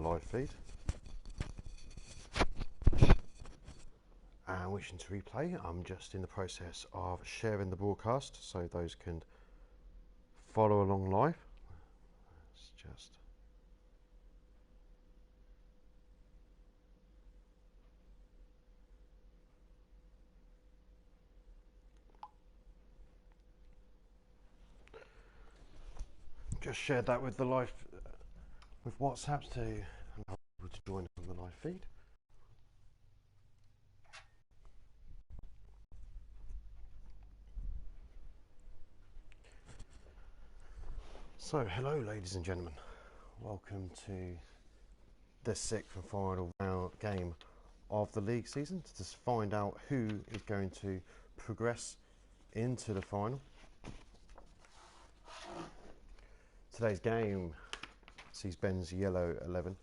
live feed and wishing to replay. I'm just in the process of sharing the broadcast so those can follow along live. It's just shared that with the live, with WhatsApp to allow people to join on the live feed. So, hello ladies and gentlemen, welcome to the sixth and final game of the league season to just find out who is going to progress into the final. Today's game sees Ben's yellow 11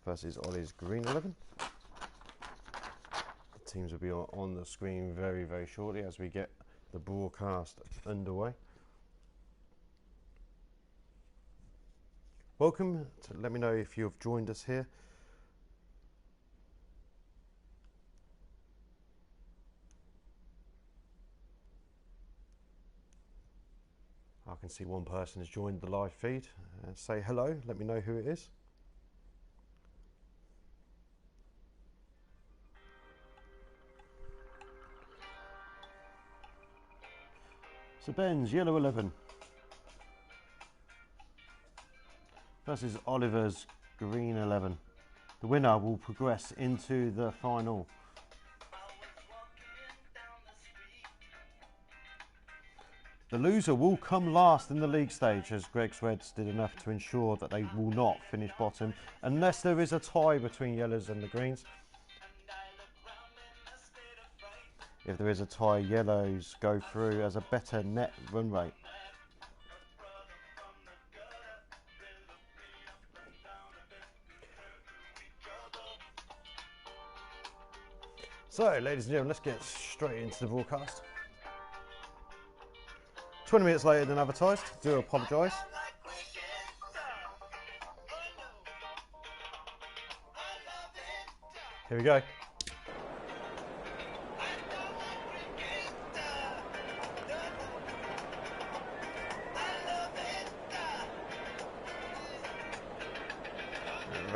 versus Ollie's green 11. The teams will be on the screen very, very shortly as we get the broadcast underway. Welcome. Let me know if you've joined us here. I can see one person has joined the live feed. Say hello, let me know who it is. So Ben's yellow 11 versus Oliver's green 11. The winner will progress into the final. The loser will come last in the league stage, as Greg's Reds did enough to ensure that they will not finish bottom unless there is a tie between yellows and the greens. If there is a tie, yellows go through as a better net run rate. So, ladies and gentlemen, let's get straight into the broadcast. 20 minutes later than advertised, do apologise. Here we go.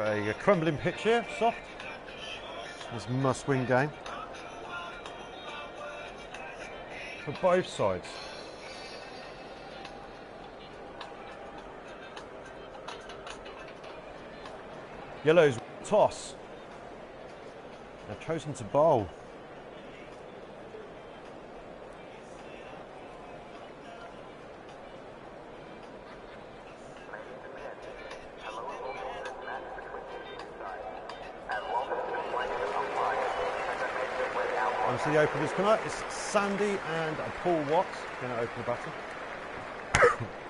A crumbling pitch here, soft. This must-win game for both sides. Yellows toss. They've chosen to bowl. The openers come out. It's Sandy and Paul Watts going to open the batting.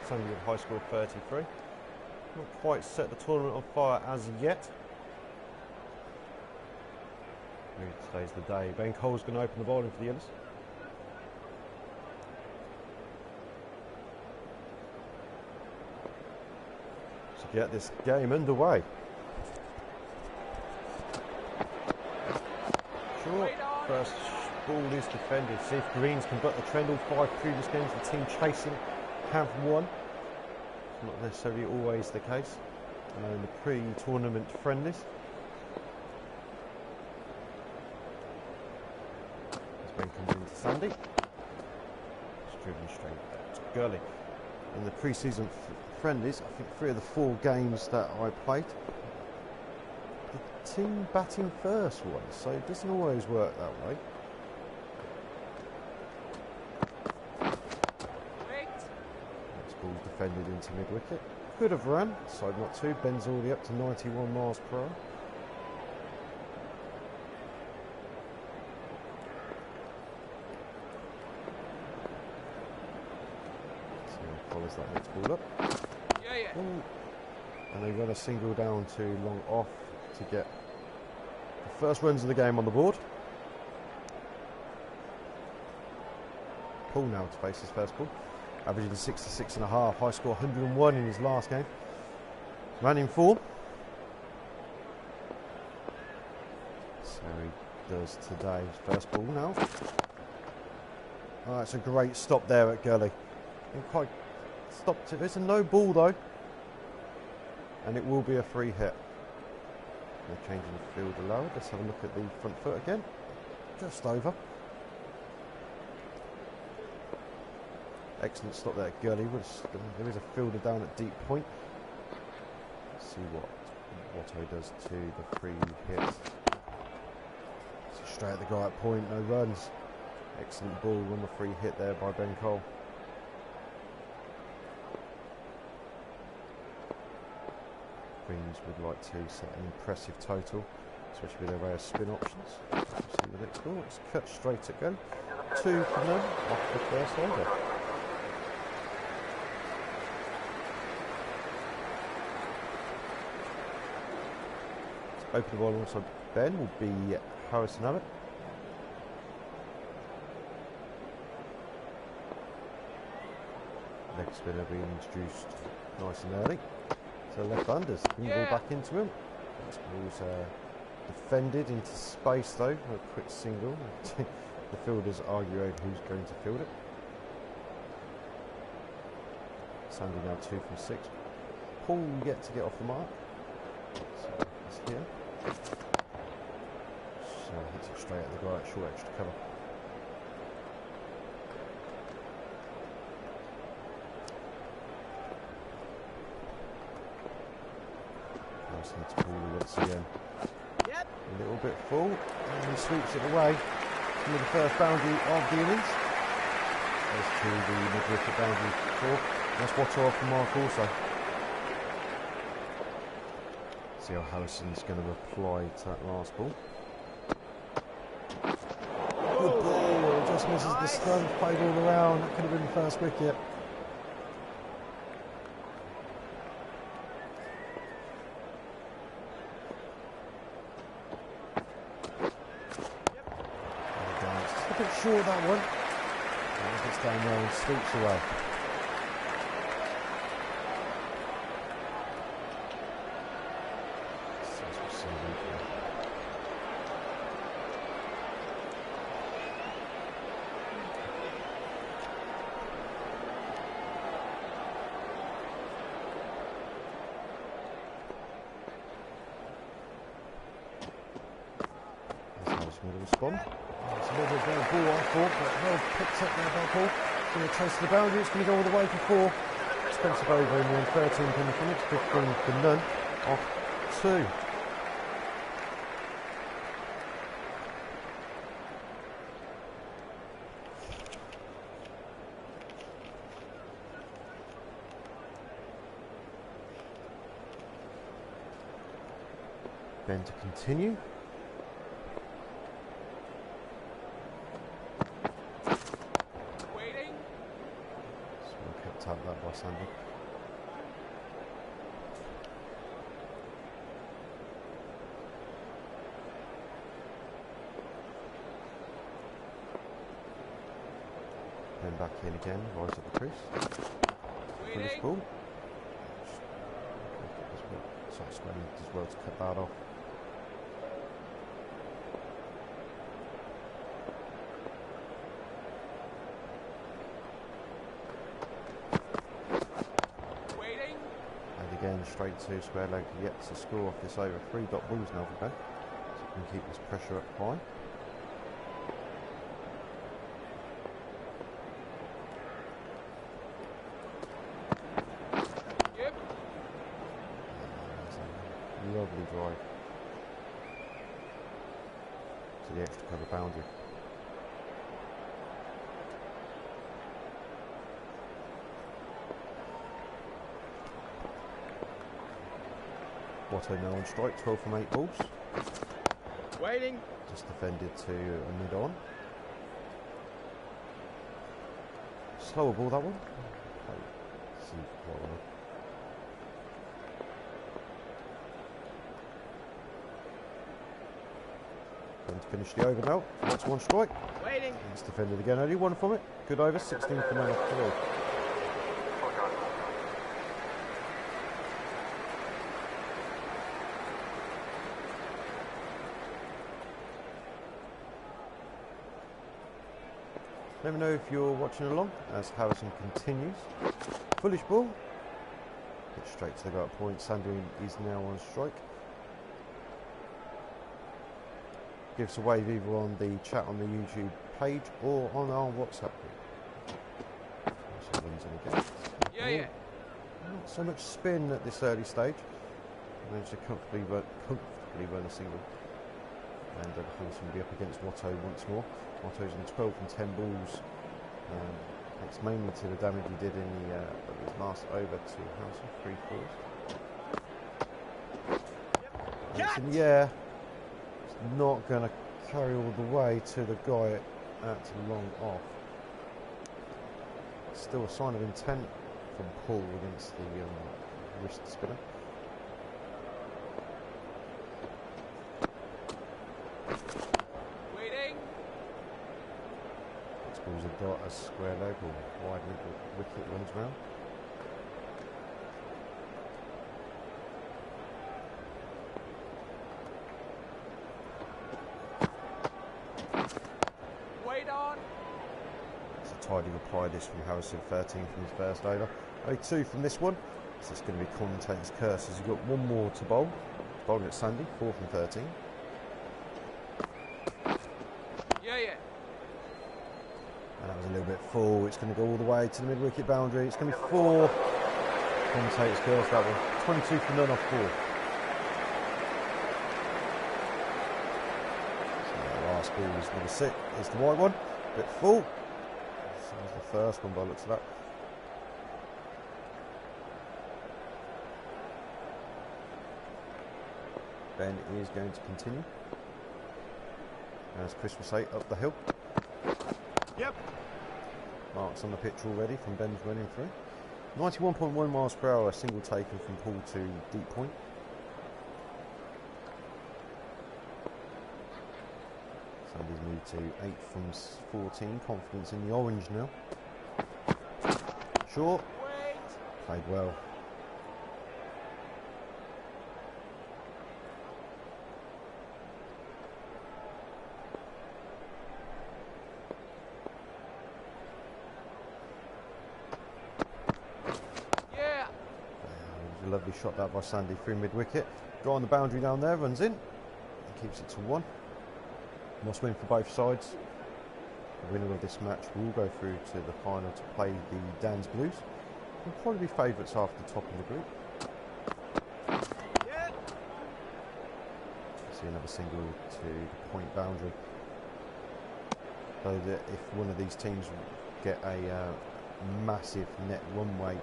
Sandy with a high score of 33. Not quite set the tournament on fire as yet. Maybe today's the day. Ben Cole's going to open the bowling for the Yellows. To get this game underway. Short. First ball is defended. See if Greens can butt the trend. All 5 previous games the team chasing have won. It's not necessarily always the case. In the pre-tournament friendlies. As Ben comes into Sandy. It's driven straight there to Gurley. In the pre-season friendlies, I think 3 of the 4 games that I played, the team batting first one, so it doesn't always work that way. This ball's defended into mid-wicket. Could have run, side not two. Ben's already up to 91 miles per hour. So he follows that next ball up. Ooh. And they run a single down to long off to get the first runs of the game on the board. Paul now to face his first ball, averaging 66.5, high score 101 in his last game. Ran in form. So he does today. First ball now. Oh, that's a great stop there at Gurley. Didn't quite stopped it. It's a no ball though. And it will be a free hit. They're changing the field allowed. Let's have a look at the front foot again. Just over. Excellent stop there at Gurley. There is a fielder down at deep point. Let's see what Watto does to the free hit. So straight at the guy at point, no runs. Excellent ball on the free hit there by Ben Cole. Greens would like to set an impressive total, especially with their array of spin options. See the next ball. It's cut straight at go. 2 for none off the first over. Open the ball alongside Ben will be Harrison Abbott. Leg spinner being introduced nice and early. So left-handers bring the ball back into him. This ball's defended into space though. A quick single. The fielders argue over who's going to field it. Sandy now 2 from 6. Paul yet to get off the mark. So it's here. So hits it straight at the guy at short extra cover. Nice to Paul once again. Yep. A little bit full, and he sweeps it away from the first boundary of the innings. Goes to the midwicket boundary 4. That's Watto off the mark also. See how Harrison's going to reply to that last ball. Good ball, just misses the stump, played all around. That could have been the first wicket. A bit short that one. And gets down there and sweeps away. To respond. It's a little bit of a ball I thought, but well picked up there by Paul. Going to chase the boundary, it's going to go all the way for 4. Expensive over in the end, 13 penny from it, 15 for none, off 2. Ben to continue. Out that by Sandy. Then back in again, rise at the crease. Finish ball. So it's going as well to cut that off. Again, straight to square leg, yet to score off this over. 3 dot balls now for Ben, so we can keep this pressure up high. Yep. Lovely drive to the extra cover boundary. Watto now on strike, 12 from 8 balls. Waiting. Just defended to a mid on. Slower ball that one. See quite well. Going to finish the over now. That's 1 strike. Waiting. He's defended again. Only 1 from it. Good over. 16 for 9 off 4. Let me know if you're watching along as Harrison continues. Foolish ball. Hit straight to the gut point. Sandy is now on strike. Give us a wave either on the chat on the YouTube page or on our WhatsApp group. So runs in again. Yeah. Not so much spin at this early stage. Managed to comfortably run a single. And Harrison will be up against Watto once more. Watto's on 12 from 10 balls. Thanks mainly to the damage he did in his last over to Harrison, 3 fours. It's in the air. It's not going to carry all the way to the guy at long off. Still a sign of intent from Paul against the wrist spinner. Ball's a dot, a square leg or wide wicket runs round. Wait on. It's a tidy reply this from Harrison, 13 from his first over. 2 from this one. So it's going to be commentator's curse as you've got one more to bowl. Bowling at Sandy, 4 from 13. And that was a little bit full. It's going to go all the way to the mid-wicket boundary. It's going to be 4. Commentator's curse that one. 22 for none off 4. So the last ball is number 6. It's the white one. Bit full. So that's the first one by the looks of that. Ben is going to continue. As Chris will say, up the hill. Yep. Marks on the pitch already from Ben's running through. 91.1 miles per hour, single taken from Paul to deep point. Sandy's moved to 8 from 14. Confidence in the orange now. Short. Played well. Lovely shot that by Sandy through mid-wicket. Got on the boundary down there, runs in. And keeps it to 1. Must win for both sides. The winner of this match will go through to the final to play the Dan's Blues. Will probably be favourites after the top of the group. Yeah. See another single to the point boundary. So that if one of these teams get a massive net runway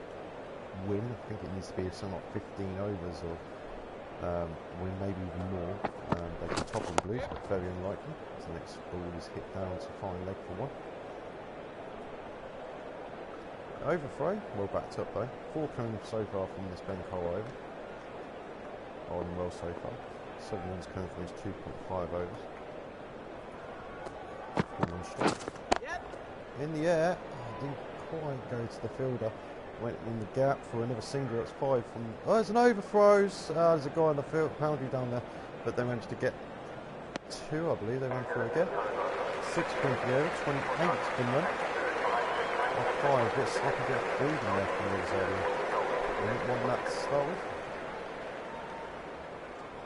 win, I think it needs to be somewhat 15 overs or win, maybe even more. They can topple the Blues, but very unlikely. So the next ball is hit down to fine leg for 1. Overthrow, well backed up though. 4 coming so far from this Ben Cole over. Bowling well so far. 7 runs coming from his 2.5 overs. Yep. In the air, didn't quite go to the fielder. Went in the gap for another single. It's 5 from. Oh, there's an overthrows. There's a guy on the field boundary down there, but they managed to get 2, I believe. They went through again. 6 from the over, 28 from them. 5. Bit sloppy, bit of freedom there from these earlier. One lap to start with.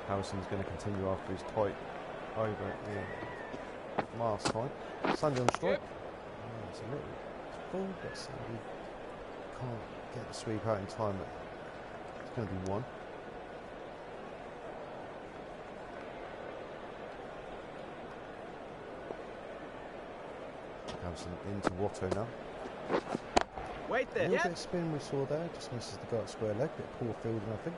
Harrison's going to continue after his tight over in last time. Sandy on strike. It's a little full, but Sandy can't get the sweep out in time. It's going to be 1. Harrison into Watto now. Wait there. A little bit of spin we saw there, just misses the guy at square leg. Bit poor fielding, I think.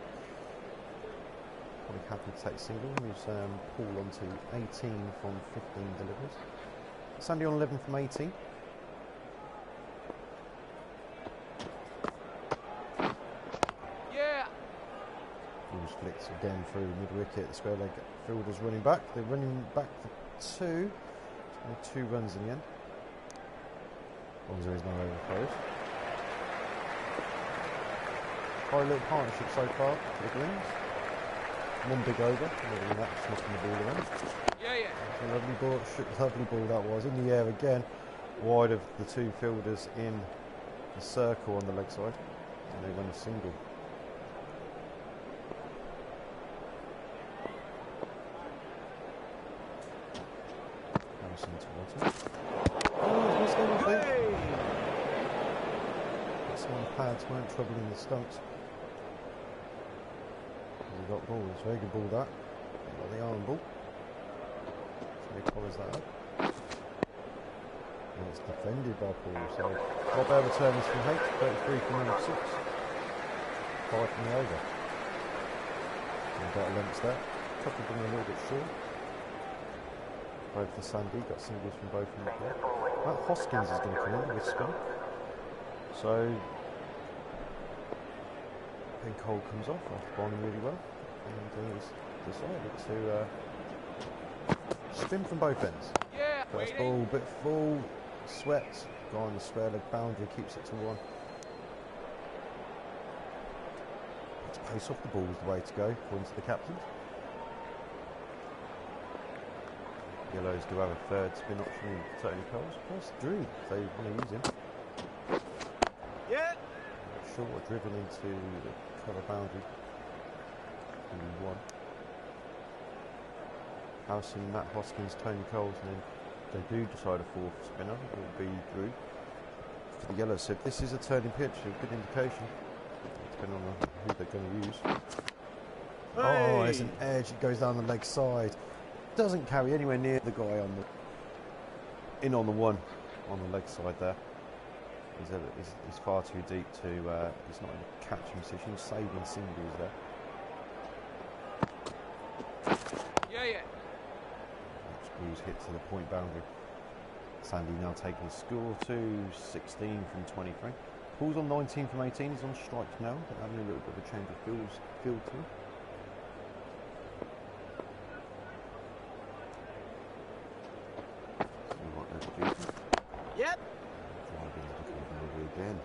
Probably happy to take single. Moves Paul on to 18 from 15 deliveries. Sandy on 11 from 18. Ball's flicked again through mid-wicket. The square leg fielder's running back. They're running back for 2. Only 2 runs in the end. As long as there is no overthrows. Quite a little partnership so far for the Greens. 1 big over. Other than that, just knocking the ball around. Yeah. A lovely ball that was in the air again. wide of the two fielders in the circle on the leg side, and they win a single. Harrison towards him. Oh, he's going to think. Some pads weren't troubling the stumps. He got ball. It's a very good ball that. He got the arm ball. So he follows that up. And it's defended by Paul. So Robert returns from H. 33 from number 6. 5 from the over. And got a length there. Couple of them a little bit short. Both for Sandy. Got singles from both from the play. Matt Hoskins is going to come in with spin. So Ben Cole comes off after bowling really well, and he's decided to spin from both ends. Yeah, First ball, bit full, swept, guy on the square leg boundary, keeps it to 1. Let's pace off the ball is the way to go, according to the captains. Yellows do have a third spin option in Tony Coles. First Drew, if they want to use him. Yeah. Short driven into the cover boundary. 1. Harrison, Matt Hoskins, Tony Coles, and then they do decide a 4th spinner. It will be Drew. For the yellows, so this is a turning pitch, a good indication. Depending on who they're going to use. Hey. Oh, there's an edge. It goes down the leg side. Doesn't carry anywhere near the guy on the on the 1 on the leg side there. He's far too deep to. He's not in a catching position. Saving singles there. Yeah. Next ball's hit to the point boundary. Sandy now taking the score to 16 from 23. Paul's on 19 from 18. He's on strike now, but having a little bit of a change of field to him. Yep. Driving the over again.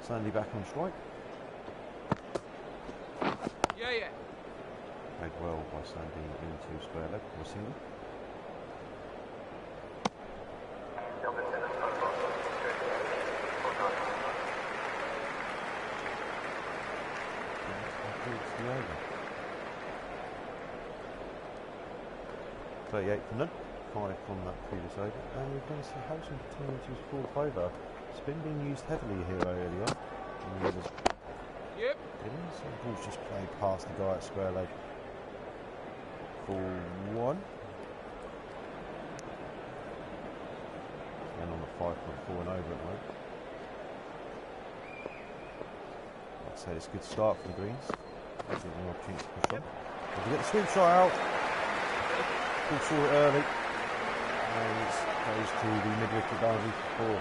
Sandy back on strike. Yeah. Played well by Sandy into square leg for a single. The over. 38 from none, 5 from that previous over, and we're going to see Harrison continue to his 4th over. Spin being used heavily here early on. And the others Yep. didn't, so the ball's just played past the guy at square leg for 1. And on the 5.4 and over at the moment. I'd say it's a good start for the Greens. Give them an opportunity to push on. If you get the sweep shot out, Paul saw it early, and it goes to the mid-wicket boundary for 4.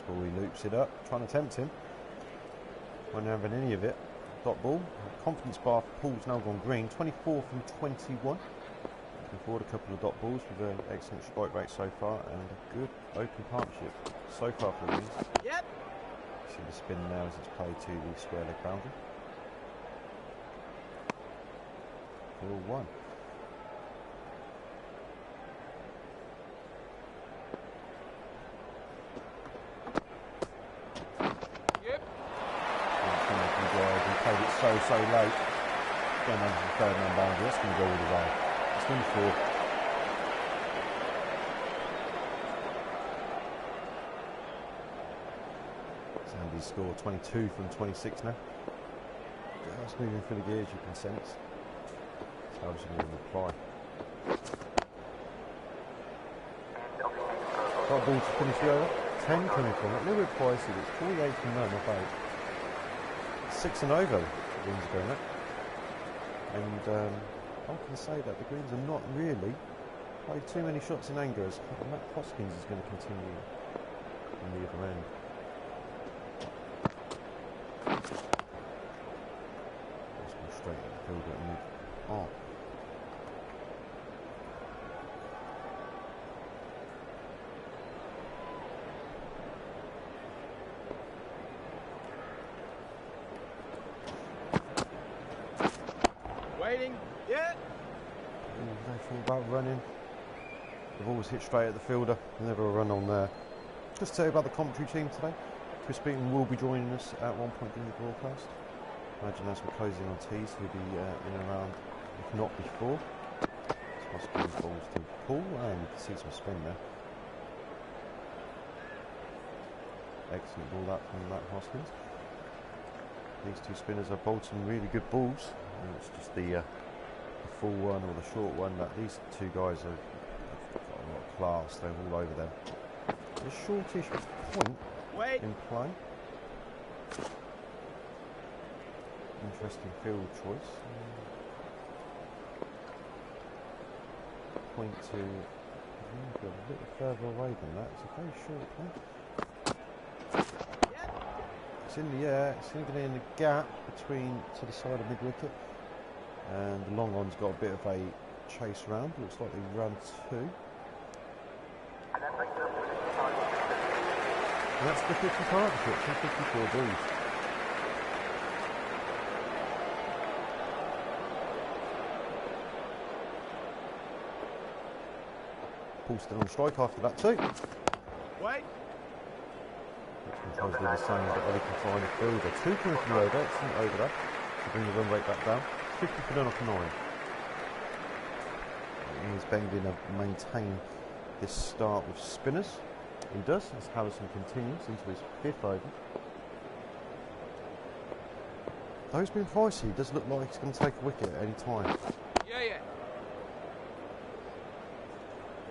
He loops it up, trying to tempt him. Won't having any of it. Dot ball. Confidence bar for Paul's now gone green. 24 from 21. Looking forward a couple of dot balls with an excellent strike rate so far and a good open partnership so far for the Greens. Yep. See the spin now as it's played to the square leg boundary. 4-1. So late. Going under the 3rd man boundary. That's going to go all the way. It's going to 4. Sandy's score 22 from 26 now. Just moving through the gears, you can sense. So I'm just going to reply. Got a ball to finish the over. 10 coming from it. A little bit pricey, but it's 48 from none, not 8. 6 and over. Greens are going up. And I can say that the Greens are not really played too many shots in anger, as Matt Hoskins is going to continue on the other end. Let's go straight at the fielder and move on. Waiting. Yeah. They thought about running. They've always hit straight at the fielder. Never a run on there. Just to tell you about the commentary team today. Chris Beaton will be joining us at one point during the broadcast. Imagine as we're closing on tees, he'll be in and around, if not before. Hoskins balls to Paul, and you can see some spin there. Excellent ball that from Matt Hoskins. These two spinners are bowled some really good balls. And it's just the full one or the short one that these two guys have got a lot of class. They're all over them. The shortish point in play. Interesting field choice. Point to a bit further away than that. It's a very short point. It's in the air. It's going to be in the gap between to the side of mid wicket. And the long on's got a bit of a chase round. Looks like they run two. And that's the 50 partnership from 54 balls. Paul still on strike after that too. Wait. Tries to do the same, but Ollie can find a fielder. Two coming from the over, excellent over there to bring the run rate back down. 50 for none off 9. Is Ben going to maintain this start with spinners? He does, as Harrison continues into his 5th over. Though he's been pricey, he does look like he's going to take a wicket at any time. Yeah.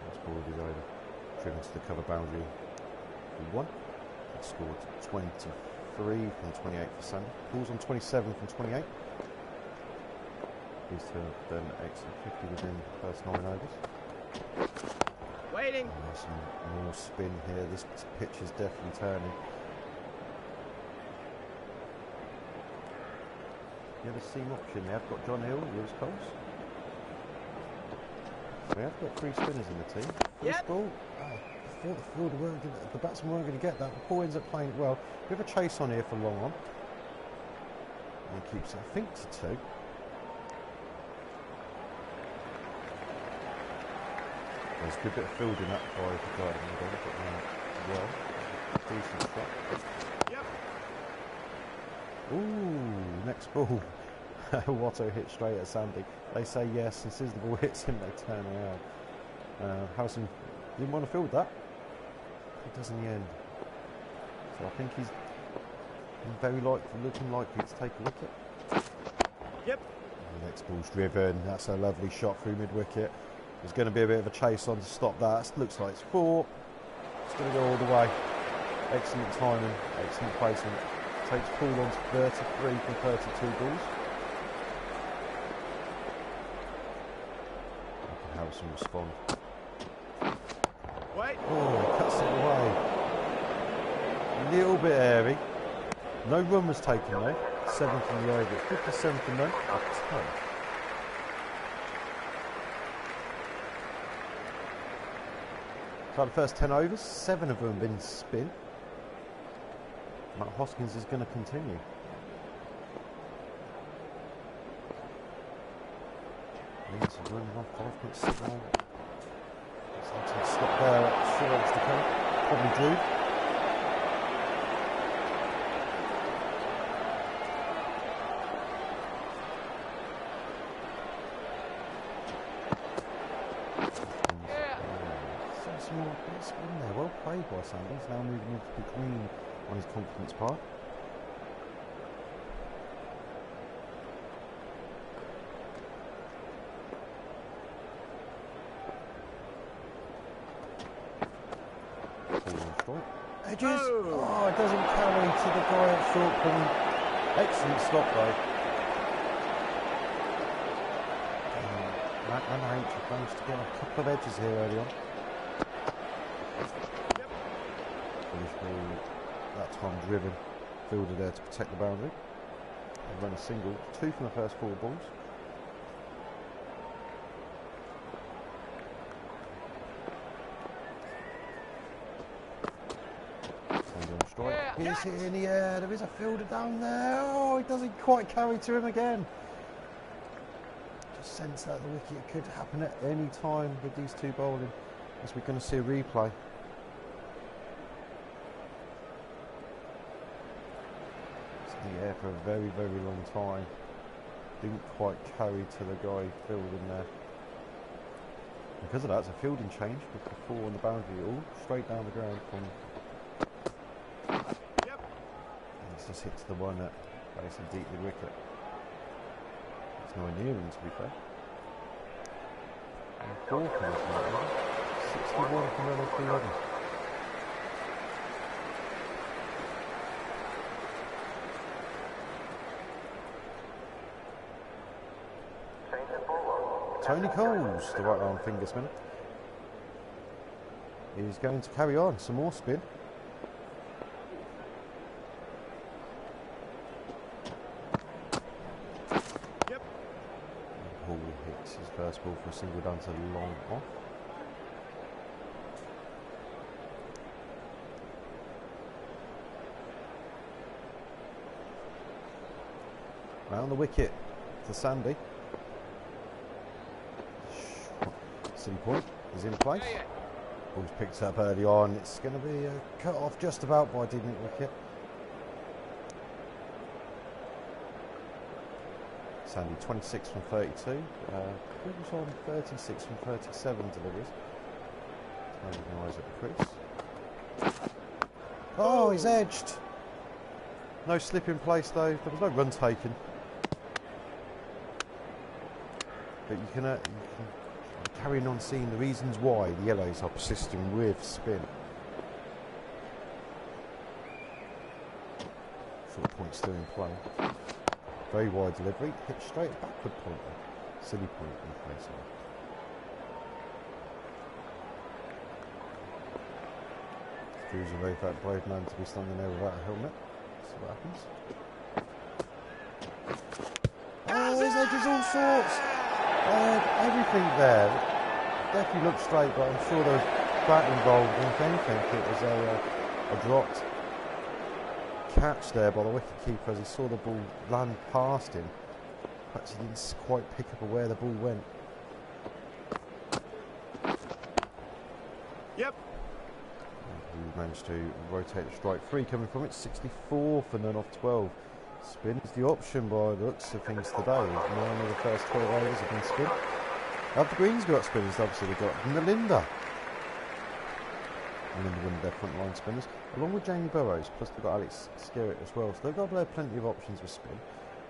That's ball is over. Driven to the cover boundary. 1. He scored 23 from 28 for Sandy. Pulls on 27 from 28. These two have done excellent 50 within the first 9 overs. Waiting. And there's some more spin here. This pitch is definitely turning. The other seam option, they have got John Hill, Lewis Coles. We have got 3 spinners in the team. This ball, I thought the batsmen weren't going to get that. The ball ends up playing it well. We have a chase on here for long on. And he keeps it, I think, to 2. There's a good bit of fielding up by the guy in the middle, but well, decent shot. Ooh, next ball. Watto hit straight at Sandy. They say yes, and as soon as the ball hits him, they turn around. Harrison didn't want to field that. He does in the end. So I think he's very looking likely to take a wicket. Yep. And the next ball's driven. That's a lovely shot through mid-wicket. There's going to be a bit of a chase on to stop that. Looks like it's 4. It's going to go all the way. Excellent timing, excellent placement. Takes Paul on to 33 from 32 balls. Harrison respond. Wait. Oh, cuts it away. A little bit airy. No run was taken though. 7 from the over. 57 from none. A ton. So the first 10 overs, 7 of them have been spin. Matt Hoskins is going to continue. Needs to run off 5.6. Something stop there. Sure wants to come. Probably drew. Some more spin there. Well played by Sandy. He's now moving into the green on his confidence part. Edges. Oh, it doesn't carry to the guy at short corner. Excellent stop though. Matt and H have managed to get a couple of edges here early on. Obviously, that time driven, fielder there to protect the boundary. They run a single, 2 from the first 4 balls. He's hit in the air, there is a fielder down there. Oh, he doesn't quite carry to him again. Just sense that the wicket could happen at any time with these two bowling, as we're going to see a replay. It's in the air for a very, very long time. Didn't quite carry to the guy fielding there. Because of that, it's a fielding change with the 4 on the boundary, all straight down the ground from. Just hits the one at basically deep mid wicket. It's nowhere near him, to be fair. And 4 comes from 61 from run off 11. Tony Coles, the right arm finger spinner, is going to carry on some more spin. His first ball for a single down to long off. Round the wicket to Sandy. City point is in place. Ball's picked up early on. It's going to be cut off just about by deep mid wicket. Sandy 26 from 32. Who's on 36 from 37 deliveries. Turning the eyes at the crease. Oh, he's edged. No slip in place though. There was no run taken. But you can carry on seeing the reasons why the yellows are persisting with spin. Short point still in play. Very wide delivery, hit straight backward point there. Silly point in place now. Drew's a very fat brave man to be standing there without a helmet. See what happens. Oh, his edges all sorts. Everything there. Definitely looked straight, but I'm sure there was bat involved. And if anything, it was a dropped catch there by the wicket-keeper as he saw the ball land past him. Perhaps he didn't quite pick up where the ball went. Yep. He managed to rotate the strike 3 coming from it. 64 for none off 12. Spin is the option by the looks of things today. 9 of the first 12 overs have been spin. After Green's got spinners, obviously they've got Nalinda. And then one of their front line spinners, along with Jamie Burrows, plus they've got Alex Skerritt as well. So they've got plenty of options with spin.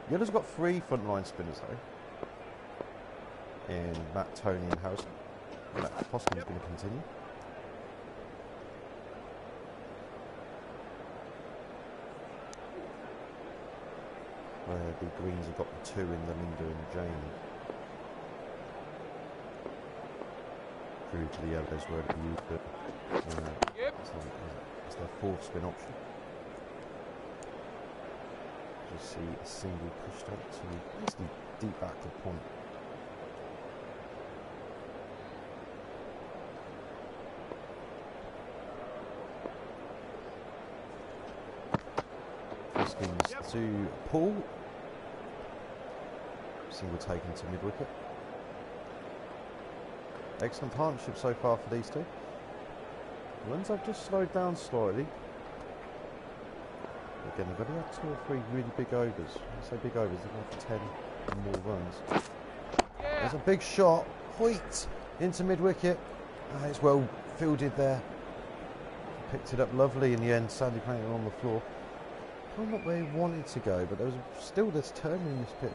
Yellow's got 3 front line spinners though, in Matt, Tony and Harrison. Matt Hoskin's going to continue. Where the Greens have got the 2 in the Linda and Jamie. Through to the Yellows where it'll be used. It's their 4th spin option. Just see a single pushed out to basically deep back to point. Hoskins to Paul. Single taken to mid wicket. Excellent partnership so far for these two. Runs have just slowed down slightly. Again, they've only had 2 or 3 really big overs. When I say big overs, they've gone for 10 and more runs. There's a big shot. Hoyt into mid-wicket. It's well fielded there. Picked it up lovely in the end. Sandy playing it on the floor. Probably not where he wanted to go, but there was still this turn in this pitch.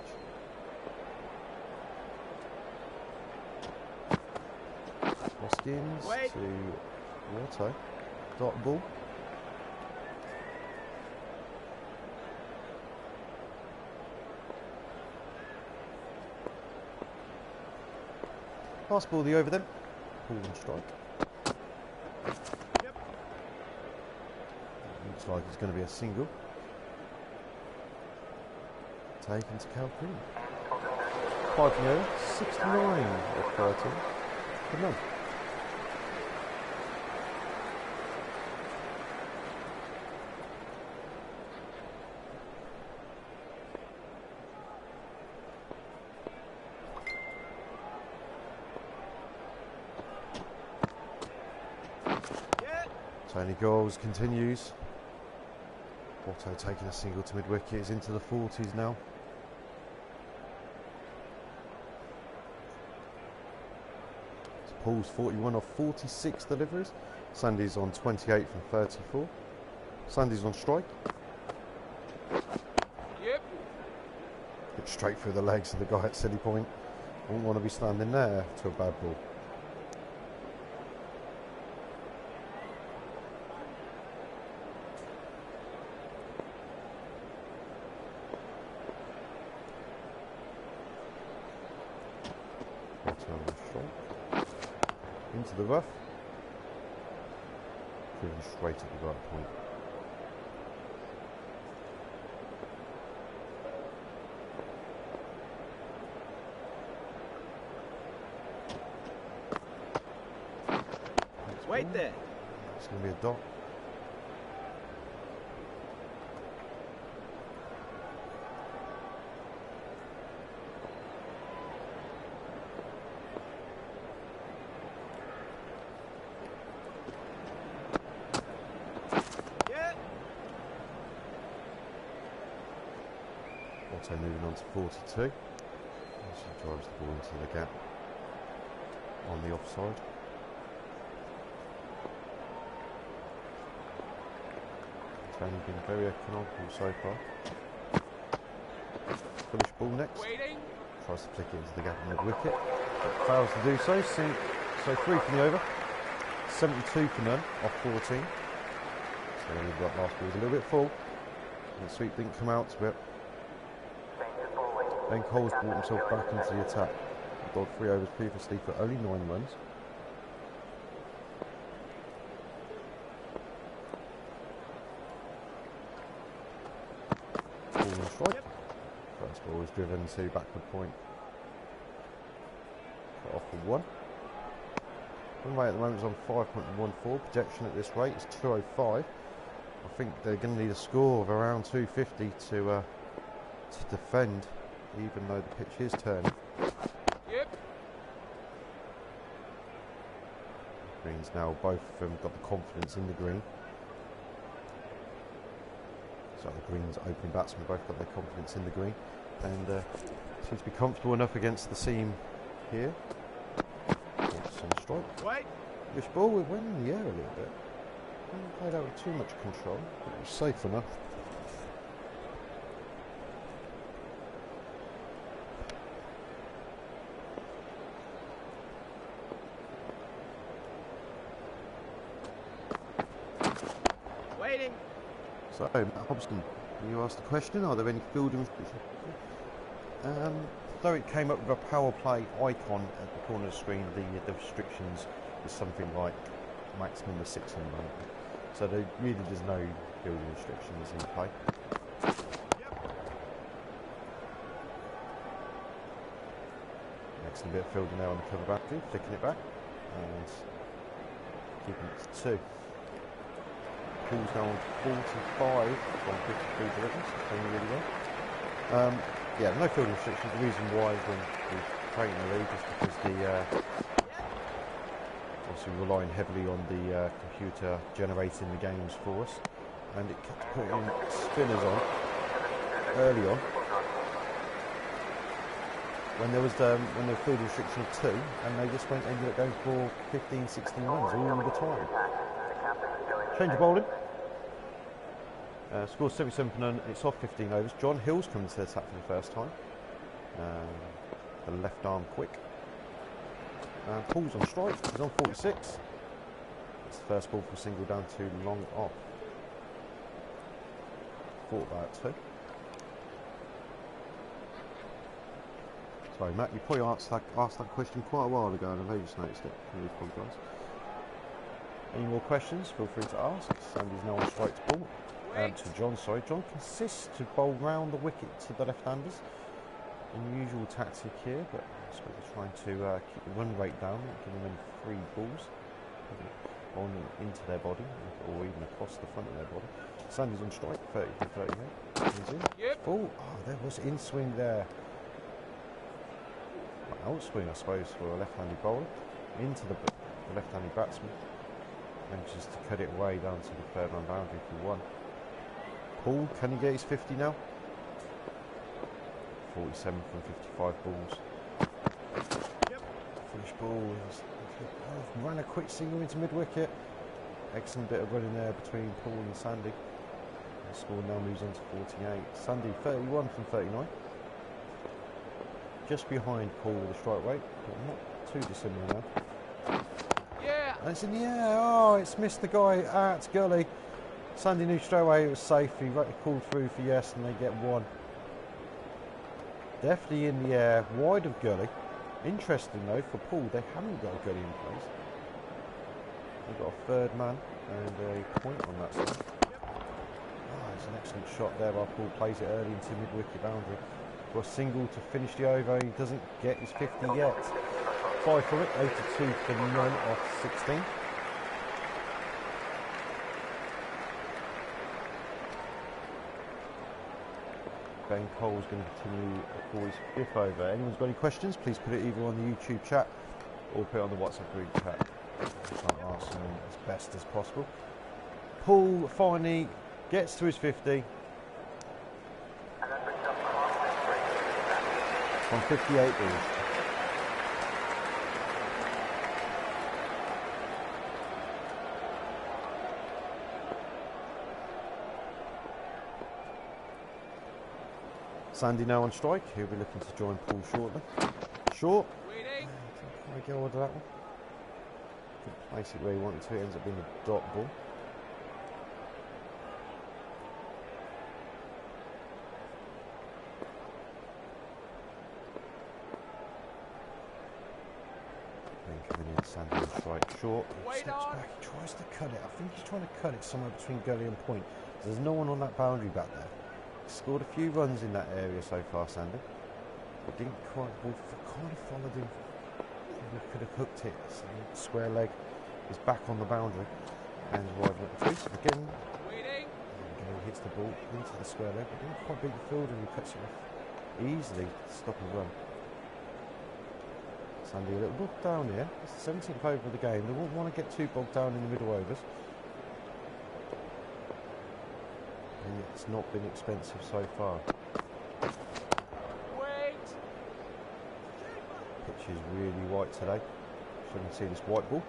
Hoskins to Watto. Dot ball. Pass ball the over them. Pull and strike. Yep. Looks like it's going to be a single. Taken to Cal Green. 5 from over. 69 of 13. For none. Yeah. Tony Goals continues. Otto taking a single to mid-wicket, is into the 40s now. So Paul's 41 off 46 deliveries. Sandy's on 28 from 34. Sandy's on strike. Yep. Hit straight through the legs of the guy at Silly Point. Wouldn't want to be standing there to a bad ball. Into the rough. Driven straight at the right point. Wait there. It's going to be a dot. Yeah. Otto moving on to 42. As he drives the ball into the gap on the offside. Tony been very economical so far. Bullish ball next. Waiting. Tries to flick it into the gap on mid-wicket, but fails to do so. So 3 from the over. 72 for none off 14. So that last ball was a little bit full. And the sweep didn't come out to it. Ben Cole's brought himself back into the attack. He dodged 3 overs previously for only 9 runs. Ball and strike. Yep. First ball is driven to backward point. Cut off for 1. Run rate at the moment is on 5.14. Projection at this rate is 205. I think they're going to need a score of around 250 to defend, even though the pitch is turning. Yep. Greens now, both of them got the confidence in the green. So the Greens opening batsmen both got their confidence in the green, and seem to be comfortable enough against the seam here. It's on strike. Wait. This ball went in the air a little bit. Didn't play that with too much control, but it was safe enough. Waiting. So, Matt Hobson, you asked the question, are there any fielding restrictions? Though it came up with a power play icon at the corner of the screen, the restrictions is something like maximum of 6 on run. So there really is no fielding restrictions in play. Yep. Excellent bit of fielding there on the cover boundary, flicking it back and keeping it to 2. Pulls down 45 from 53 deliveries, playing really well. Yeah, no fielding restrictions. The reason why when we play in the league is because the obviously relying heavily on the computer generating the games for us, and it kept putting spinners on early on when there was fielding restriction of 2, and they just ended up going for 15, 16 runs all the time. Change of bowling. Score 77 for none. It's off 15 overs. John Hill's coming to the attack for the first time. The left arm quick. Paul's on strike. He's on 46. It's the first ball for a single down to long off. Thought about 2. Sorry, Matt, you probably asked that question quite a while ago, and I've only just noticed it. I really apologise. Any more questions? Feel free to ask. Sandy's now on strike to ball. To John, sorry. John consists to bowl round the wicket to the left-handers. Unusual tactic here, but I suppose they're trying to keep the run rate down, not giving them free balls on into their body, or even across the front of their body. Sandy's on strike, 30 to 38. He's in. Yep. Full. Oh, there was in swing there. Outswing, I suppose, for a left-handed bowler. Into the left-handed batsman. Manages to cut it away down to the third man boundary for 1. Paul, can he get his 50 now? 47 from 55 balls. Yep. Fresh ball. Ran a quick single into mid-wicket. Excellent bit of running there between Paul and Sandy. The score now moves on to 48. Sandy 31 from 39. Just behind Paul with a strike rate, but not too dissimilar now. Yeah. And it's in the air. Oh, it's missed the guy at gully. Sandy knew straight away it was safe. He called through for yes, and they get 1. Definitely in the air, wide of gully. Interesting though, for Paul, they haven't got a gully in place. They've got a third man and a point on that side. Oh, it's an excellent shot there while Paul plays it early into mid-wicket boundary. For a single to finish the over, he doesn't get his 50 yet. 5 from it, 82 for none off 16. Ben Cole's going to continue for his 5th over. Anyone's got any questions, please put it either on the YouTube chat or put it on the WhatsApp group chat. Try and answer them as best as possible. Paul finally gets to his 50. On 58 balls. Sandy now on strike. He'll be looking to join Paul shortly. Short. Waiting. Can I go order that one? Couldn't place it where he wanted to. It ends up being a dot ball. Sandy on strike short. He steps back, he tries to cut it. I think he's trying to cut it somewhere between gully and point. There's no one on that boundary back there. He's scored a few runs in that area so far, Sandy. But didn't quite, kind of followed him. He could have hooked it. So square leg is back on the boundary. And arriving at the crease again. Waiting. And he hits the ball into the square leg. But didn't quite beat the fielder and he cuts it off easily to stop and run. Sandy a little bogged down here. It's the 17th over of the game. They won't want to get too bogged down in the middle overs. And it's not been expensive so far. Wait. Pitch is really white today. So you can see this white ball.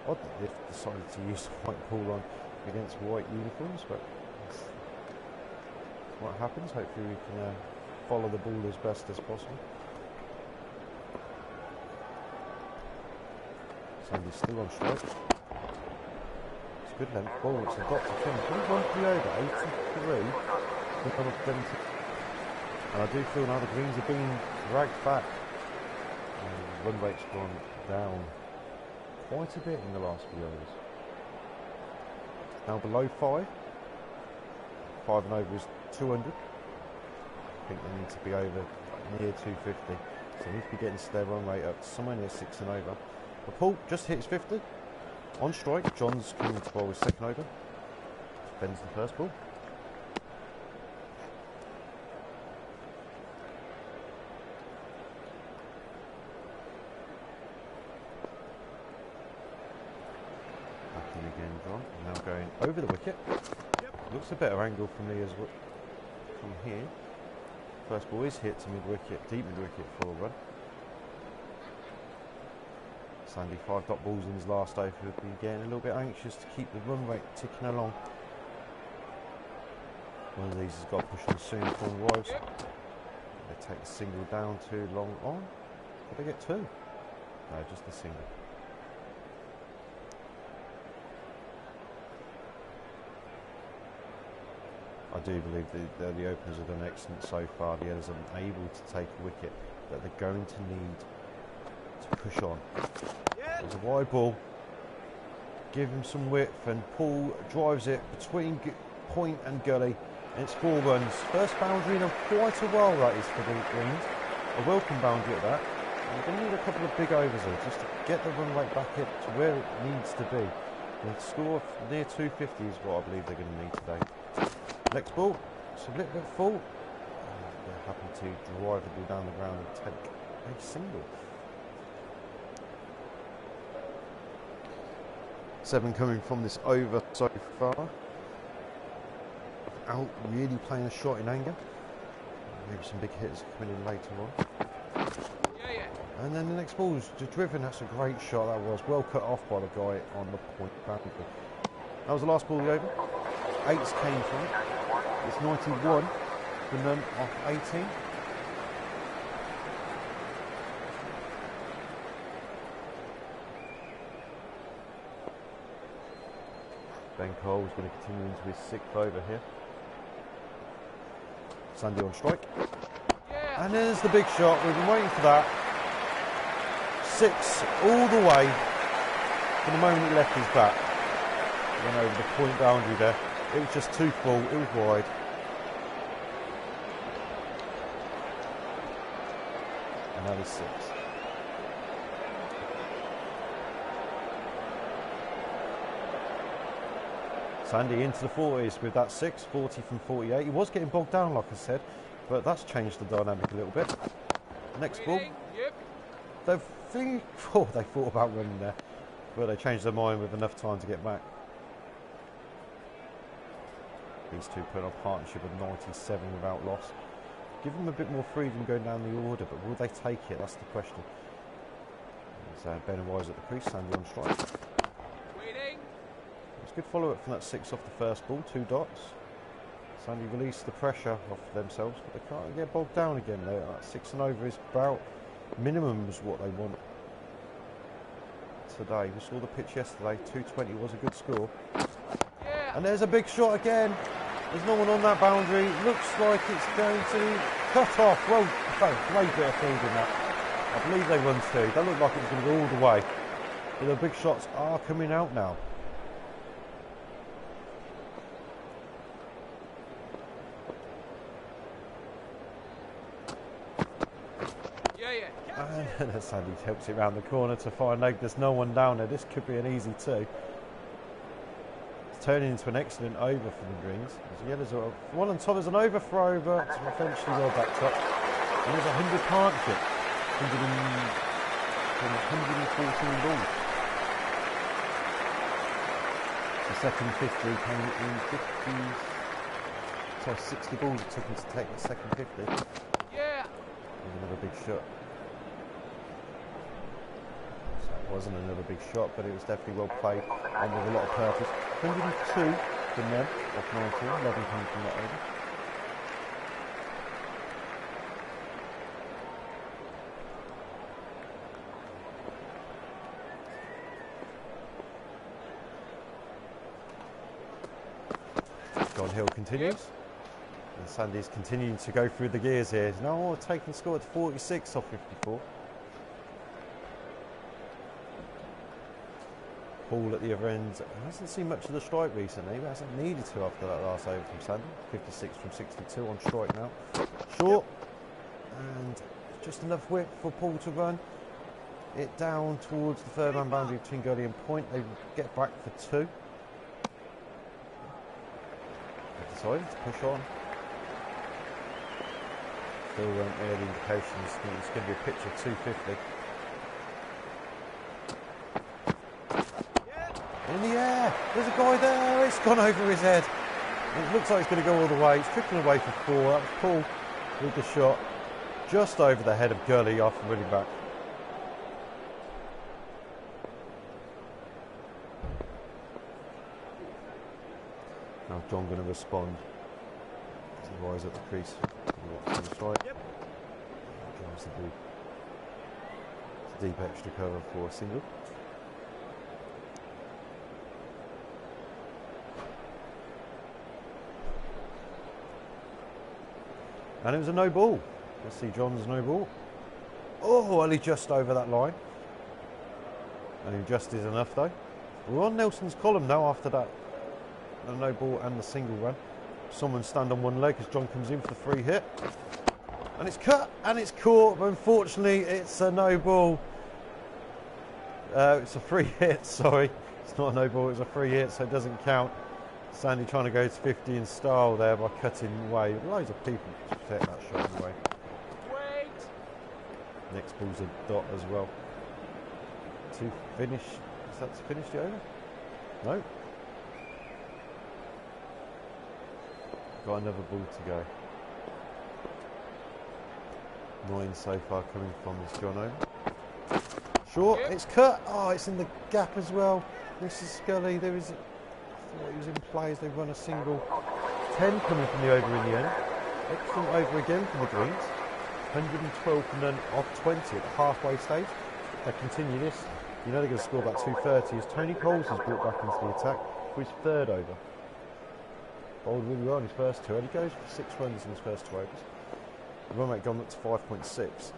Odd that they've decided to use the white ball on against white uniforms, but that's what happens. Hopefully we can follow the ball as best as possible. Sandy's still on strike. It's a good length ball. It's a dot to finish. We've gone for the over, 83. And I do feel now the greens are being dragged back. And run rate's gone down quite a bit in the last few overs. Now below 5. 5 and over is 200. I think they need to be over near 250. So they need to be getting their run rate up somewhere near 6 and over. But Paul just hit his 50. On strike, John's coming to bowl his second over. Defends the first ball. Back in again, John. Now going over the wicket. Yep. Looks a better angle for me as well from here. First ball is hit to mid-wicket, deep mid-wicket for a run. Sandy 5 dot balls in his last over. He'll be getting a little bit anxious to keep the run rate ticking along. One of these has got to push on soon for the Royals. Yep. They take the single down too long on. Did they get 2? No, just the single. I do believe the openers have done excellent so far. The others are able to take a wicket that they're going to need to push on. Yeah. There's a wide ball. Give him some width, and Paul drives it between point and gully. And it's 4 runs. First boundary in quite a while, that is, for the Greens. A welcome boundary at that. And we're going to need a couple of big overs here just to get the run rate back up to where it needs to be. The score of near 250 is what I believe they're going to need today. Next ball, it's a little bit full. They're happy to drive the ball down the ground and take a single. 7 coming from this over so far. Out really playing a shot in anger. Maybe some big hitters coming in later on. Yeah. And then the next ball is driven. That's a great shot. That was well cut off by the guy on the point boundary. That was the last ball over. 8s came from it. It's 91 for none off 18. Ben Cole's going to continue into his 6th over here. Sandy on strike. Yeah. And there's the big shot. We've been waiting for that. 6 all the way from the moment he left his bat. Went over the point boundary there. It was just too full. It was wide. And that is 6. Sandy into the 40s with that 6, 40 from 48. He was getting bogged down, like I said, but that's changed the dynamic a little bit. Next ball. Yep. They thought about running there, but they changed their mind with enough time to get back. These two put on a partnership of 97 without loss. Give them a bit more freedom going down the order, but will they take it? That's the question. So Ben Wise at the crease, Sandy on strike. Waiting. It's a good follow-up from that 6 off the first ball, 2 dots. Sandy released the pressure off themselves, but they can't get bogged down again. That 6 and over is about minimum is what they want today. We saw the pitch yesterday, 220 was a good score. Yeah. And there's a big shot again. There's no one on that boundary. Looks like it's going to cut off. Well, great bit of fielding that. I believe they run 2. That looked like it was going to go all the way. But the big shots are coming out now. And Sandy helps it round the corner to find leg. There's no one down there. This could be an easy 2. It's turning into an excellent over for the Greens. There's one on top is an overthrow, but eventually well backed up. And there's a 100 partnership. 114 balls. The second 50 came in 60 balls it took him to take the second 50. Yeah. There's another big shot. Wasn't another big shot, but it was definitely well played and with a lot of purpose. 102 from them off 19, 11 coming from that over. John Hill continues. And Sandy's continuing to go through the gears here. He's now taking score at 46 off 54. Paul at the other end hasn't seen much of the strike recently, but hasn't needed to after that last over from Sandy. 56 from 62 on strike now. Short, and just enough width for Paul to run it down towards the third man boundary between Gully and point. They get back for 2. They've decided to push on. Still early indications that it's going to be a pitch of 250. In the air, there's a guy there, it's gone over his head. It looks like it's going to go all the way. It's trickling away for 4. That was Paul with the shot just over the head of Gurley after running back. Now John going to respond. Rise at the crease. Drives the deep extra cover for a single. And it was a no ball. Let's see John's no ball. Oh, only just over that line. Only just is enough though. We're on Nelson's column now after that. The no ball and the single run. Someone stand on one leg as John comes in for the free hit. And it's cut and it's caught, but unfortunately it's a no ball. It's a free hit, sorry. It's not a no ball, it's a free hit, so it doesn't count. Sandy trying to go to 50 in style there by cutting away. Loads of people to protect that shot away. Wait. Next ball's a dot as well. To finish, is that to finish the over? No. Got another ball to go. 9 so far coming from this John over. Short, it's cut. Oh, it's in the gap as well. This is Scully. There is, I thought he was in play as they run a single. 10 coming from the over in the end. Excellent over again from the Greens. 112 from none off 20 at the halfway stage. They continue this. You know they're going to score about 230 as Tony Coles is brought back into the attack for his third over. Bowled really well in his first two, and he goes for 6 runs in his first 2 overs. The run rate gone up to 5.6.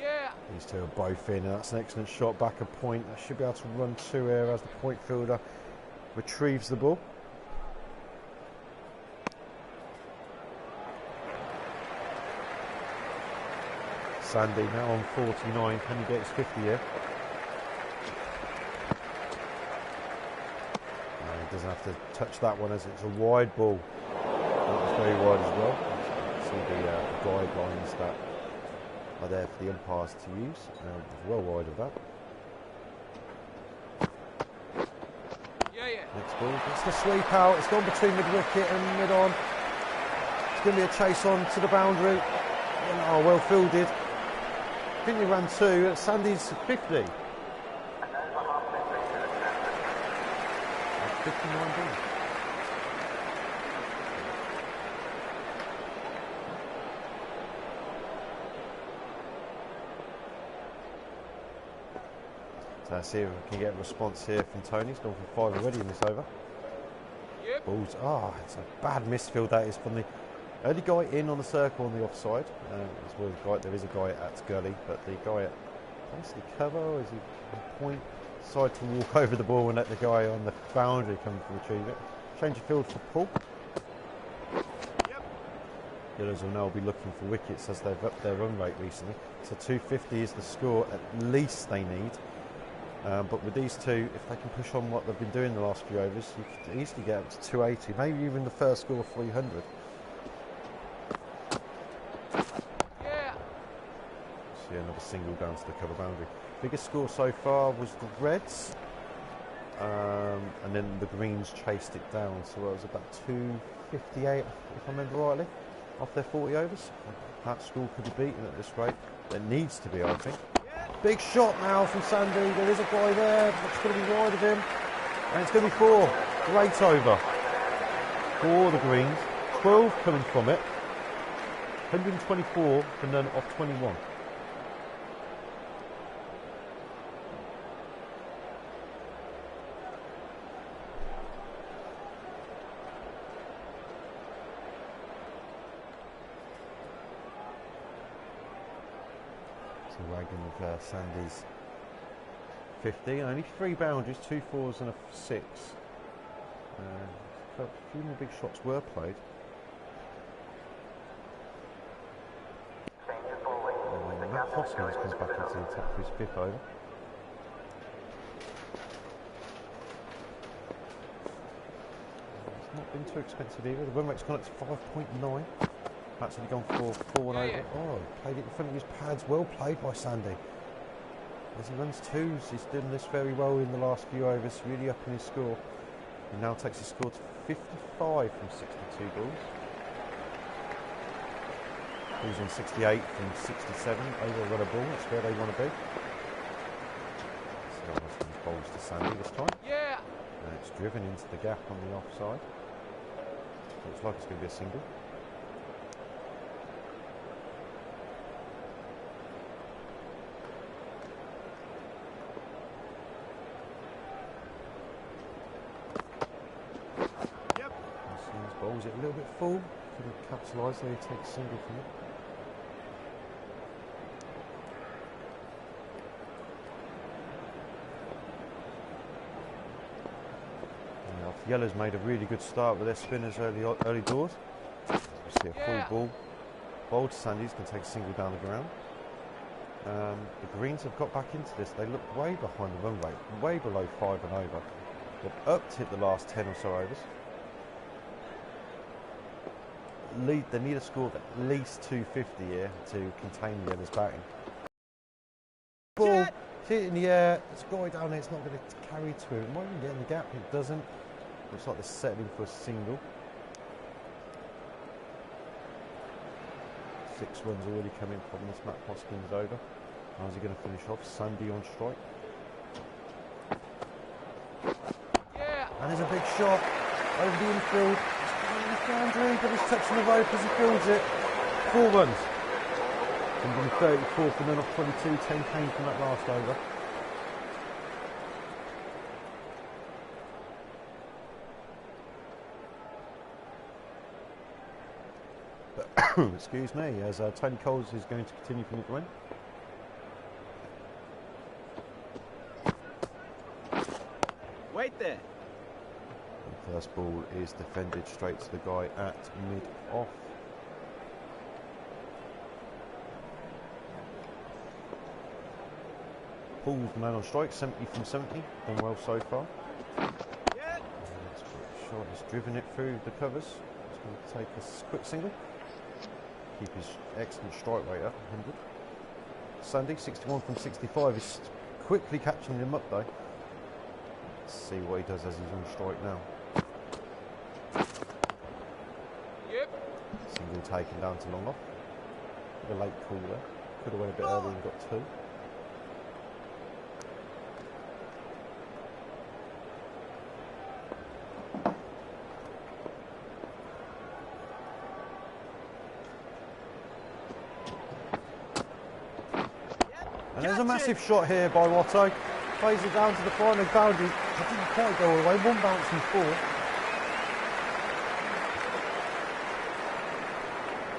Yeah. These two are both in, and that's an excellent shot back a point. They should be able to run 2 here as the point fielder retrieves the ball. Sandy now on 49. Can he get his 50 here? No, he doesn't have to touch that one as it's a wide ball. That was very wide as well. See the guidelines that are there for the umpires to use. Well wide of that. Yeah. Next ball, it's the sweep out. It's gone between mid-wicket and mid-on. It's going to be a chase on to the boundary. Oh, well fielded. Finley ran 2. Sandy's 50. 59 balls. So let's see if we can get a response here from Tony. He's gone for 5 already in this over. Yep. Balls. It's a bad misfield that is from the early guy in on the circle on the offside. As well as the guy, there is a guy at Gully, but the guy at basically cover, or is he on point? Decide to walk over the ball and let the guy on the boundary come to retrieve it. Change of field for Paul. Yep. Yellows will now be looking for wickets as they've upped their run rate recently. So 250 is the score at least they need. But with these two, if they can push on what they've been doing the last few overs, you could easily get up to 280, maybe even the first score 300. Yeah. See another single down to the cover boundary. Biggest score so far was the Reds, and then the Greens chased it down, so it was about 258 if I remember rightly, off their 40 overs. That score could be beaten at this rate. It needs to be, I think. Big shot now from Sandy. There is a guy there, but it's going to be wide of him. And it's going to be 4. Great over for the Greens. 12 coming from it. 124 for none off 21. Wagon with Sandy's 50, only 3 boundaries, 2 4s and a 6. A few more big shots were played. Matt Hoskins comes back into the attack for his 5th over. It's not been too expensive either. The run rate's gone up to 5.9. That's only gone for 4 and over. Oh, played it in front of his pads. Well played by Sandy. As he runs 2s, he's done this very well in the last few overs, really upping his score. He now takes his score to 55 from 62 balls. He's on 68 from 67. Over a run of ball, that's where they want to be. So Hoskins bowls to Sandy this time. Yeah. And it's driven into the gap on the offside. Looks like it's going to be a single. Bowls it a little bit full, couldn't capitalise, so he takes a single from it. Yellow's made a really good start with their spinners early doors. We see a full ball. Bold Sandy's can take a single down the ground. The Greens have got back into this. They look way behind the run rate, way below 5 and over. They've upped it the last 10 or so overs. They need a score of at least 250 here to contain the Yellow's batting. Ball hit in the air. It's going down there. It's not going to carry to it. It might even get in the gap. It doesn't. Looks like they're settling for a single. 6 runs already coming from this. Matt Hoskins over. How's he going to finish off? Sandy on strike. And there's a big shot over the infield. It's boundary, but it's touching the rope as he fields it. 4 runs. 134 for none off 22. 10 came from that last over. Excuse me, as Tony Coles is going to continue from the win. Wait there. The first ball is defended straight to the guy at mid-off. Paul's the man on strike, 70 from 70, done well so far. Yeah. Shot has driven it through the covers. It's going to take a quick single. Keep his excellent strike rate up, 100. Sandy, 61 from 65, is quickly catching him up though. Let's see what he does as he's on strike now. Yep. Single taken down to long off. A late call there. Could have went a bit earlier and got 2. And there's a massive shot here by Watto. Plays it down to the final boundary. It didn't quite go all the way. 1 bounce and 4.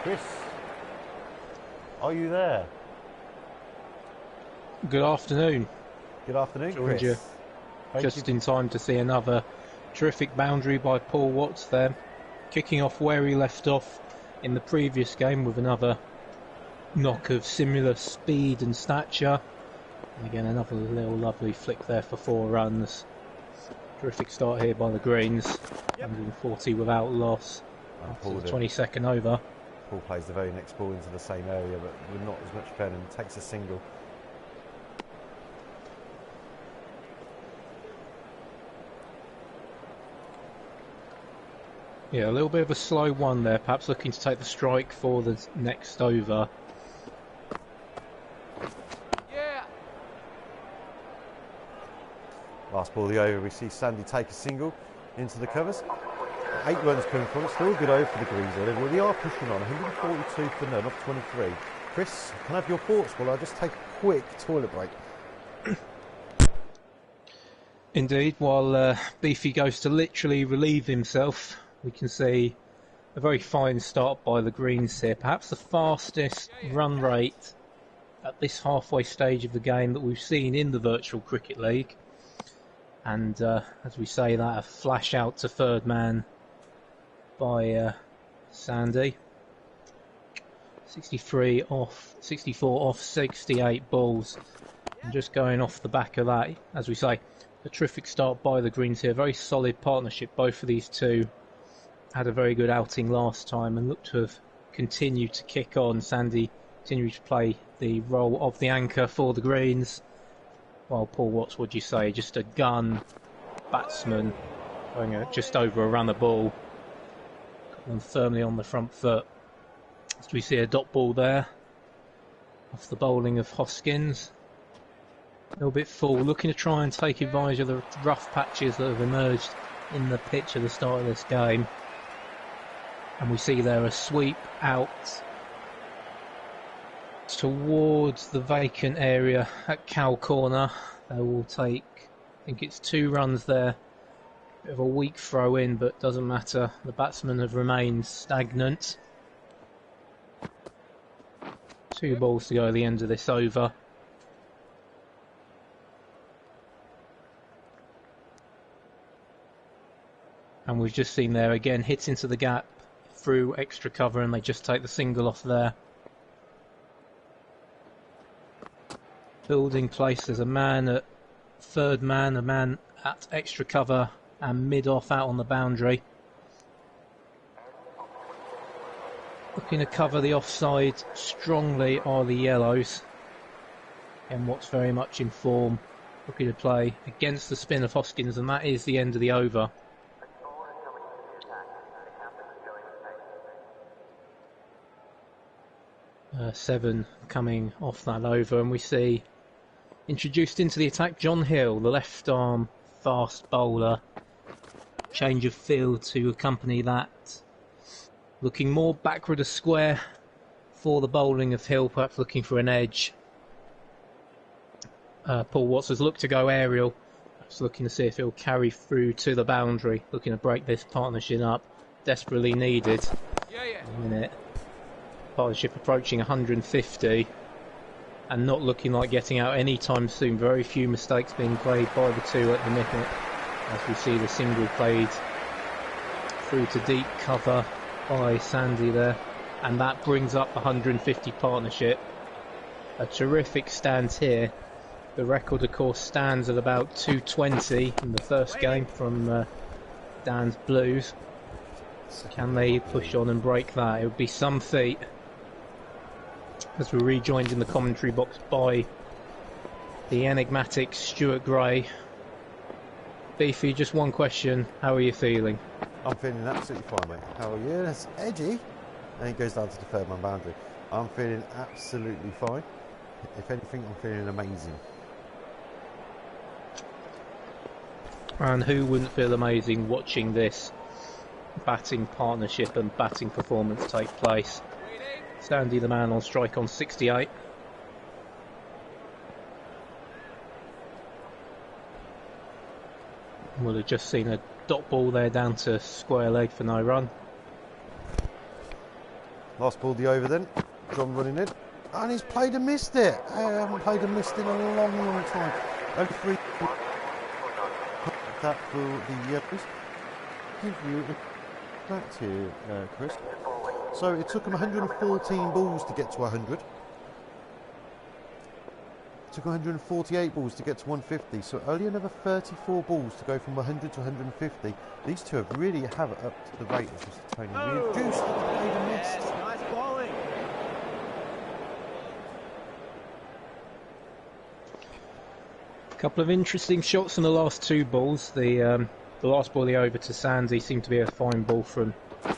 Chris, are you there? Good afternoon. Good afternoon, Joined Chris. you Thank just you. in time to see another terrific boundary by Paul Watts there, kicking off where he left off in the previous game with another knock of similar speed and stature. And again, another little lovely flick there for 4 runs. Terrific start here by the Greens. 140 without loss after the 22nd over. Paul plays the very next ball into the same area, but with not as much pen, and takes a single. Yeah, a little bit of a slow one there, perhaps looking to take the strike for the next over. Yeah. Last ball of the over, we see Sandy take a single into the covers. 8 runs coming from it, still a good over for the Greens. Well, they are pushing on, 142 for none off 23. Chris, can I have your thoughts while I just take a quick toilet break? Indeed, while Beefy goes to literally relieve himself, we can see a very fine start by the Greens here. Perhaps the fastest run rate at this halfway stage of the game that we've seen in the Virtual Cricket League. And as we say that, a flash out to third man by Sandy. 64 off 68 balls. And just going off the back of that, as we say, a terrific start by the Greens here. Very solid partnership. Both of these two had a very good outing last time and look to have continued to kick on. Sandy continued to play the role of the anchor for the Greens, while Paul Watts, would you say, just a gun batsman going just over a run of ball. Got them firmly on the front foot. As we see a dot ball there off the bowling of Hoskins. A little bit full, looking to try and take advantage of the rough patches that have emerged in the pitch at the start of this game. And we see there a sweep out towards the vacant area at Cow Corner. They will take, I think it's 2 runs there. Bit of a weak throw in, but doesn't matter. The batsmen have remained stagnant. 2 balls to go at the end of this over. And we've just seen there again, hit into the gap through extra cover, and they just take the single off there. Building place, there's a man at third man, a man at extra cover, and mid-off out on the boundary. Looking to cover the offside strongly are the yellows. And what's very much in form, looking to play against the spin of Hoskins, and that is the end of the over. Seven coming off that over, and we see introduced into the attack John Hill, the left arm fast bowler. Change of field to accompany that. Looking more backward a square for the bowling of Hill, perhaps looking for an edge. Paul Watts has looked to go aerial, perhaps looking to see if he'll carry through to the boundary, looking to break this partnership up, desperately needed. A minute. Partnership approaching 150 and not looking like getting out anytime soon. Very few mistakes being played by the two at the minute, as we see the single played through to deep cover by Sandy there, and that brings up the 150 partnership. A terrific stand here. The record of course stands at about 220 in the first game from Dan's Blues. Can they push on and break that? It would be some feat. As we're rejoined in the commentary box by the enigmatic Stuart Gray. Beefy, just one question, how are you feeling? I'm feeling absolutely fine, mate. How are you? That's edgy. And it goes down to the third man boundary. I'm feeling absolutely fine. If anything, I'm feeling amazing. And who wouldn't feel amazing watching this batting partnership and batting performance take place? Sandy the man on strike on 68. We'll have just seen a dot ball there down to square leg for no run. Last ball the over then. John running in. And he's played and missed it. I haven't played and missed in a long, long time. Only three. That for the Yellows. Give you back to you, Chris. So it took him 114 balls to get to 100. It took 148 balls to get to 150. So only another 34 balls to go from 100 to 150. These two have really have it up to the rate of just Tony. Reduced the played and missed. Yes, nice bowling. A couple of interesting shots in the last two balls. The last ball, the over to Sandy, seemed to be a fine ball from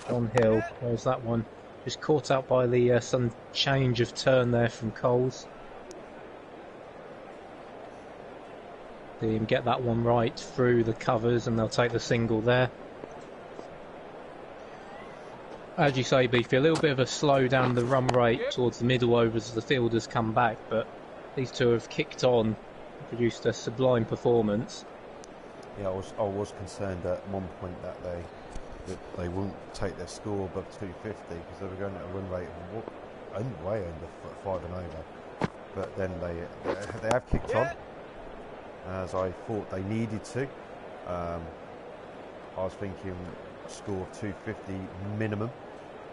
John Hill. Whereas that one just caught out by the some change of turn there from Coles. They get that one right through the covers, and they'll take the single there. As you say, Beefy, a little bit of a slow down the run rate towards the middle overs as the fielders come back, but these two have kicked on, produced a sublime performance. Yeah, I was concerned at one point that they wouldn't take their score above 250 because they were going at a run rate of way under 5 and over. But then they have kicked on, as I thought they needed to. I was thinking score of 250 minimum.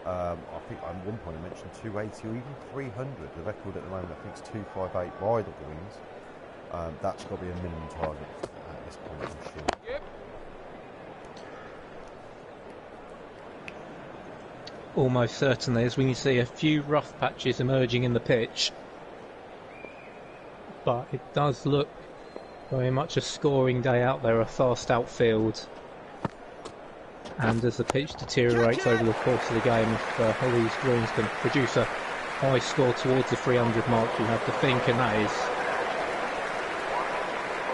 I think at one point I mentioned 280 or even 300. The record at the moment I think is 258 by the Greens. That's got to be a minimum target at this point, I'm sure. Yep. Almost certainly, as we can see a few rough patches emerging in the pitch. But it does look very much a scoring day out there, a fast outfield. And as the pitch deteriorates over the course of the game, if these Greens can produce a high score towards the 300 mark, you have to think, and that is,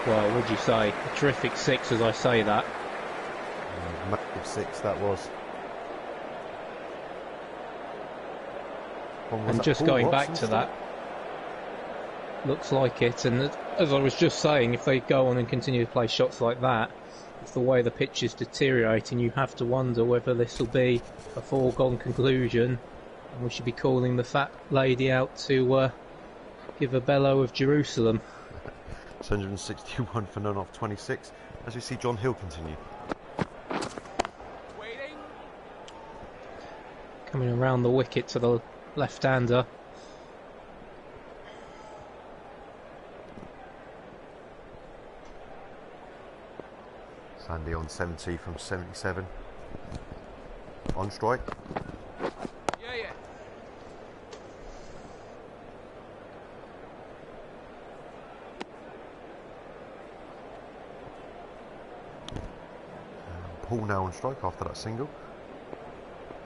well, would you say, a terrific six as I say that. Massive six that was. And just going back to that, looks like it, and as I was just saying, if they go on and continue to play shots like that, it's the way the pitch is deteriorating, you have to wonder whether this will be a foregone conclusion and we should be calling the fat lady out to give a bellow of Jerusalem. 161 for none off 26, as we see John Hill continue. coming around the wicket to the left-hander. Sandy on 70 from 77. On strike. Yeah. Paul now on strike after that single.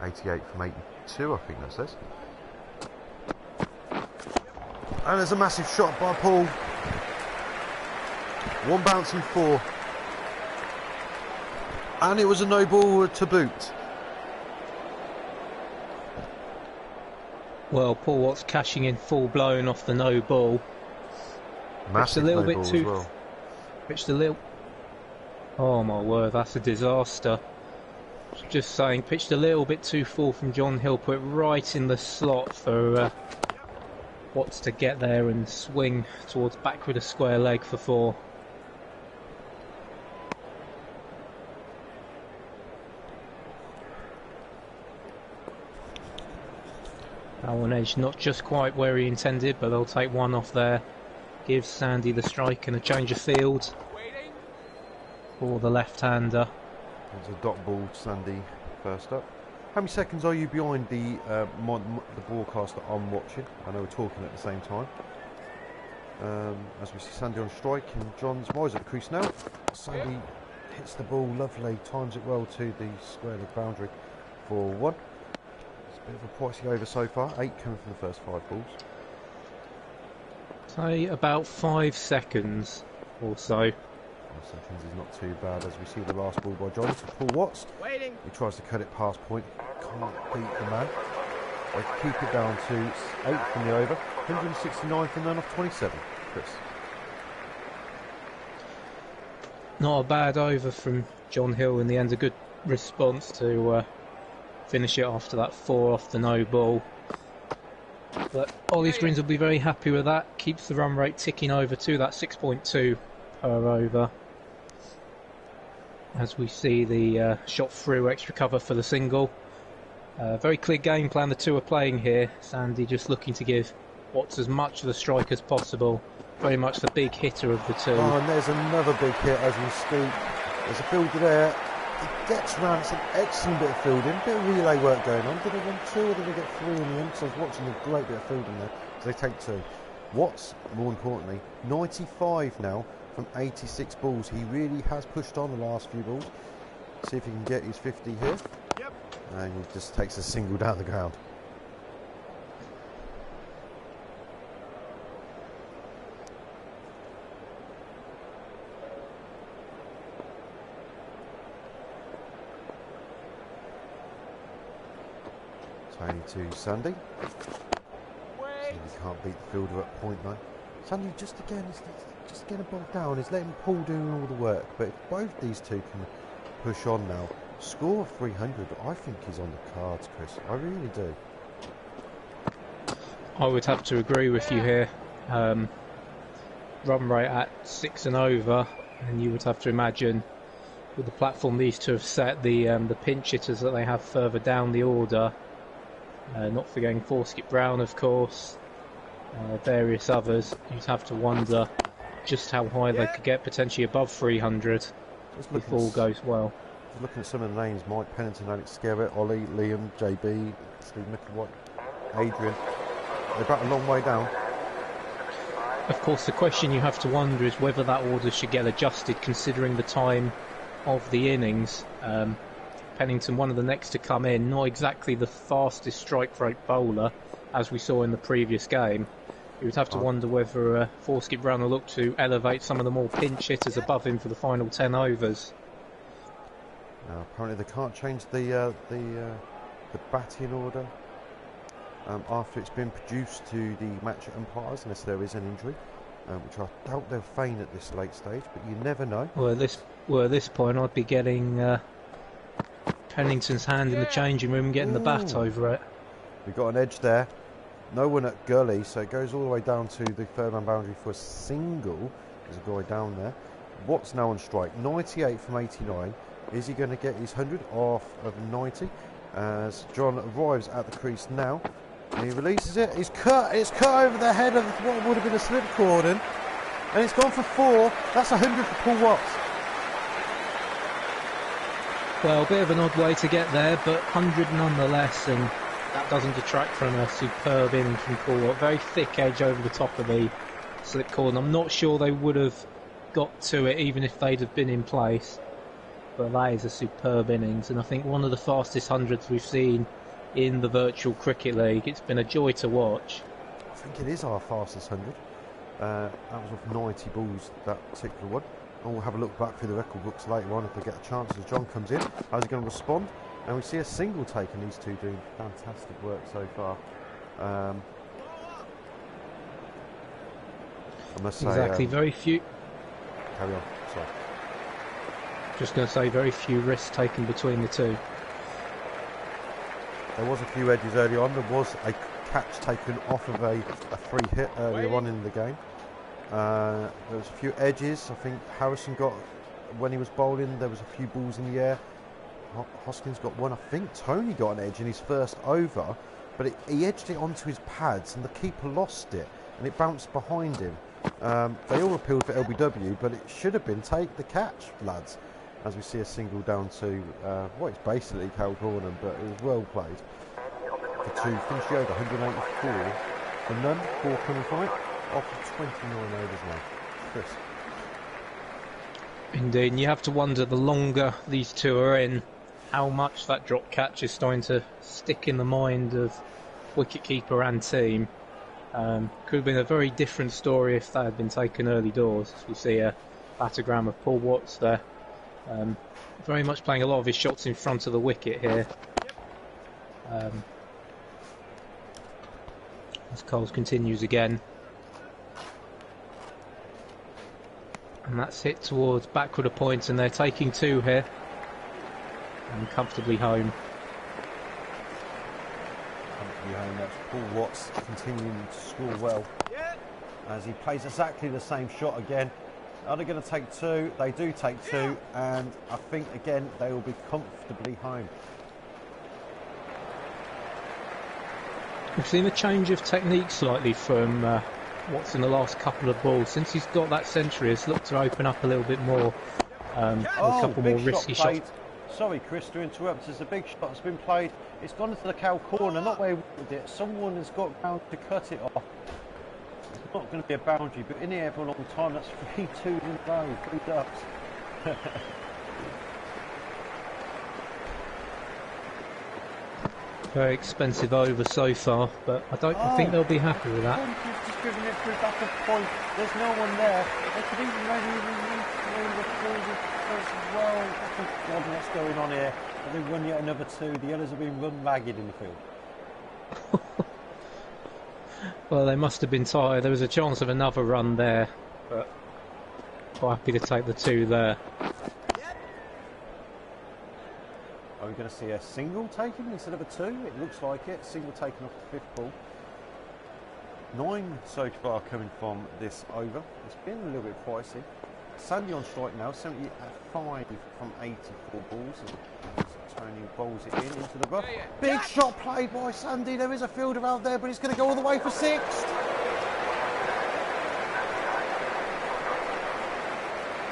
88 from 82, I think that says. And there's a massive shot by Paul. One bouncing four. And it was a no ball to boot. Well, Paul Watts cashing in full blown off the no ball. Massive a little no bit ball too. as well. Pitched a little. Oh my word, that's a disaster. Just saying, pitched a little bit too full from John Hill, put it right in the slot for Watts to get there and swing towards back with a square leg for four. Now on edge, not just quite where he intended, but they'll take one off there. Gives Sandy the strike and a change of field Waiting. for the left-hander. There's a dot ball, Sandy, first up. How many seconds are you behind the broadcast that I'm watching? I know we're talking at the same time. As we see Sandy on strike, and John's wise at the crease now. Sandy hits the ball lovely, times it well to the square leg boundary for one. It's a bit of a pricey over so far. 8 coming from the first 5 balls. Say about 5 seconds or so. 5 seconds is not too bad as we see the last ball by John to Paul Watts. Waiting. He tries to cut it past point. Can't beat the man. They keep it down to 8 from the over. 169 from then off 27. Chris. Not a bad over from John Hill in the end. A good response to finish it after that 4 off the no ball. But Ollie's Greens will be very happy with that. Keeps the run rate ticking over to that 6.2 per over. As we see the shot through extra cover for the single. Very clear game plan the two are playing here. Sandy just looking to give Watts as much of the strike as possible. Very much the big hitter of the two. Oh, and there's another big hit as we speak. There's a fielder there. He gets round. It's an excellent bit of fielding. A bit of relay work going on. Did they win 2 or did they get 3 in the end? So I was watching a great bit of fielding there. So they take 2. Watts, more importantly, 95 now from 86 balls. He really has pushed on the last few balls. See if he can get his 50 here. Yep. And he just takes a single down the ground. Tony to Sandy. Wait. Sandy can't beat the fielder at point though. Sandy just again is just getting bogged down. He's letting Paul doing all the work. But if both these two can push on now, score of 300, I think is on the cards, Chris. I really do. I would have to agree with you here. Run rate at 6 and over, and you would have to imagine with the platform these two have set, the pinch hitters that they have further down the order. Not forgetting Forskett Brown, of course, various others. You'd have to wonder just how high they could get, potentially above 300 if all goes well. Just looking at some of the names: Mike Pennington, Alex Skerritt, Ollie, Liam, JB, Steve Micklewhite, Adrian. They're about a long way down. Of course, the question you have to wonder is whether that order should get adjusted considering the time of the innings. Pennington, one of the next to come in, not exactly the fastest strike rate bowler as we saw in the previous game. You would have to wonder whether Forskett Brown will look to elevate some of the more pinch hitters above him for the final 10 overs. Now, apparently they can't change the batting order after it's been produced to the match umpires unless there is an injury, which I doubt they'll feign at this late stage, but you never know. Well, at this point, I'd be getting Pennington's hand in the changing room and getting the bat over it. We've got an edge there. No one at gully, so it goes all the way down to the third man boundary for a single. There's a guy down there. Watts now on strike. 98 from 89. Is he going to get his 100 off of 90? as John arrives at the crease now. And he releases it. It's cut over the head of what would have been a slip cordon. And it's gone for 4. That's 100 for Paul Watts. Well, a bit of an odd way to get there, but 100 nonetheless, and that doesn't detract from a superb inning from Paul Watt. Very thick edge over the top of the slip cordon. I'm not sure they would have got to it even if they'd have been in place, but that is a superb innings, and I think one of the fastest hundreds we've seen in the virtual cricket league. It's been a joy to watch. I think it is our fastest 100. That was off 90 balls, that particular one. And we'll have a look back through the record books later on if we get a chance as John comes in. How's he going to respond? And we see a single taken, these two doing fantastic work so far. I must say... Exactly, very few... Carry on, sorry. Just going to say, very few risks taken between the two. There was a few edges early on. There was a catch taken off of a free hit earlier on in the game. There was a few edges. I think Harrison got, when he was bowling, there was a few balls in the air. Hoskins got one. I think Tony got an edge in his first over, but he edged it onto his pads and the keeper lost it and it bounced behind him. They all appealed for LBW, but it should have been take the catch, lads, as we see a single down to what is basically Cal Cornham, but it was well played. For 2, finish the over, 184 for none, 4 coming from it, after 29 overs now. Chris. Indeed, and you have to wonder, the longer these two are in, how much that drop catch is starting to stick in the mind of wicketkeeper and team. Could have been a very different story if that had been taken early doors. We see a battogram of Paul Watts there. Very much playing a lot of his shots in front of the wicket here. As Coles continues again. And that's hit towards backward a point, and they're taking 2 here. And comfortably home. Comfortably home, that's Paul Watts continuing to score well. As he plays exactly the same shot again. Are they going to take 2? They do take 2, and I think again they will be comfortably home. We've seen a change of technique slightly from Watts in the last couple of balls. Since he's got that century, it's looked to open up a little bit more. A couple more risky shots. Sorry, Chris, to interrupt. There's a big shot that's been played. It's gone into the cow corner, not where he wanted it. Someone has got round to cut it off. It's not going to be a boundary, but in here for a long time, that's 3 2s in a row, 3 ducks. Very expensive over so far, but I think they'll be happy with that. He's just driven it through back of point. There's no one there. They could even maybe through the field as well. Oh God, what's going on here? They've run yet another 2. The others have been run ragged in the field. Well, they must have been tired. There was a chance of another run there, but quite happy to take the 2 there. Are we going to see a single taken instead of a 2? It looks like it. Single taken off the 5th ball. 9 so far coming from this over. It's been a little bit pricey. Sandy on strike now, 75 from 84 balls. Tony bowls it into the rough. Big shot played by Sandy. There is a fielder out there, but he's going to go all the way for 6.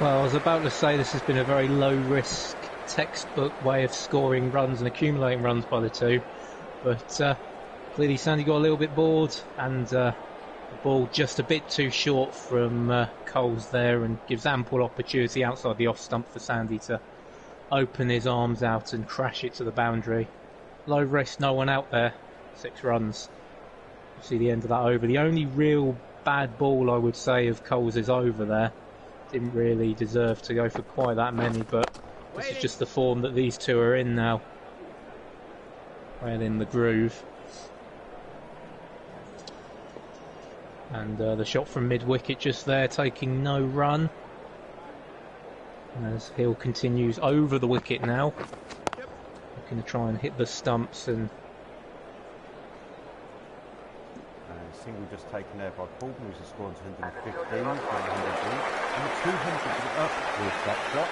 Well, I was about to say this has been a very low risk textbook way of scoring runs and accumulating runs by the 2, but clearly Sandy got a little bit bored, and the ball just a bit too short from Coles there, and gives ample opportunity outside the off stump for Sandy to open his arms out and crash it to the boundary. Low risk, no one out there, 6 runs. You see the end of that over. The only real bad ball I would say of Coles is over there. Didn't really deserve to go for quite that many, but this is just the form that these 2 are in now. Well in the groove. And the shot from mid-wicket just there, taking no run. As Hill continues over the wicket now. Looking to try and hit the stumps, and single just taken there by Paul, who's a score to 115 from 100. And the 200 is up with that shot.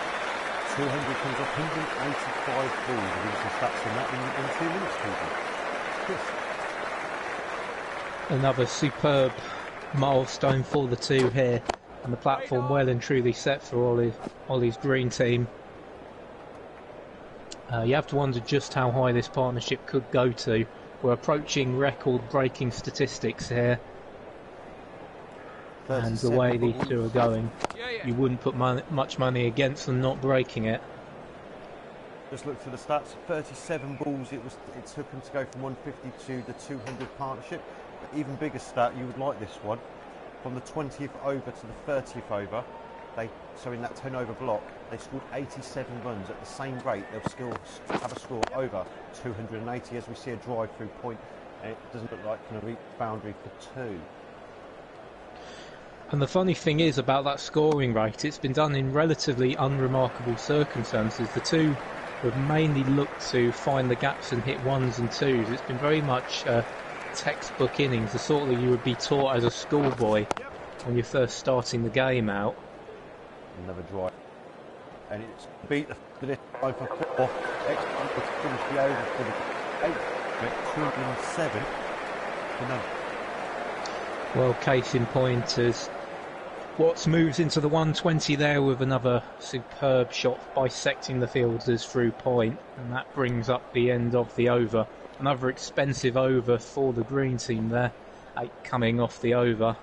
200 comes off 185 balls. I'll give you some stats on that in 2 minutes, people. Chris. Another superb milestone for the two here, and the platform well and truly set for Ollie's green team. You have to wonder just how high this partnership could go to. We're approaching record-breaking statistics here, and the way these two are going, you wouldn't put much money against them not breaking it. Just look through the stats. 37 balls. It took them to go from 152 to 200 partnership. But even bigger stat, you would like this one. From the 20th over to the 30th over, so in that 10 over block, they scored 87 runs at the same rate. They'll still have a score over 280 as we see a drive through point, and it doesn't look like going to reach the boundary for 2. And the funny thing is about that scoring rate, it's been done in relatively unremarkable circumstances. The two have mainly looked to find the gaps and hit 1s and 2s. It's been very much textbook innings, the sort that you would be taught as a schoolboy when you're first starting the game out. Another drive, and it's beat the this time for 4. Excellent to finish the over for the 8, but 207 for none. Well, case in point as Watts moves into the 120 there with another superb shot bisecting the fielders through point, and that brings up the end of the over. Another expensive over for the green team there. 8 coming off the over.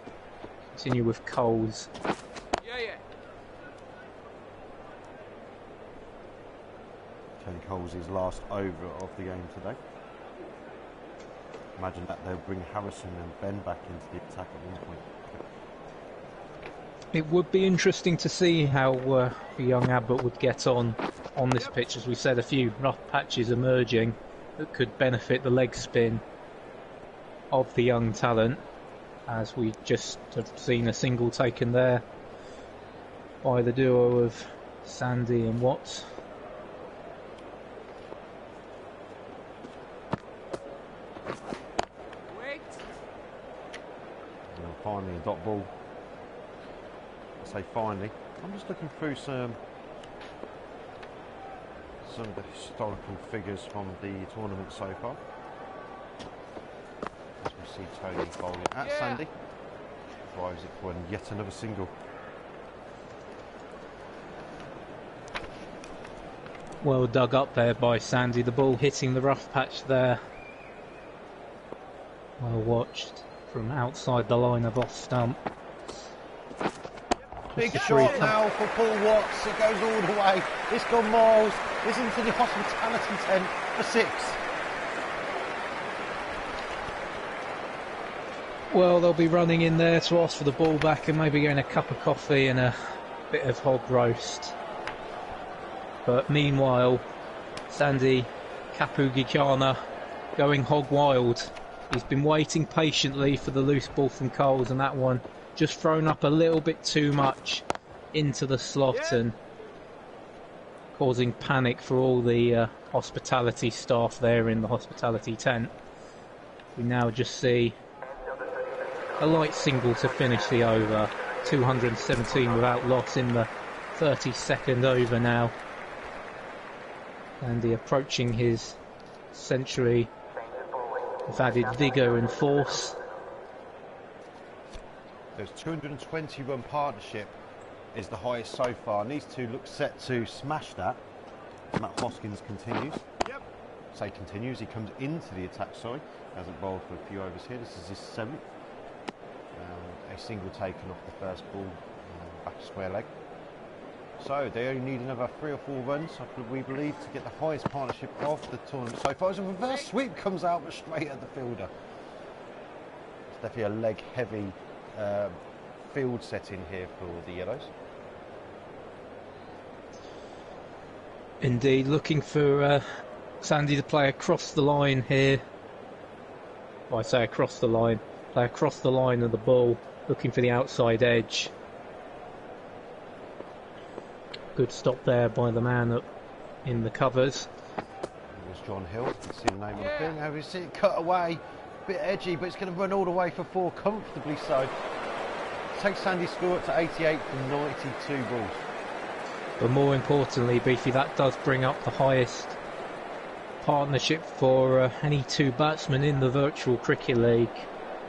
Continue with Coles. Tony Coles' last over of the game today. Imagine that they'll bring Harrison and Ben back into the attack at one point. It would be interesting to see how the young Abbott would get on this pitch. As we said, a few rough patches emerging that could benefit the leg spin of the young talent, as we just have seen a single taken there by the duo of Sandy and Watts. Finally, a dot ball. I say finally. I'm just looking through some of the historical figures from the tournament so far. As we see Tony bowling at Sandy. Drives it for yet another single. Well dug up there by Sandy. The ball hitting the rough patch there. Well watched from outside the line of off stump. Big shot now for Paul Watts. It goes all the way. It's gone miles. It's into the hospitality tent for 6. Well, they'll be running in there to ask for the ball back and maybe getting a cup of coffee and a bit of hog roast. But meanwhile, Sandy Kapugikana going hog wild. He's been waiting patiently for the loose ball from Coles, and that one just thrown up a little bit too much into the slot and causing panic for all the hospitality staff there in the hospitality tent. We now just see a light single to finish the over. 217 without loss in the 32nd over now. Andy approaching his century with added vigour and force. There's 220 run partnership is the highest so far, and these two look set to smash that. Matt Hoskins continues. Say continues, he comes into the attack, sorry. Hasn't bowled for a few overs here. This is his 7th. A single taken off the first ball, back square leg. So they only need another 3 or 4 runs, we believe, to get the highest partnership of the tournament so far. As a reverse sweep comes out, but straight at the fielder. It's definitely a leg-heavy field setting here for the Yellows. Indeed, looking for Sandy to play across the line here. Well, I say across the line. Play across the line of the ball, looking for the outside edge. Good stop there by the man up in the covers. There's John Hill. See the name of the thing. How we see it cut away. Bit edgy, but it's going to run all the way for 4 comfortably so. Takes Sandy's score up to 88 from 92 balls. But more importantly, Beefy, that does bring up the highest partnership for any two batsmen in the Virtual Cricket League.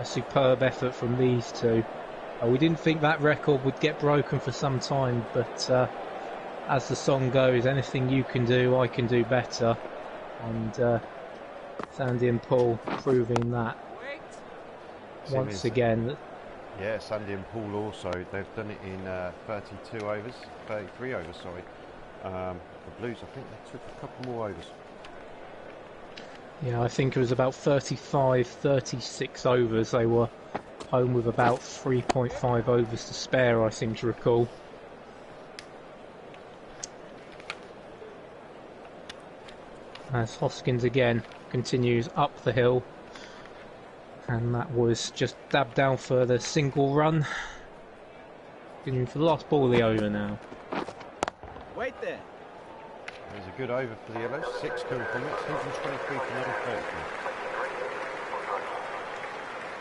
A superb effort from these two. We didn't think that record would get broken for some time, but as the song goes, anything you can do, I can do better. And Sandy and Paul proving that once again. Yeah, Sandy and Paul also, they've done it in 33 overs, sorry. The Blues, I think they took a couple more overs. Yeah, I think it was about 35, 36 overs. They were home with about 3.5 overs to spare, I seem to recall. As Hoskins again continues up the hill. And that was just dabbed down for the single run. Continuing for the last ball of the over now. Wait there. There's a good over for the Yellows. 6 coming from it. 123 for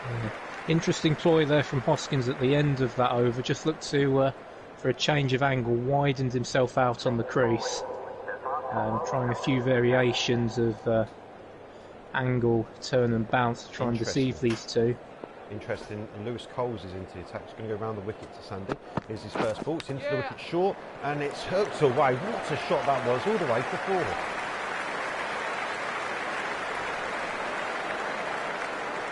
930. Interesting ploy there from Hoskins at the end of that over. Just looked to for a change of angle, widened himself out on the crease. Trying a few variations of angle, turn and bounce to try and deceive these two. Interesting, and Lewis Coles is into the attack. He's going to go around the wicket to Sandy. Here's his first ball. It's into the wicket short, and it's hooked away. What a shot that was, all the way for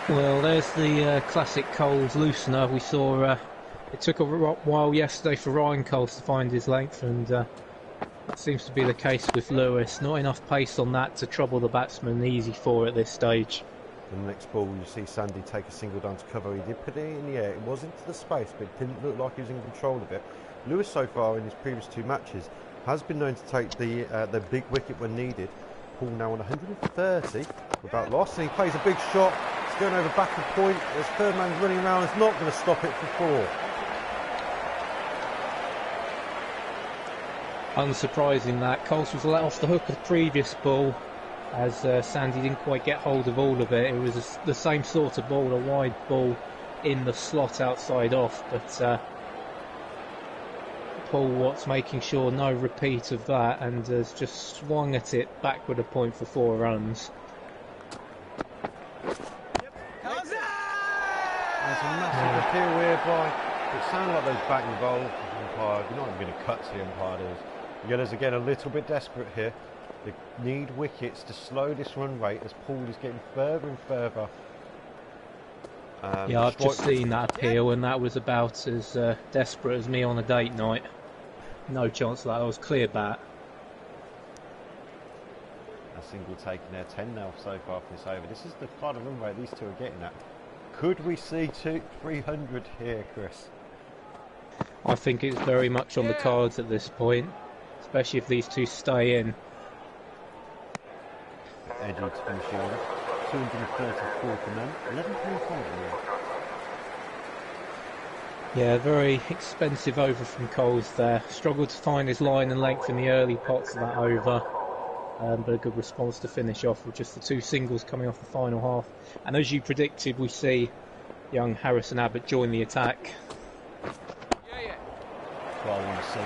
4. Well, there's the classic Coles loosener. We saw it took a while yesterday for Ryan Coles to find his length, and that seems to be the case with Lewis. Not enough pace on that to trouble the batsman. Easy 4 at this stage. The next ball, you see Sandy take a single down to cover. He did put it in the air. It was into the space, but it didn't look like he was in control of it. Lewis, so far in his previous 2 matches, has been known to take the big wicket when needed. Paul now on 130 without loss, and he plays a big shot. It's going over back of point. There's third man running around. It's not going to stop it for 4. Unsurprising that Coles was let off the hook of the previous ball, as Sandy didn't quite get hold of all of it. It was the same sort of ball, a wide ball in the slot outside off, but Paul Watts making sure no repeat of that, and has just swung at it backward a point for 4 runs. How's that? There's a massive appeal whereby it sounded like those batting bowls. Umpire, you're not even going to cut to the umpire. Yellows again a little bit desperate here. They need wickets to slow this run rate as Paul is getting further and further. Yeah, I've just seen that appeal, and that was about as desperate as me on a date night. No chance of that. I was clear bat. A single taken there, 10 now so far for this over. This is the kind of run rate these two are getting at. Could we see 300 here, Chris? I think it's very much on the cards at this point, especially if these two stay in. Edgy to finish the over. 234 for them. 11.5. Yeah, very expensive over from Coles there. Struggled to find his line and length in the early parts of that over. But a good response to finish off with just the 2 singles coming off the final half. And as you predicted, we see young Harrison Abbott join the attack. Well, I want to see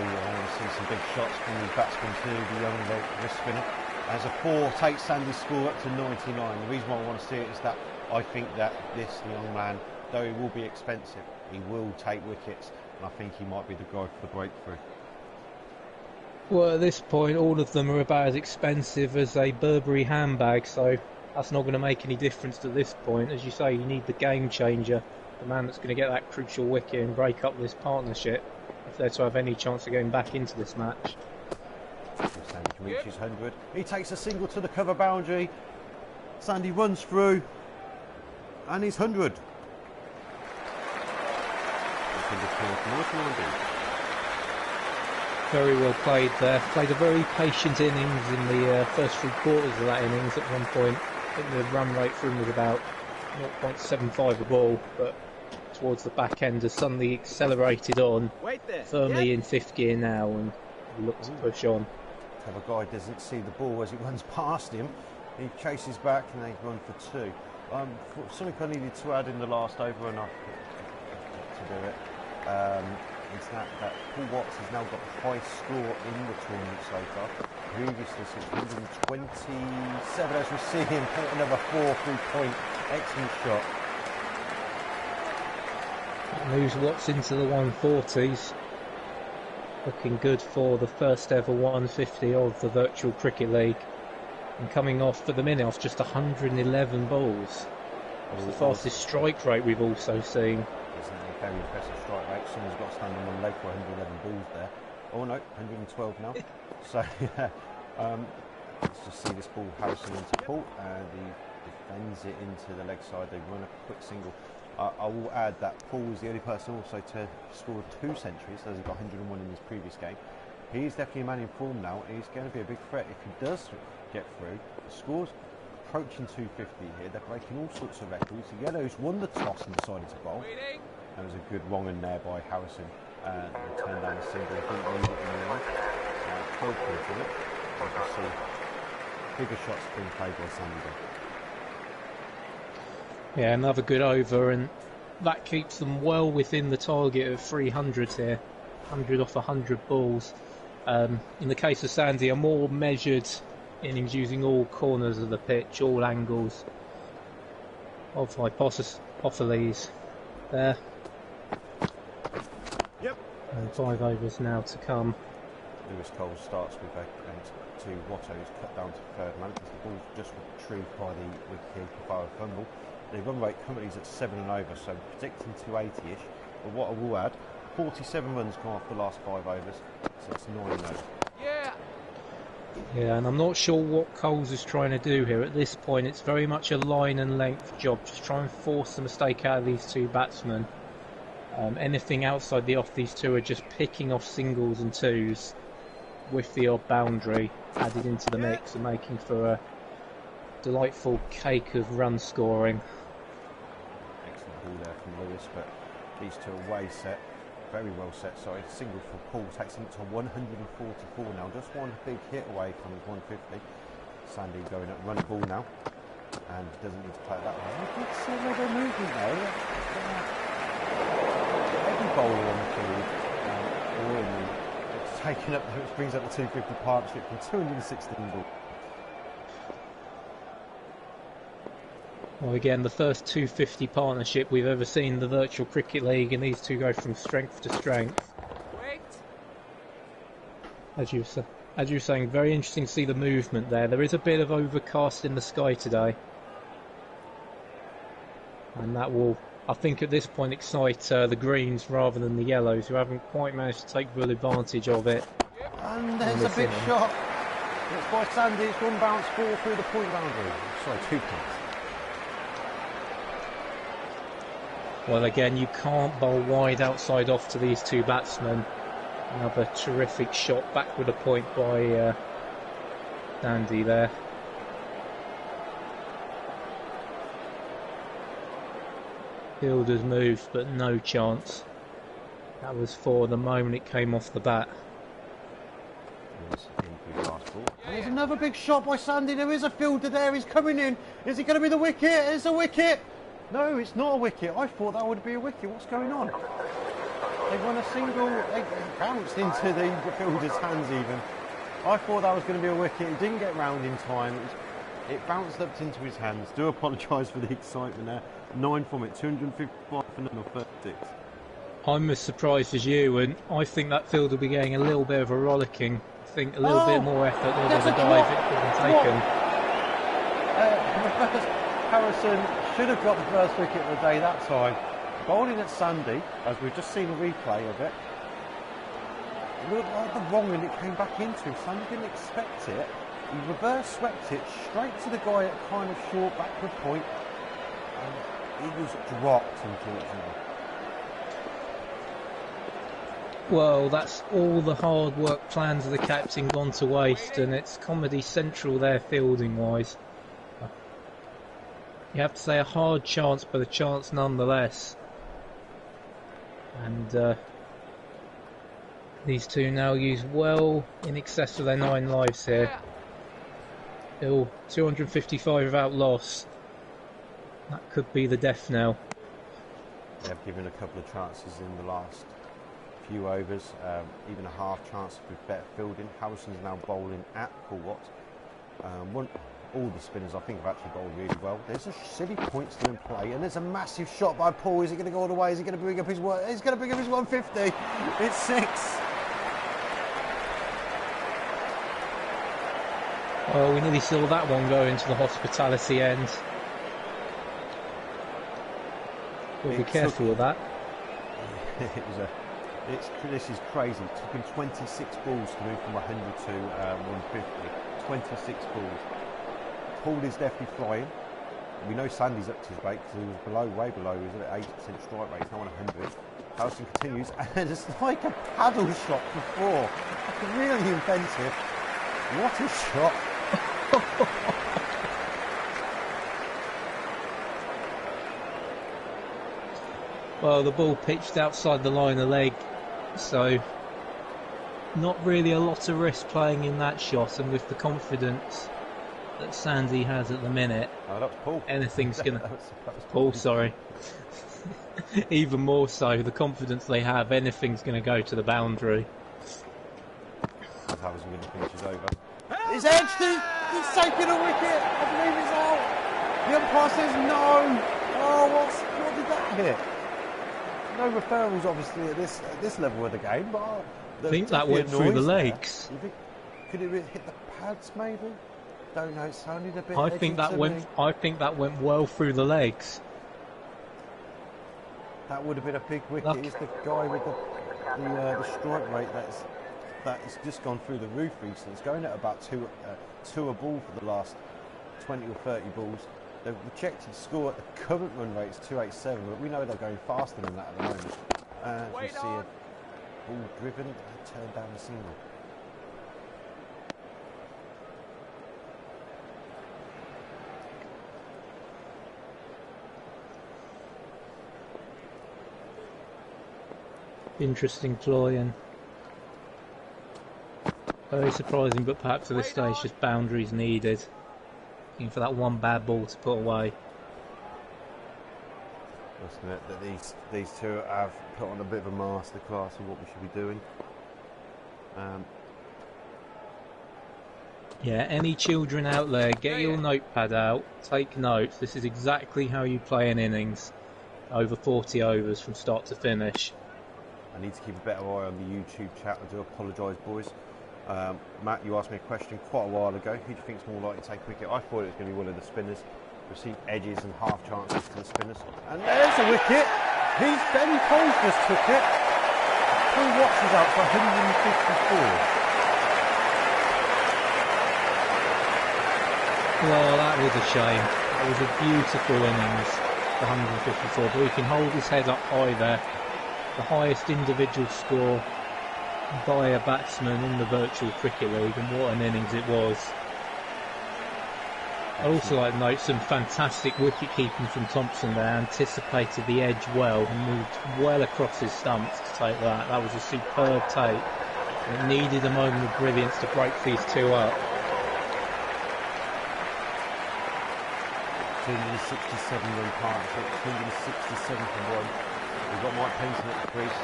some big shots from the batsman too, the young wrist spinner. As a 4 takes Sandy's score up to 99. The reason why I want to see it is that I think that this young man, though he will be expensive, he will take wickets, and I think he might be the guy for the breakthrough. Well, at this point, all of them are about as expensive as a Burberry handbag, so that's not going to make any difference to this point. As you say, you need the game changer, the man that's going to get that crucial wicket and break up this partnership, if they're to have any chance of going back into this match. Sandy can reach his 100. He takes a single to the cover boundary. Sandy runs through, and he's 100. Very well played there. Played a very patient innings in the first 3 quarters of that innings. At one point, I think the run rate for him was about 0.75 a ball, but towards the back end has suddenly accelerated on, firmly in 5th gear now, and looks to push on. Clever guy doesn't see the ball as it runs past him. He chases back and they run for 2. Something I needed to add in the last over, and I forgot to do it. is that Paul Watts has now got the highest score in the tournament so far. Previously, 627 as we see him put another 4 3-point. Excellent shot. Moves Watts into the 140s. Looking good for the first ever 150 of the Virtual Cricket League. And coming off for the minute off just 111 balls. It's the fastest strike rate we've also seen. It's a very impressive strike rate. Someone's got to stand on one leg for 111 balls there. Oh no, 112 now. So yeah, let's just see this ball Harrison into Paul, and he defends it into the leg side. They run a quick single. I will add that Paul was the only person also to score 2 centuries, as he got 101 in his previous game. He's definitely a man in form now, and he's going to be a big threat if he does get through. The score's approaching 250 here. They're breaking all sorts of records. The Yellows won the toss and decided to bowl. There was a good wrong in there by Harrison. They turned down a single. Didn't leave it in the line. 12 points in it. As you see, bigger shots being played by Sandy. Yeah, another good over, and that keeps them well within the target of 300 here. 100 off 100 balls. In the case of Sandy, a more measured innings using all corners of the pitch, all angles of hypotheses there. Yep. And 5 overs now to come. Lewis Cole starts with a to Watto, who's cut down to third man. The ball's just retrieved by the wicketkeeper for a fumble. The run rate currently is at 7 and over, so predicting 280-ish. But what I will add, 47 runs come off the last 5 overs, so it's 9 and over. Yeah. Yeah, and I'm not sure what Coles is trying to do here. At this point, it's very much a line and length job. Just try and force the mistake out of these 2 batsmen. Anything outside the off, these 2 are just picking off singles and 2s with the odd boundary added into the mix and making for a delightful cake of run scoring. Excellent ball there from Lewis, but these 2 away set, very well set, sorry. Single for Paul takes him to 144 now, just one big hit away from his 150. Sandy going at run ball now, and doesn't need to play that one. You can see where they're moving though. Every bowler on the field, or in the, it's taken up, which brings up the 250 partnership from 216 balls. Well, again, the first 250 partnership we've ever seen in the Virtual Cricket League, and these 2 go from strength to strength. Wait. As you were saying, very interesting to see the movement there. There is a bit of overcast in the sky today, and that will, I think, at this point excite the greens rather than the yellows, who haven't quite managed to take full advantage of it. And there's a big shot. It's by Sandy. It's one bounce ball through the point boundary. Sorry, 2 points. Well, again, you can't bowl wide outside off to these 2 batsmen. Another terrific shot back with a point by Dandy there. Fielders moved, but no chance. That was for the moment it came off the bat. There's another big shot by Sandy. There is a fielder there. He's coming in. Is it going to be the wicket? It's a wicket. No, it's not a wicket. I thought that would be a wicket. What's going on? They won a single. They bounced into the fielder's hands even. I thought that was going to be a wicket. It didn't get round in time. It bounced up into his hands. Do apologise for the excitement there. 9 from it. 255 for none of 36. I'm as surprised as you, and I think that field will be getting a little bit of a rollicking. I think a little bit more effort, a little bit of a dive it could have taken. Harrison should have got the first wicket of the day that time. Bowling at Sandy, as we've just seen a replay of it. It looked like the wrong end it came back into. Sandy didn't expect it. He reverse swept it straight to the guy at kind of short backward point. And it was dropped, unfortunately. Well, that's all the hard work plans of the captain gone to waste, and it's Comedy Central there fielding wise. You have to say a hard chance, but a chance nonetheless. And these 2 now use well in excess of their 9 lives here. Still 255 without loss. That could be the death knell. They have given a couple of chances in the last few overs, even a half chance with better fielding. Harrison's now bowling at Paul Watts. All the spinners I think have actually bowled really well. There's a silly point still in play, and there's a massive shot by Paul. Is it going to go all the way? Is he going to bring up his He's going to bring up his 150. It's 6. Well, we nearly saw that one go into the hospitality end. We'll be careful with that. This is crazy. It took him 26 balls to move from 100 to 150. 26 balls. Paul is definitely flying. We know Sandy's up to his rate because he was way below. He was at 80% strike rate. He's now on 100. Harrison continues, and it's like a paddle shot for 4. Really inventive. What a shot! Well, the ball pitched outside the line of leg, so not really a lot of risk playing in that shot, and with the confidence that Sandy has at the minute, that was Paul. Anything's gonna that was Paul, sorry. Even more so, the confidence they have, anything's gonna go to the boundary. Harrison going to finish his over. It's edged! He's taken a wicket! I believe it's out! The umpire says no! Oh, what did that hit? No referrals, obviously, at this level of the game, but I think that went through the legs. You think, could it hit the pads, maybe? Don't know. It sounded a bit. I think that went well through the legs. That would have been a big wicket. He's the guy with the strike rate that's just gone through the roof recently. It's going at about two a ball for the last 20 or 30 balls. The projected score at the current run rate is 287, but we know they're going faster than that at the moment. You see a ball driven and turned down the single. Interesting ploy, and very surprising, but perhaps at this stage just boundaries needed. Looking for that one bad ball to put away. Listen, that these two have put on a bit of a masterclass of what we should be doing. Yeah, any children out there, get your notepad out, take notes. This is exactly how you play an innings over 40 overs from start to finish. I need to keep a better eye on the YouTube chat. I do apologise, boys. Matt, you asked me a question quite a while ago. Who do you think is more likely to take a wicket? I thought it was going to be one of the spinners. We've seen edges and half chances to the spinners. And there's a wicket. Ben Coles just took it. Paul Watts is out for 154. Well, that was a shame. It was a beautiful innings, the 154. But he can hold his head up high there. The highest individual score by a batsman in the virtual cricket league, and what an innings it was. I'd also like to note some fantastic wicket keeping from Thompson there. Anticipated the edge well and moved well across his stumps to take that. That was a superb take. It needed a moment of brilliance to break these two up. 267 run partnership, 267 for 1. We've got Mike Penton at the crease.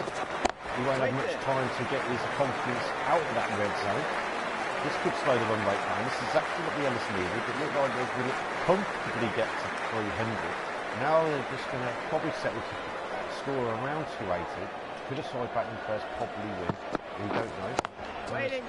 He won't have much time to get his confidence out of that red zone. This could slow the run rate down. This is exactly what the Ellis needed. It looked like they would comfortably get to 300. Now they're just going to probably settle to score around 280. Could a side batting first probably win? We don't know. Waiting.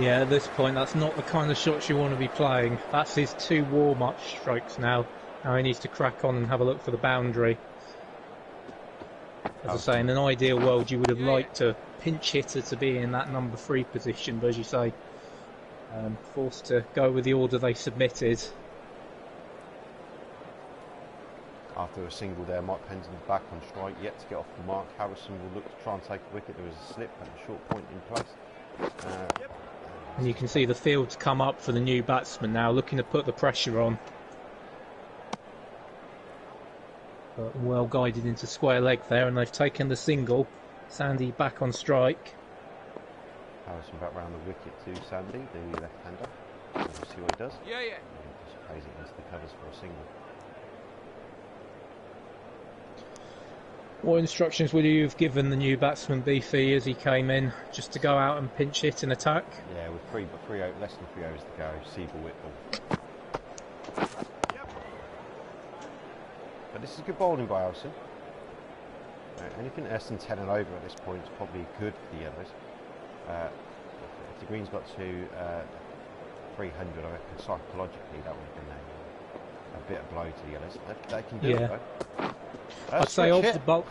Yeah, at this point, that's not the kind of shots you want to be playing. That's his 2 warm-up strokes now. Now he needs to crack on and have a look for the boundary. As I say, in an ideal world, you would have liked a pinch hitter to be in that number 3 position, but as you say, forced to go with the order they submitted. After a single there, Mike Penton's back on strike, yet to get off the mark. Harrison will look to try and take a wicket. There was a slip at a short point in place. And you can see the field's come up for the new batsman now, looking to put the pressure on. But well guided into square leg there, and they've taken the single. Sandy back on strike. Harrison back round the wicket to Sandy, the left-hander. We'll see what he does. Yeah. Just plays it into the covers for a single. What instructions would you have given the new batsman Beefy as he came in? Just to go out and pinch hit and attack? Yeah, with less than 3 overs to go, Siebel Whitball. But this is good bowling by Elson. Anything less than 10 and over at this point is probably good for the Yellows. If the Greens got to 300, I reckon psychologically that would have been a bit of blow to the Yellows. They can do it though. I'd say of the bowl.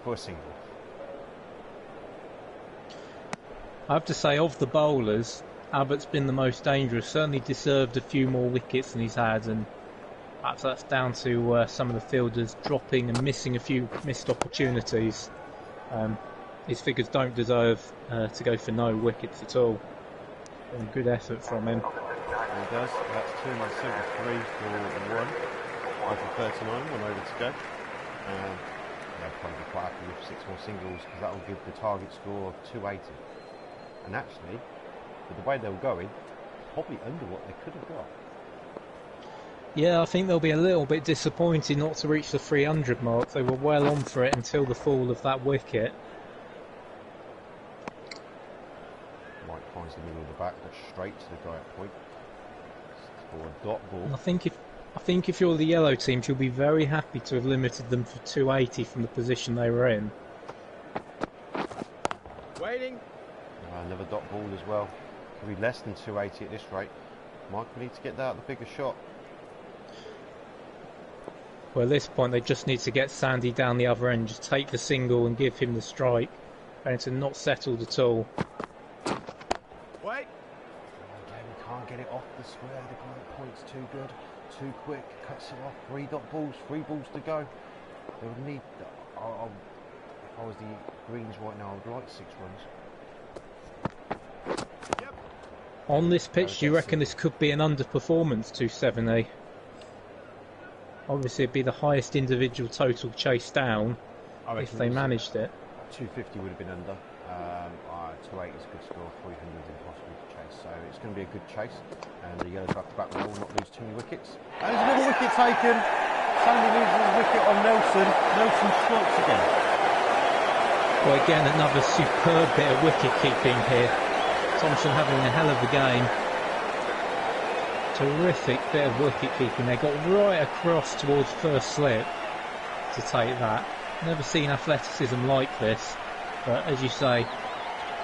For a single. I have to say, of the bowlers, Abbott's been the most dangerous. Certainly deserved a few more wickets than he's had, and perhaps that's down to some of the fielders dropping and missing a few missed opportunities. His figures don't deserve to go for no wickets at all. And good effort from him. He does. That's 273 for 1. 5 for 39, 1 over to go. They'll probably be quite happy with 6 more singles because that will give the target score of 280. And actually, with the way they were going, probably under what they could have got. Yeah, I think they'll be a little bit disappointed not to reach the 300 mark. They were well on for it until the fall of that wicket. Mike finds the middle of the back, but straight to the guy at point. For a dot ball. And I think if you're the yellow teams, you'll be very happy to have limited them for 280 from the position they were in. Waiting. Another dot ball as well. Could be less than 280 at this rate. Mike will need to get that the bigger shot. Well, at this point, they just need to get Sandy down the other end, just take the single and give him the strike. And it's not settled at all. Wait. Again, can't get it off the square. The client point's too good, too quick. Cuts it off. 3 dot balls, 3 balls to go. They would need. If I was the Greens right now, I would like 6 runs. On this pitch, do you reckon this could be an underperformance, 270? Obviously, it'd be the highest individual total chase down if they managed it. 250 would have been under. 280 is a good score. 300 is impossible to chase. So it's going to be a good chase. And the Yellows have to back roll, not lose too many wickets. And there's another wicket taken. Sandy loses his wicket on Nelson. Nelson strikes again. Well, again, another superb bit of wicket keeping here. Thompson having a hell of a game. Terrific bit of wicket keeping. They got right across towards first slip to take that. Never seen athleticism like this. But as you say,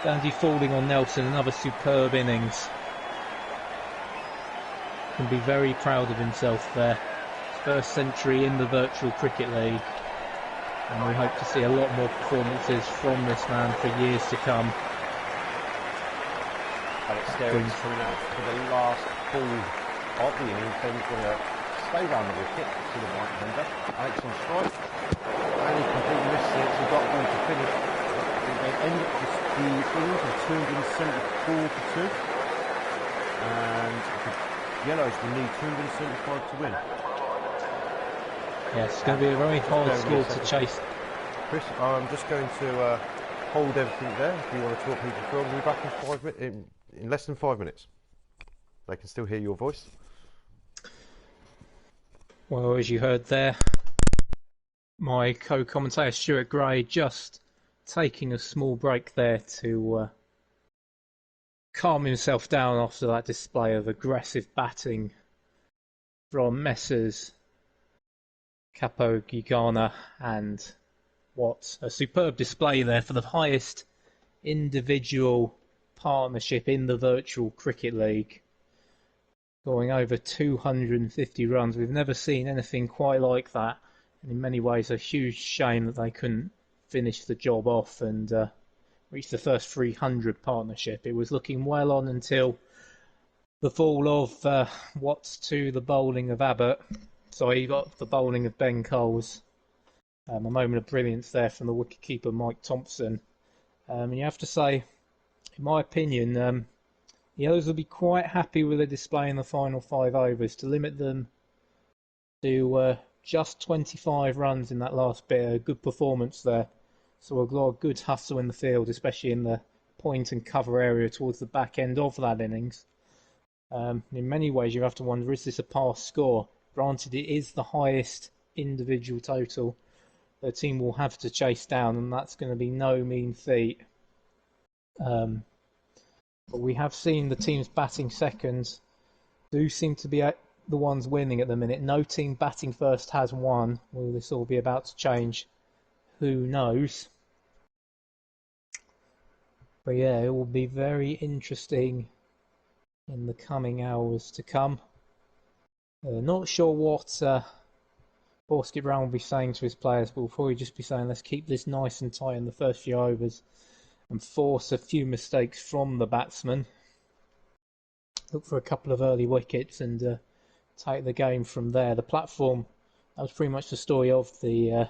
Sandy falling on Nelson, another superb innings. Can be very proud of himself there. First century in the virtual cricket league. And we hope to see a lot more performances from this man for years to come. Alex Sterring's coming out for the last ball of the innings. Then he's going to stay round the wicket to the right hander. Alex on strike. And he completely misses it. It's a dot ball to finish. They end up the innings with 274 for 2. And the Yellows will need 275 to win. Yes, it's going to be a very hard score to chase. Chris, I'm just going to hold everything there. If you want to talk people through, I'll be back in less than 5 minutes. They can still hear your voice. Well, as you heard there, my co-commentator Stuart Gray just taking a small break there to calm himself down after that display of aggressive batting from Messrs Capo Gigana and Watt. A superb display there for the highest individual partnership in the virtual cricket league, going over 250 runs. We've never seen anything quite like that, and in many ways a huge shame that they couldn't finish the job off and reach the first 300 partnership. It was looking well on until the fall of Watts to the bowling of Abbott. Sorry, you got the bowling of Ben Coles. A moment of brilliance there from the wicketkeeper Mike Thompson. And you have to say, in my opinion, the Yellows will be quite happy with the display in the final 5 overs to limit them to just 25 runs in that last bit. A good performance there. So a lot of good hustle in the field, especially in the point and cover area towards the back end of that innings. In many ways, you have to wonder, is this a pass score? Granted, it is the highest individual total the team will have to chase down, and that's going to be no mean feat. But we have seen the teams batting second do seem to be the ones winning at the minute. No team batting first has won. Will this all be about to change? Who knows? But yeah, it will be very interesting in the coming hours to come. Not sure what Borski Brown will be saying to his players, but we'll probably just be saying, let's keep this nice and tight in the first few overs and force a few mistakes from the batsmen. Look for a couple of early wickets and take the game from there. The platform, that was pretty much the story of the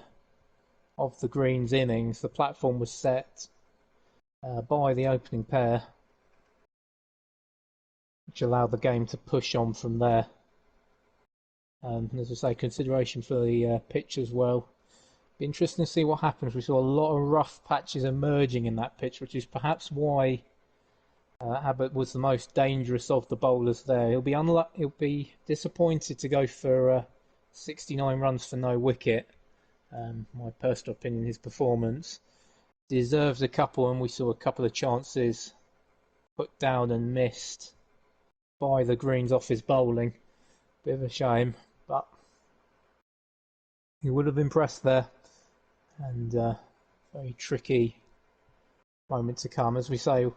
Greens innings. The platform was set by the opening pair, which allowed the game to push on from there. And as I say, consideration for the pitch as well. Be interesting to see what happens. We saw a lot of rough patches emerging in that pitch, which is perhaps why Abbott was the most dangerous of the bowlers there. He'll be disappointed to go for 69 runs for no wicket. My personal opinion, his performance deserves a couple, and we saw a couple of chances put down and missed by the Greens off his bowling. Bit of a shame, but he would have impressed there. And very tricky moment to come. As we say,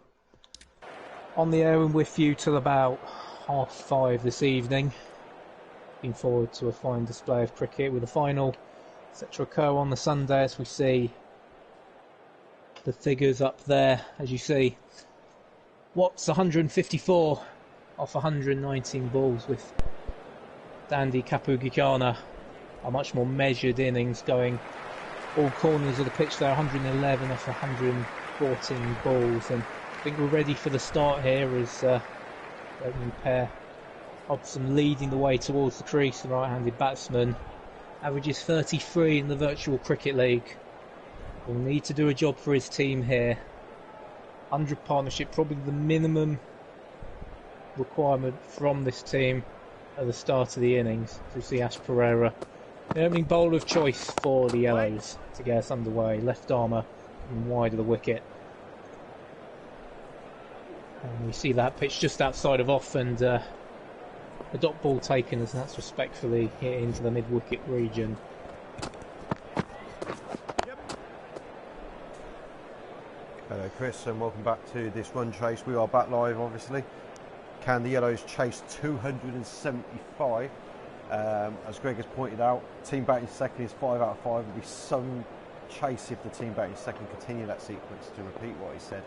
on the air and with you till about 5:30 this evening. Looking forward to a fine display of cricket with the final set to occur on the Sunday. As we see the figures up there, as you see, Watts 154 off 119 balls, with Dandy Kapugikana a much more measured innings, going all corners of the pitch there. 111 off 114 balls, and I think we're ready for the start here as opening pair. Hobson leading the way towards the crease, the right-handed batsman. Averages 33 in the Virtual Cricket League. Will need to do a job for his team here. 100 partnership, probably the minimum requirement from this team at the start of the innings. To see Ash Pereira, the opening bowler of choice for the Yellows, to get us underway. Left armour wide of the wicket. And we see that pitch just outside of off, and a dot ball taken, as that's respectfully hit into the mid-wicket region. Hello Chris, and welcome back to this run chase. We are back live, obviously. Can the Yellows chase 275? As Greg has pointed out, team batting second is 5 out of 5. There will be some chase if the team batting second continue that sequence, to repeat what he said.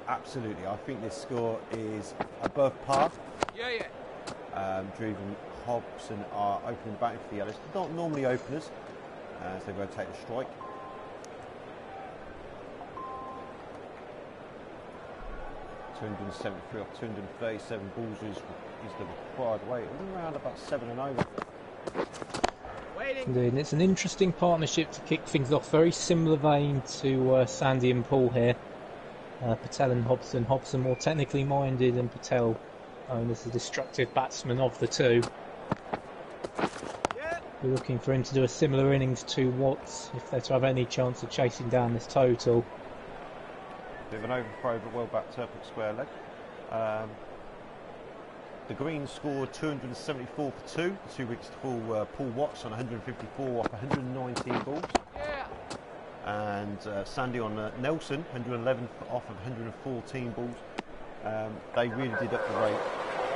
Absolutely, I think this score is above par. Yeah. Driven Hobson are opening batting for the Yellows. Not normally openers, as they rotate the strike. .273 off 237 balls is the required weight. Around about 7 and over. Indeed, and it's an interesting partnership to kick things off. Very similar vein to Sandy and Paul here. Patel and Hobson. Hobson more technically minded, and Patel as the destructive batsman of the two. We're looking for him to do a similar innings to Watts if they're to have any chance of chasing down this total. Bit of an overthrow, but well backed up at square leg. The Greens scored 274 for 2. 2 weeks to fall. Paul Watts on 154 off 119 balls. Yeah. And Sandy on Nelson, 111 off of 114 balls. They really did up the rate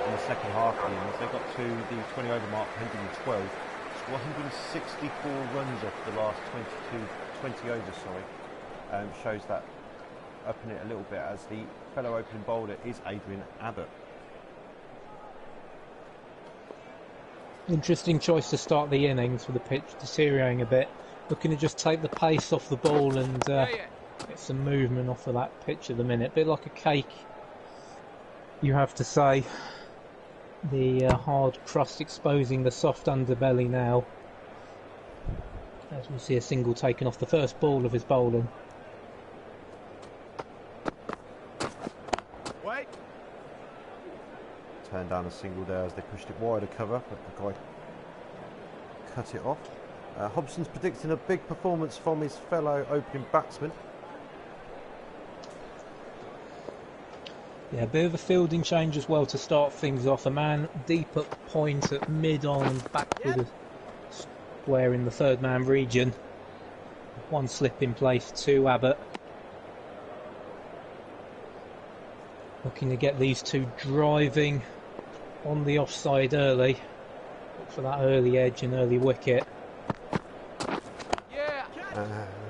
in the second half of the innings. They got to the 20 over mark, 112. Scored 164 runs off the last 20 overs. Shows that upping it a little bit, as the fellow opening bowler is Adrian Abbott. Interesting choice to start the innings, with the pitch deteriorating a bit. Looking to just take the pace off the ball and get some movement off of that pitch at the minute. Bit like a cake, you have to say. The hard crust exposing the soft underbelly now. As we see a single taken off the first ball of his bowling. turned down a single there as they pushed it wider cover, but the guy cut it off. Hobson's predicting a big performance from his fellow opening batsman. Yeah, a bit of a fielding change as well to start things off. A man deep at point at mid-on and back with a square in the third man region. One slip in place to Abbott. Looking to get these two driving on the offside early. Look for that early edge and early wicket.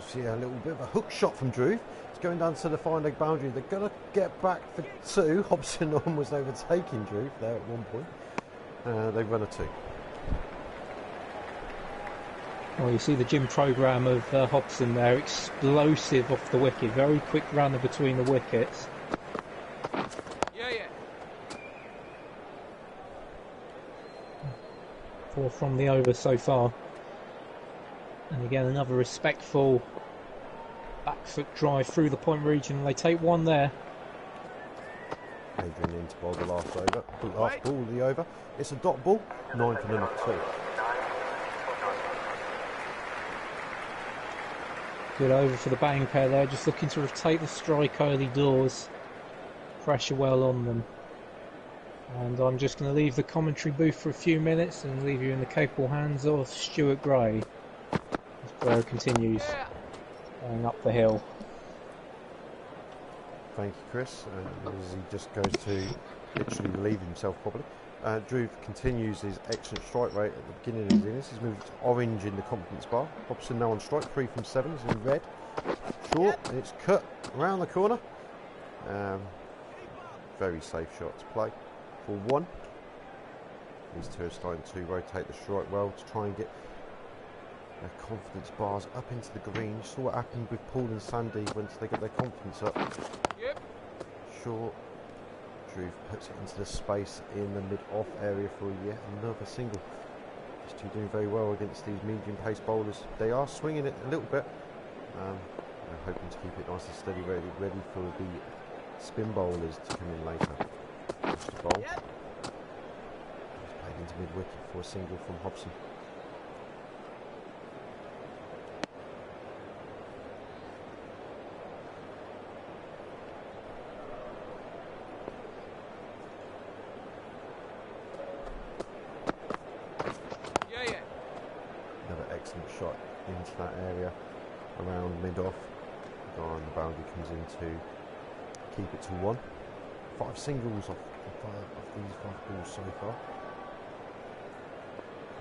See a little bit of a hook shot from Drew. It's going down to the fine leg boundary. They're going to get back for two. Hobson almost overtaking Drew there at one point. They've run a two. Well, you see the gym programme of Hobson there. Explosive off the wicket. Very quick runner between the wickets. Yeah. 4 from the over so far. And again, another respectful back foot drive through the point region, and they take one there. Adrian in to bowl the last over. Last ball of the over. It's a dot ball. 9 for them off 2. Good over for the batting pair there, just looking to take the strike early doors. Pressure well on them. And I'm just going to leave the commentary booth for a few minutes and leave you in the capable hands of Stuart Gray. As Gray continues going up the hill. Thank you, Chris. As he just goes to literally relieve himself probably. Drew continues his excellent strike rate at the beginning of his innings. He's moved to orange in the confidence bar. Hobson now on strike, 3 from 7. He's in red. Short, and it's cut around the corner. Very safe shot to play for 1. These two are starting to rotate the strike well to try and get their confidence bars up into the green. You saw what happened with Paul and Sandy once they got their confidence up. Yep. Short. Drew puts it into the space in the mid-off area for yet another single. These two doing very well against these medium-pace bowlers. They are swinging it a little bit. They're hoping to keep it nice and steady, ready for the spin bowlers to come in later. Just a bowl. Yep. He's played into mid-wicket for a single from Hobson. Shot into that area around mid-off. And the boundary comes in to keep it to 1. 5 singles off these 5 balls so far.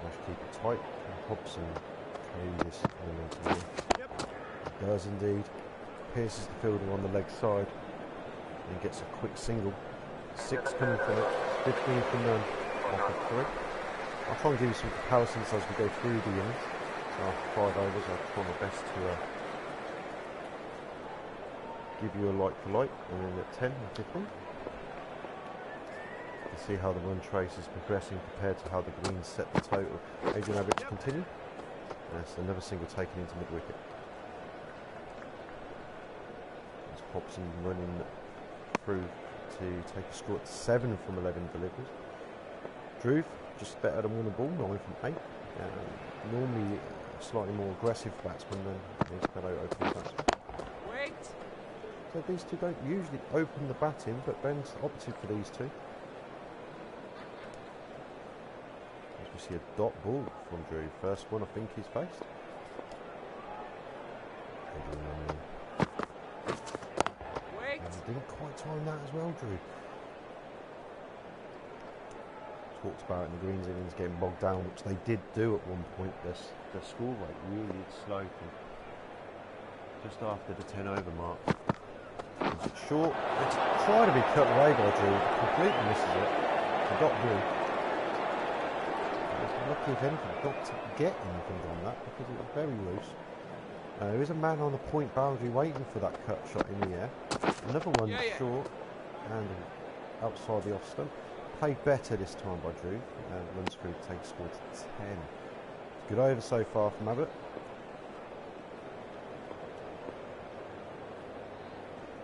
Nice to keep it tight. And Hobson carry this momentum in. He does indeed. Pierces the fielder on the leg side and gets a quick single. 6 coming from it, 15 from none after 3. I'll try and give you some comparisons as we go through the innings. So after 5 overs, I'll try my best to give you a like for like, and then at 10 and 15 to see how the run trace is progressing compared to how the greens set the total. Adrian Abbott's continue. That's another single taken into mid-wicket. That's Hobson running through to take a score at 7 from 11 deliveries. Drew just better than 1 ball, 9 from 8. Normally slightly more aggressive batsman than his fellow opening batsman. Wait. So these two don't usually open the batting, but Ben's opted for these two. As we see a dot ball from Drew. First one I think he's faced. Wait. And he didn't quite time that as well, Drew. Talked about in the Greens innings getting bogged down, which they did do at one point. Their score rate really did slow from just after the 10 over mark. It's short. It's trying to be cut away by Drew. Completely misses it. He got Drew. Lucky if anything, not to get anything on that because it was very loose. There is a man on the point boundary waiting for that cut shot in the air. Another one short and outside the off stump. Played better this time by Drew. Runs through to take a score to 10. Good over so far from Abbott.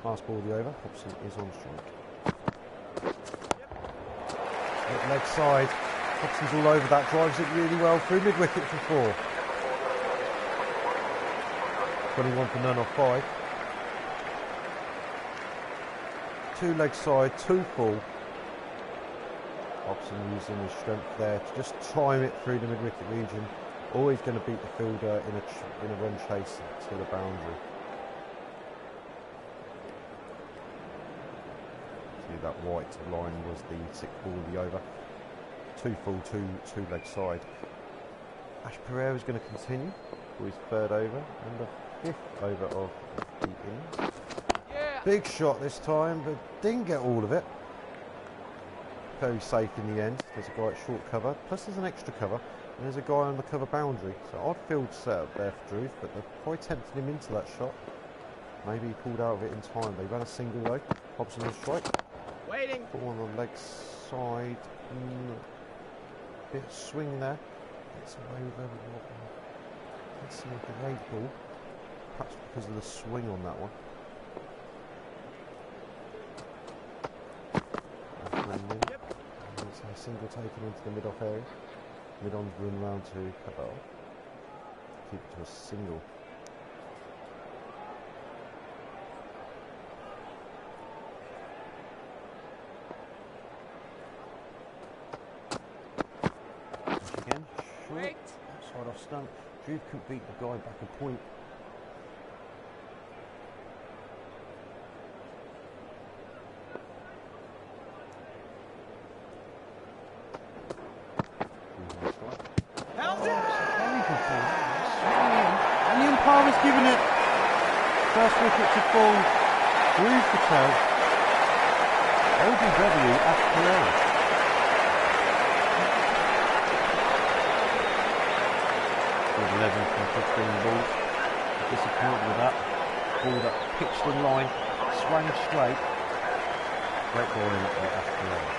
Last ball of the over. Hobson is on strike. leg side. Hobson's all over that, drives it really well through mid-wicket for 4. 21 for none off 5. 2 leg side, 2 full. Hobson using his strength there to just time it through the mid-wicket region. Always going to beat the fielder in a run chase to the boundary. See, that white line was the 6th ball of the over. 2 full, 2 leg side. Ash Pereira is going to continue for his 3rd over and the 5th over of the innings. Yeah. Big shot this time, but didn't get all of it. Very safe in the end. There's a guy at short cover, plus there's an extra cover, and there's a guy on the cover boundary. So odd field set up there for Druve, but they're probably tempted him into that shot. Maybe he pulled out of it in time. They ran a single though. Hobson on strike. Waiting. Ball on the leg side. Bit of swing there. Gets away with everyone. Let's see a great ball. Perhaps because of the swing on that one. Yep. And it's a single taken into the mid-off area. Mid-on's run round to Cabell. Keep it to a single. Again, short, Wait. outside off stump. Druve couldn't beat the guy back a point. How's it? Very good ball. Swinging. And the umpire's given it. First wicket to fall. Druve Patel. ODW Ash Pereira. With 11 from 15 balls. Disappointed with that. Ball that pitched in line, swung straight. Great bowling by Ash Pereira.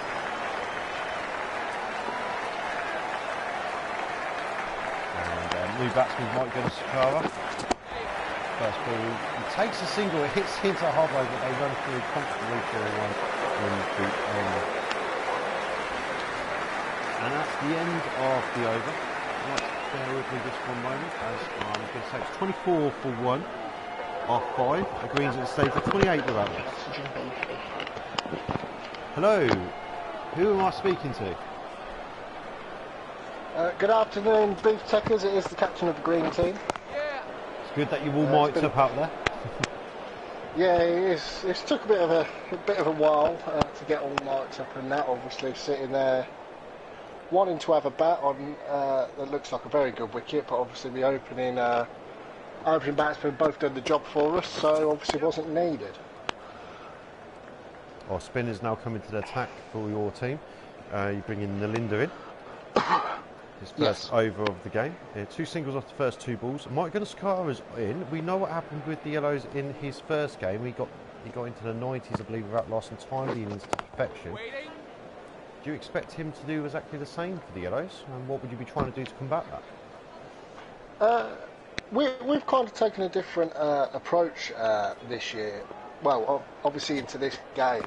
And new batsman Mike Gunnar. First ball, he takes a single, it hits into halfway, but they run through comfortably for a 1 in the end. And that's the end of the over. Right, bear with me just one moment, as I'm going to say it's 24 for 1 off 5. The Greens at the stage for 28 without this. Hello, who am I speaking to? Good afternoon, Beef Techers. It is the captain of the green team. Yeah. It's good that you've all mic'd up there. Yeah, it's took a bit of a while to get all mic'd up, and that obviously sitting there wanting to have a bat on that looks like a very good wicket, but obviously the opening batsmen both done the job for us, so obviously wasn't needed. Our spinners now coming to the attack for your team. You bring in Nalinda in. His first over of the game. 2 singles off the first 2 balls. Mike Gunnar-Skara's in. We know what happened with the Yellows in his first game. He got into the 90s, I believe, without loss and timely innings to perfection. Waiting. Do you expect him to do exactly the same for the Yellows? And what would you be trying to do to combat that? We've kind of taken a different approach this year. Well, obviously into this game,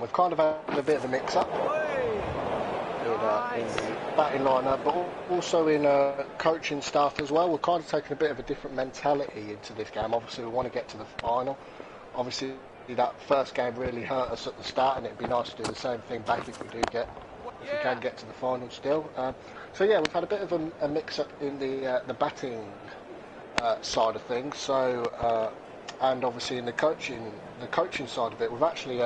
we've kind of had a bit of a mix-up in the batting lineup, but also in coaching staff as well. We're kind of taking a bit of a different mentality into this game. Obviously, we want to get to the final. Obviously, that first game really hurt us at the start, and it'd be nice to do the same thing back if we can get to the final still. So yeah, we've had a bit of a mix-up in the batting side of things. So and obviously in the coaching side of it, we've actually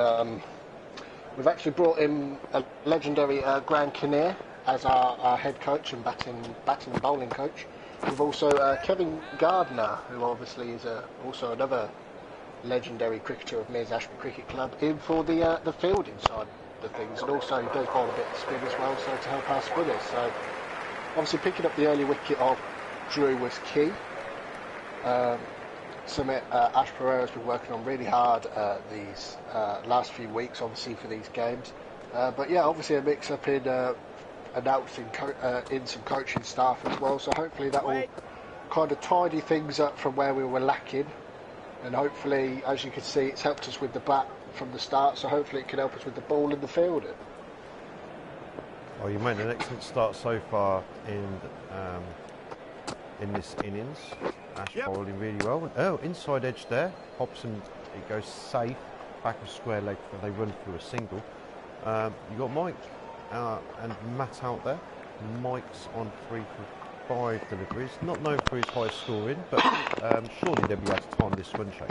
brought in a legendary Graham Kinnear as our head coach and batting and bowling coach. We've also Kevin Gardner, who obviously is also another legendary cricketer of Mears Ashby Cricket Club, in for the fielding side of things, and also he does bowl a bit of spin as well, so to help our spinners. So obviously picking up the early wicket of Drew was key. Something Ash Pereira has been working on really hard these last few weeks, obviously for these games. But yeah, obviously a mix-up in announcing in some coaching staff as well. So hopefully that will kind of tidy things up from where we were lacking. And hopefully, as you can see, it's helped us with the bat from the start. So hopefully it can help us with the ball and the fielding. Oh, you made an excellent start so far in this innings. Ash bowling really well. Oh, inside edge there. Hobson, it goes safe. Back of square leg, but they run through a single. You got Mike and Matt out there. Mike's on 3 for 5 deliveries. Not known for his high scoring, but surely they'll be able to time this run chase.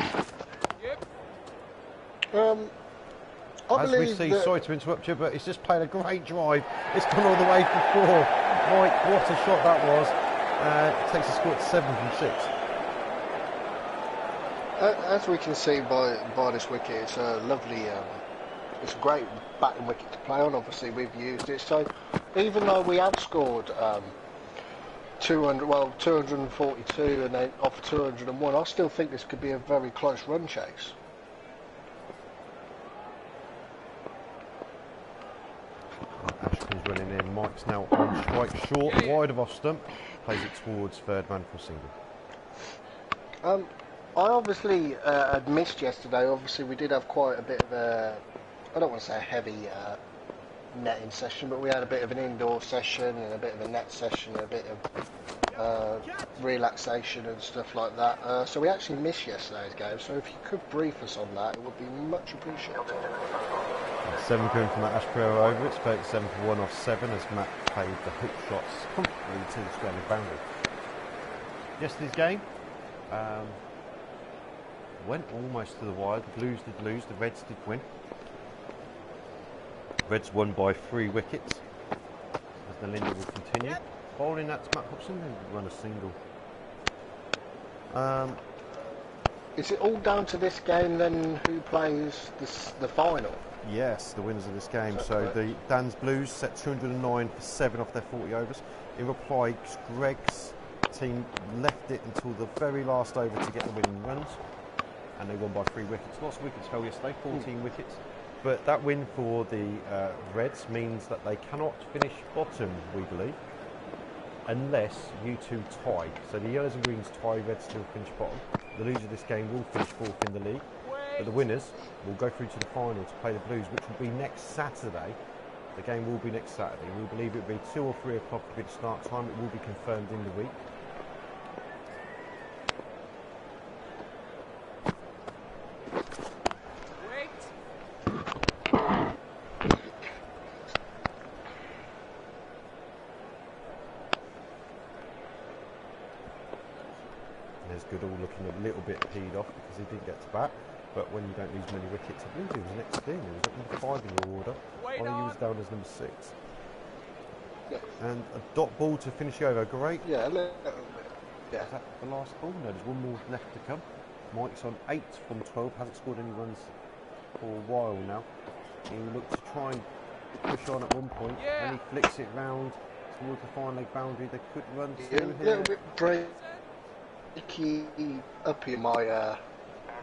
As we see, sorry to interrupt you, but he's just played a great drive. It's gone all the way for 4. Mike, what a shot that was. Takes the score to 7 from 6. As we can see by this wicket, it's a lovely, it's a great batting wicket to play on. Obviously, we've used it. So, even though we have scored 242 and then off 201, I still think this could be a very close run chase. Ashton's running in. Mike's now on strike short, wide of off stump. Plays it towards third man for a single. I obviously had missed yesterday. Obviously, we did have quite a bit of a, I don't want to say a heavy netting session, but we had a bit of an indoor session and a bit of a net session, and a bit of relaxation and stuff like that. So we actually missed yesterday's game. So if you could brief us on that, it would be much appreciated. 7 coming from that Ash Pereira over. It's 37 for 1 off 7 as Matt played the hook shots comfortably to the square leg boundary. Yesterday's game went almost to the wire. The Blues did lose, the Reds did win. Reds won by 3 wickets as the Linda will continue. Bowling that to Matt Hobson and run a single. Is it all down to this game then? Who plays the final? Yes, the winners of this game. So the Dan's Blues set 209 for 7 off their 40 overs. In reply, Greg's team left it until the very last over to get the winning runs, and they won by 3 wickets. Lots of wickets fell yesterday, 14 wickets. But that win for the Reds means that they cannot finish bottom, we believe, unless you two tie. So the Yellows and Greens tie, Reds still finish bottom. The loser of this game will finish 4th in the league. But the winners will go through to the final to play the Blues, which will be next Saturday. The game will be next Saturday. We believe it will be 2 or 3 o'clock to be the start time. It will be confirmed in the week. There's Goodall looking a little bit peed off because he didn't get to bat. But when you don't lose many wickets, I believe he was next in. He was at number 5 in your order, while he was down as number 6. Yeah. And a dot ball to finish the over. Great. Yeah, a little bit. Yeah. Is that the last ball? No, there's one more left to come. Mike's on 8 from 12. Hasn't scored any runs for a while now. He looked to try and push on at one point, and he flicks it round towards the fine leg boundary. They could run through A here. little bit breaky up in my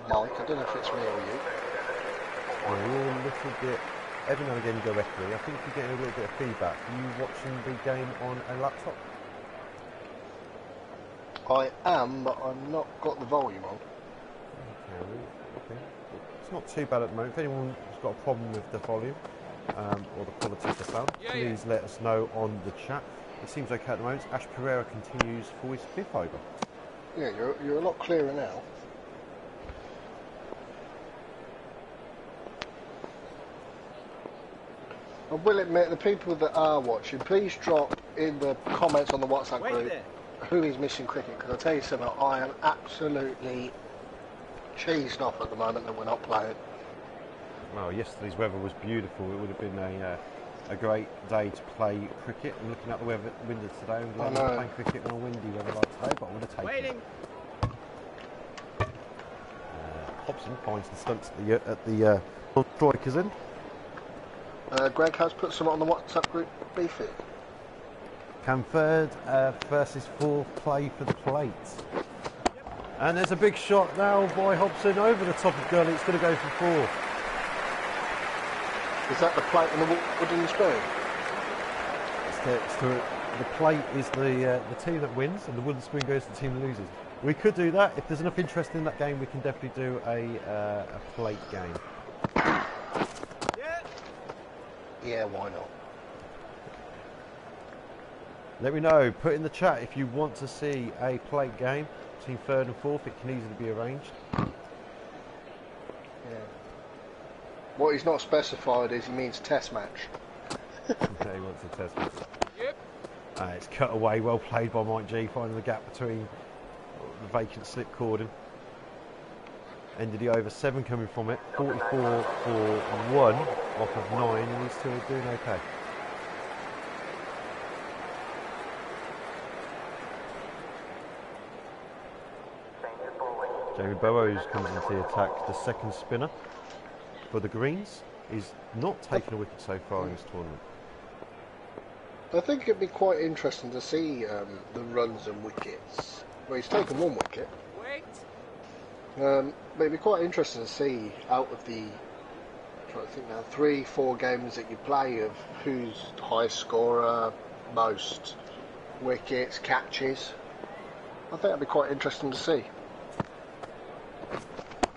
mic. I don't know if it's me or you. Yeah, you're a little bit. Every now and again you go echoey. I think you're getting a little bit of feedback. Are you watching the game on a laptop? I am, but I've not got the volume on. Okay. It's not too bad at the moment. If anyone's got a problem with the volume or the quality of the sound, please let us know on the chat. It seems okay at the moment. Ash Pereira continues for his 5th over. Yeah, you're a lot clearer now. I will admit, the people that are watching, please drop in the comments on the WhatsApp group who is missing cricket, because I'll tell you something, I am absolutely cheesed off at the moment that we're not playing. Well, yesterday's weather was beautiful. It would have been a great day to play cricket. I'm looking at the weather windows today. I'm glad I'm playing cricket on a windy weather like today, but I would have taken it. Hobson finds the stunts at the striker's end. Greg has put some on the WhatsApp group. Beef it. Can third versus 4th play for the plate? And there's a big shot now by Hobson over the top of Gurley. It's going to go for 4. Is that the plate and the wooden spoon? The plate is the team that wins, and the wooden spoon goes to the team that loses. We could do that. If there's enough interest in that game, we can definitely do a plate game. Yeah, why not? Let me know. Put in the chat if you want to see a plate game between third and fourth. It can easily be arranged. Yeah. What he's not specified is he means test match. Okay, he wants a test match. Yep. It's cut away. Well played by Mike G, finding the gap between the vacant slip cordon. Ended the over, 7 coming from it. 44 for 1 off of 9, and these two are doing okay. Jamie Burrows comes into the attack. The second spinner for the Greens. He's not taken a wicket so far in this tournament. I think it'd be quite interesting to see the runs and wickets. Well, he's taken 1 wicket. Wait. But it'd be quite interesting to see out of the, I'm trying to think now, 3-4 games that you play of who's highest scorer, most wickets, catches. I think that'd be quite interesting to see.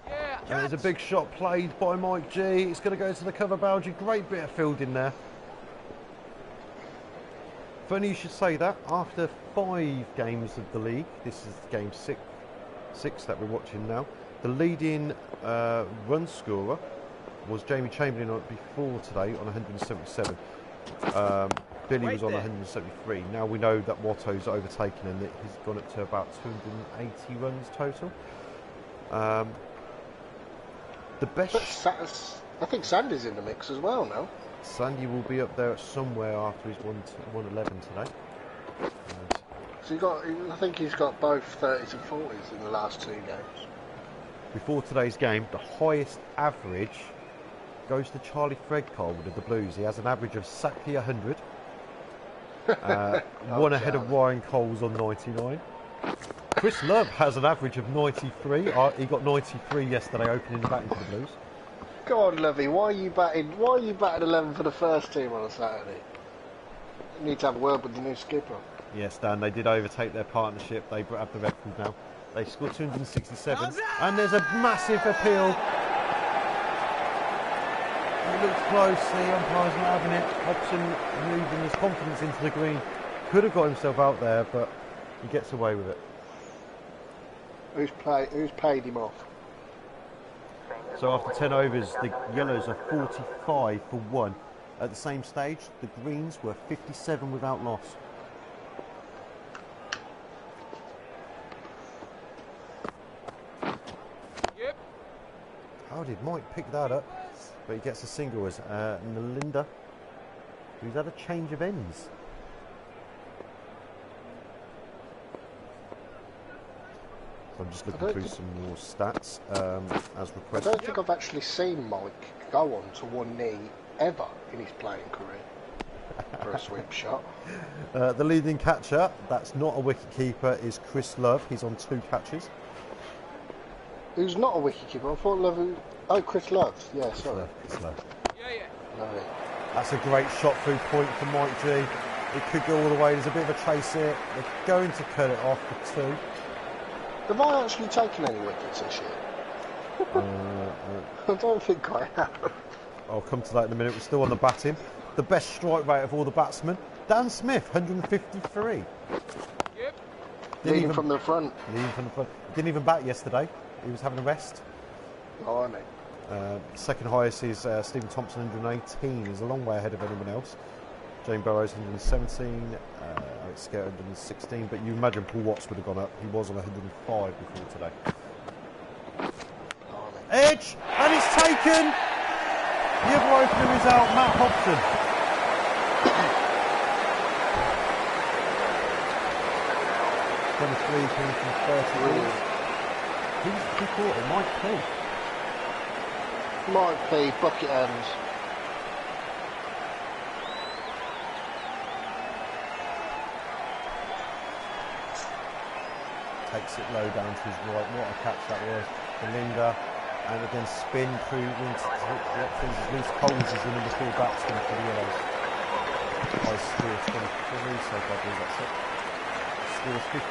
Yeah. And there's a big shot played by Mike G. It's going to go to the cover boundary. Great bit of fielding there. Funny you should say that. After 5 games of the league, this is game 6 that we're watching now. The leading run scorer was Jamie Chamberlain before today on 177. Billy was on 173. Now we know that Watto's overtaken and that he's gone up to about 280 runs total. The best. I think Sandy's in the mix as well now. Sandy will be up there somewhere after he's won 111 today. So I think he's got both 30s and 40s in the last 2 games. Before today's game, the highest average goes to Charlie Fredcold of the Blues. He has an average of exactly 100. One ahead of Ryan Coles on 99. Chris Love has an average of 93. He got 93 yesterday opening the batting for the Blues. Go on, Lovey. Why are you batting 11 for the first team on a Saturday? You need to have a word with the new skipper. Yes, Dan, they did overtake their partnership. They have the record now. They scored 267. And there's a massive appeal. He looks close. The umpire's not having it. Hobson moving his confidence into the green. Could have got himself out there, but he gets away with it. Who's paid him off? So after 10 overs, the Yellows are 45 for 1. At the same stage, the Greens were 57 without loss. Yep. How did Mike pick that up? But he gets a single as Melinda, who's had a change of ends. So I'm just looking through some more stats as I requested. don't think I've actually seen Mike go on to 1 knee ever in his playing career for a sweep shot. The leading catcher, that's not a wicket keeper, is Chris Love. He's on 2 catches. Who's not a wicket keeper? I thought Love. Oh, Chris Love. Yeah, sorry. Chris Love. Yeah. No. That's a great shot through point for Mike G. It could go all the way. There's a bit of a chase here. They're going to cut it off for 2. Have I actually taken any wickets this year? I don't think I have. I'll come to that in a minute. We're still on the batting. The best strike rate of all the batsmen, Dan Smith, 153. Yep. Leading from the front. Leading from the front. Didn't even bat yesterday. He was having a rest. Oh, I mean. Second highest is Stephen Thompson, 118. He's a long way ahead of anyone else. Jane Burrows, 117. Alex Scott, 116. But you imagine Paul Watts would have gone up. He was on 105 before today. Edge! And it's taken! The other opener is out, Matt Hobson. 23 came from 30. Who caught it? Mike P. Mike P. Bucket ends. Takes it low down to his right. What a catch that was. Belinda. And again, spin through into things as loose. Coles is the number 4 batsman for the Yellows. High score 23, so I believe that's it. Scores 52.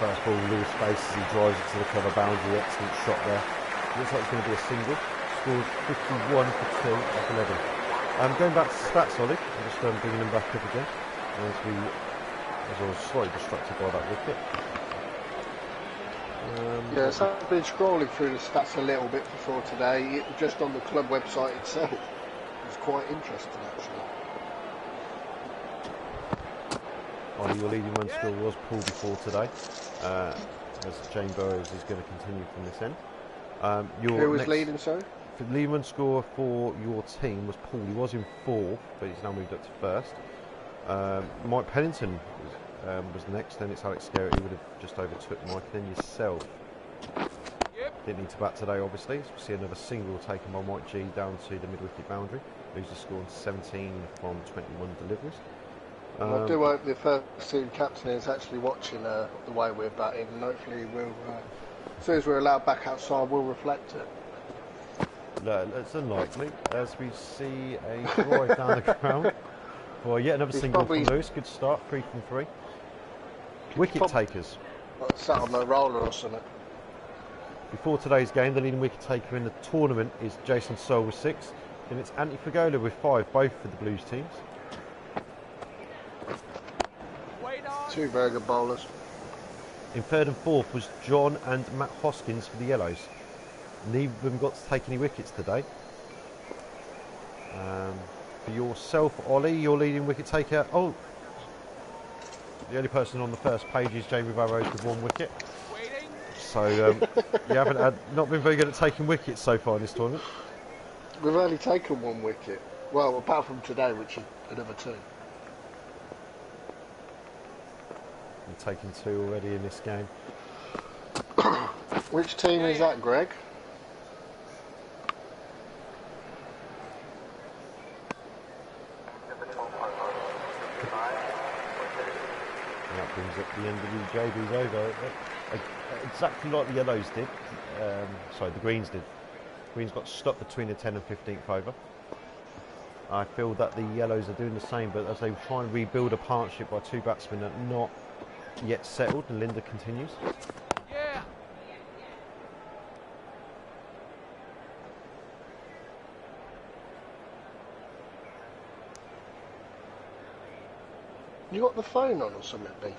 First ball, Lewis space as he drives it to the cover boundary. Excellent shot there. Looks like it's going to be a single. scores 51 for 2 off 11. Going back to stats, Ollie, I'm just bringing them back up again as I was slightly distracted by that wicket. Yeah, so I've been scrolling through the stats a little bit before today, just on the club website itself. It was quite interesting, actually. Ollie, your leading run score was pulled before today, as Jane Burrows is going to continue from this end. Who was leading, sorry? The leading run score for your team was Paul. He was in 4th, but he's now moved up to 1st. Mike Pennington was next, then it's Alex Scarrett. He would have just overtook Mike, then yourself. Didn't need to bat today, obviously. So we see another single taken by Mike G down to the mid-wicket boundary. Loses the score on 17 from 21 deliveries. I do hope the first team captain is actually watching the way we're batting, and hopefully we'll, as soon as we're allowed back outside, we'll reflect it. No, it's unlikely, as we see a drive down the ground. Well, yet another single from Lewis. Good start, 3 from 3. Wicket takers. Sat on the roller or something. Before today's game, the leading wicket taker in the tournament is Jason Searle with 6. Then it's Anthony Fagola with 5, both for the Blues teams. 2 very good bowlers. In 3rd and 4th was John and Matt Hoskins for the Yellows. Neither of them got to take any wickets today. For yourself, Ollie, your leading wicket taker. Oh, the only person on the first page is Jamie Burrows with 1 wicket. So you haven't not been very good at taking wickets so far in this tournament. We've only taken 1 wicket. Well, apart from today, which is another 2. You've taken 2 already in this game. Which team is that, Greg? And that brings up the end of the JB's over. Exactly like the Yellows did. Sorry, the Greens did. Greens got stuck between the 10th and 15th over. I feel that the Yellows are doing the same, but as they try and rebuild a partnership by 2 batsmen that are not yet settled, and Linda continues. Yeah. You got the phone on or something, Beefy?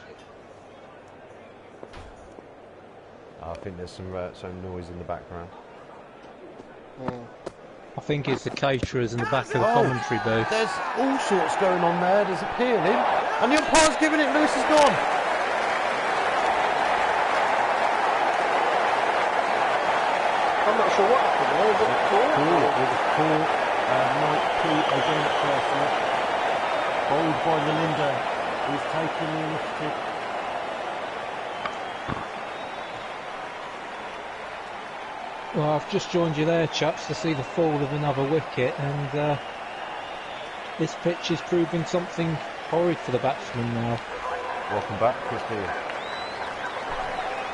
I think there's some noise in the background. I think it's the caterers in the back of the commentary booth. There's all sorts going on there. There's appealing, and the umpire's giving it. Lewis is gone. I'm not sure what happened there. Was it call? It was call. Mike P again at first net. Bowled by Melinda, who's taking the initiative. Well, I've just joined you there, chaps, to see the fall of another wicket, and this pitch is proving something horrid for the batsmen now. Welcome back, Chris Deal.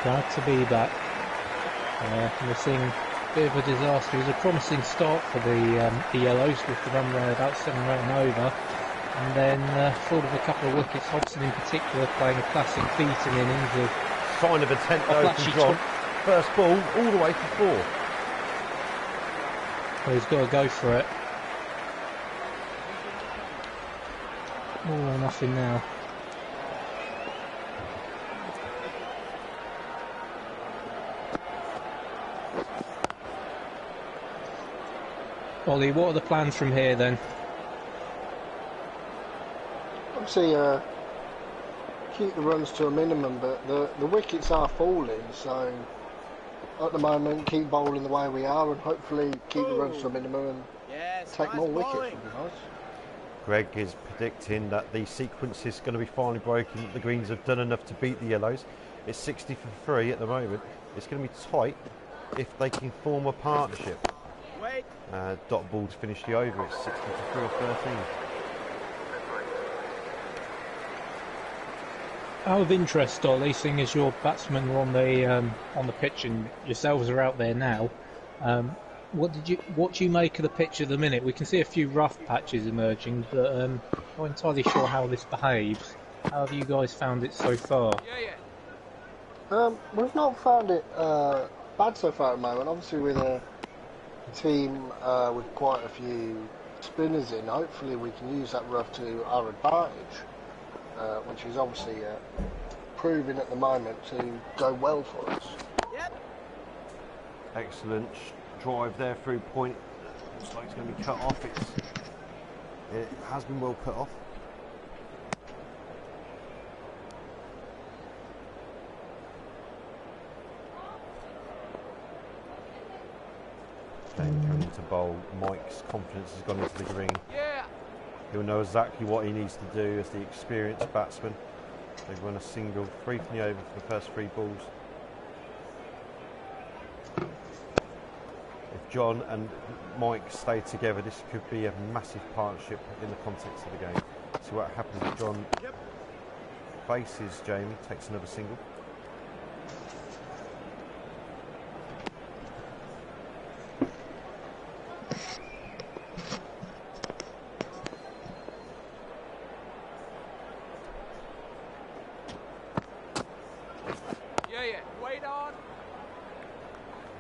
Glad to be back. We're seeing a bit of a disaster. It was a promising start for the Yellows with the run rate about 7 run over, and then fall of a couple of wickets. Hobson in particular playing a classic beating innings of Sign of intent though from John. First ball all the way for 4. Well, he's got to go for it. All or nothing now. Ollie, what are the plans from here then? Obviously, keep the runs to a minimum, but the wickets are falling, so at the moment keep bowling the way we are and hopefully keep the runs to a minimum and take more wickets would be nice. Greg is predicting that the sequence is going to be finally broken. The Greens have done enough to beat the Yellows. It's 60 for 3 at the moment. It's going to be tight if they can form a partnership. Dot ball to finish the over. It's 60 for 3 or 13. Out of interest, Ollie, seeing as your batsmen are on the pitch and yourselves are out there now, what do you make of the pitch at the minute? We can see a few rough patches emerging, but not entirely sure how this behaves. How have you guys found it so far? We've not found it bad so far at the moment. Obviously, with team with quite a few spinners in. Hopefully we can use that rough to our advantage, which is obviously proving at the moment to go well for us. Excellent drive there through point. Looks like it's going to be cut off. It has been well cut off. Game coming into bowl. Mike's confidence has gone into the green. Yeah. He'll know exactly what he needs to do as the experienced batsman. They've run a single, 3 from the over for the first 3 balls. If John and Mike stay together, this could be a massive partnership in the context of the game. See what happens if John faces Jamie, takes another single. Wait on.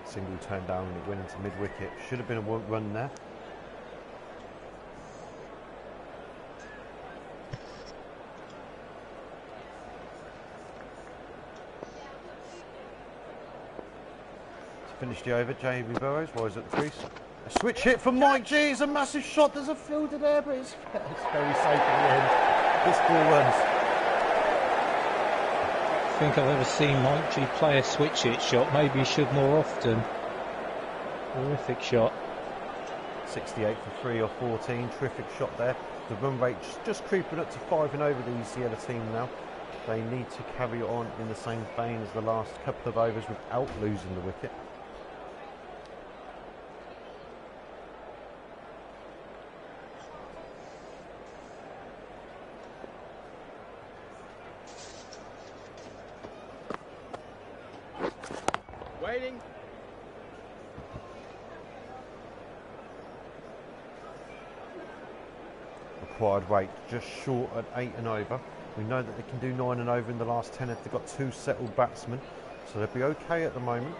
Single turned down and it went into mid-wicket. Should have been a run there. To finish the over, Jamie Burrows, wise at the crease. A switch hit from Mike G. It's a massive shot. There's a fielder there, but it's very safe at the end. This ball runs. I think I've ever seen Mike G play a switch hit shot. Maybe he should more often. Terrific shot. 68 for 3 or 14. Terrific shot there. The run rate just creeping up to 5 and over the other team now. They need to carry on in the same vein as the last couple of overs without losing the wicket. Waiting. Required weight just short at 8 and over. We know that they can do 9 and over in the last 10 if they've got 2 settled batsmen, so they'll be okay at the moment.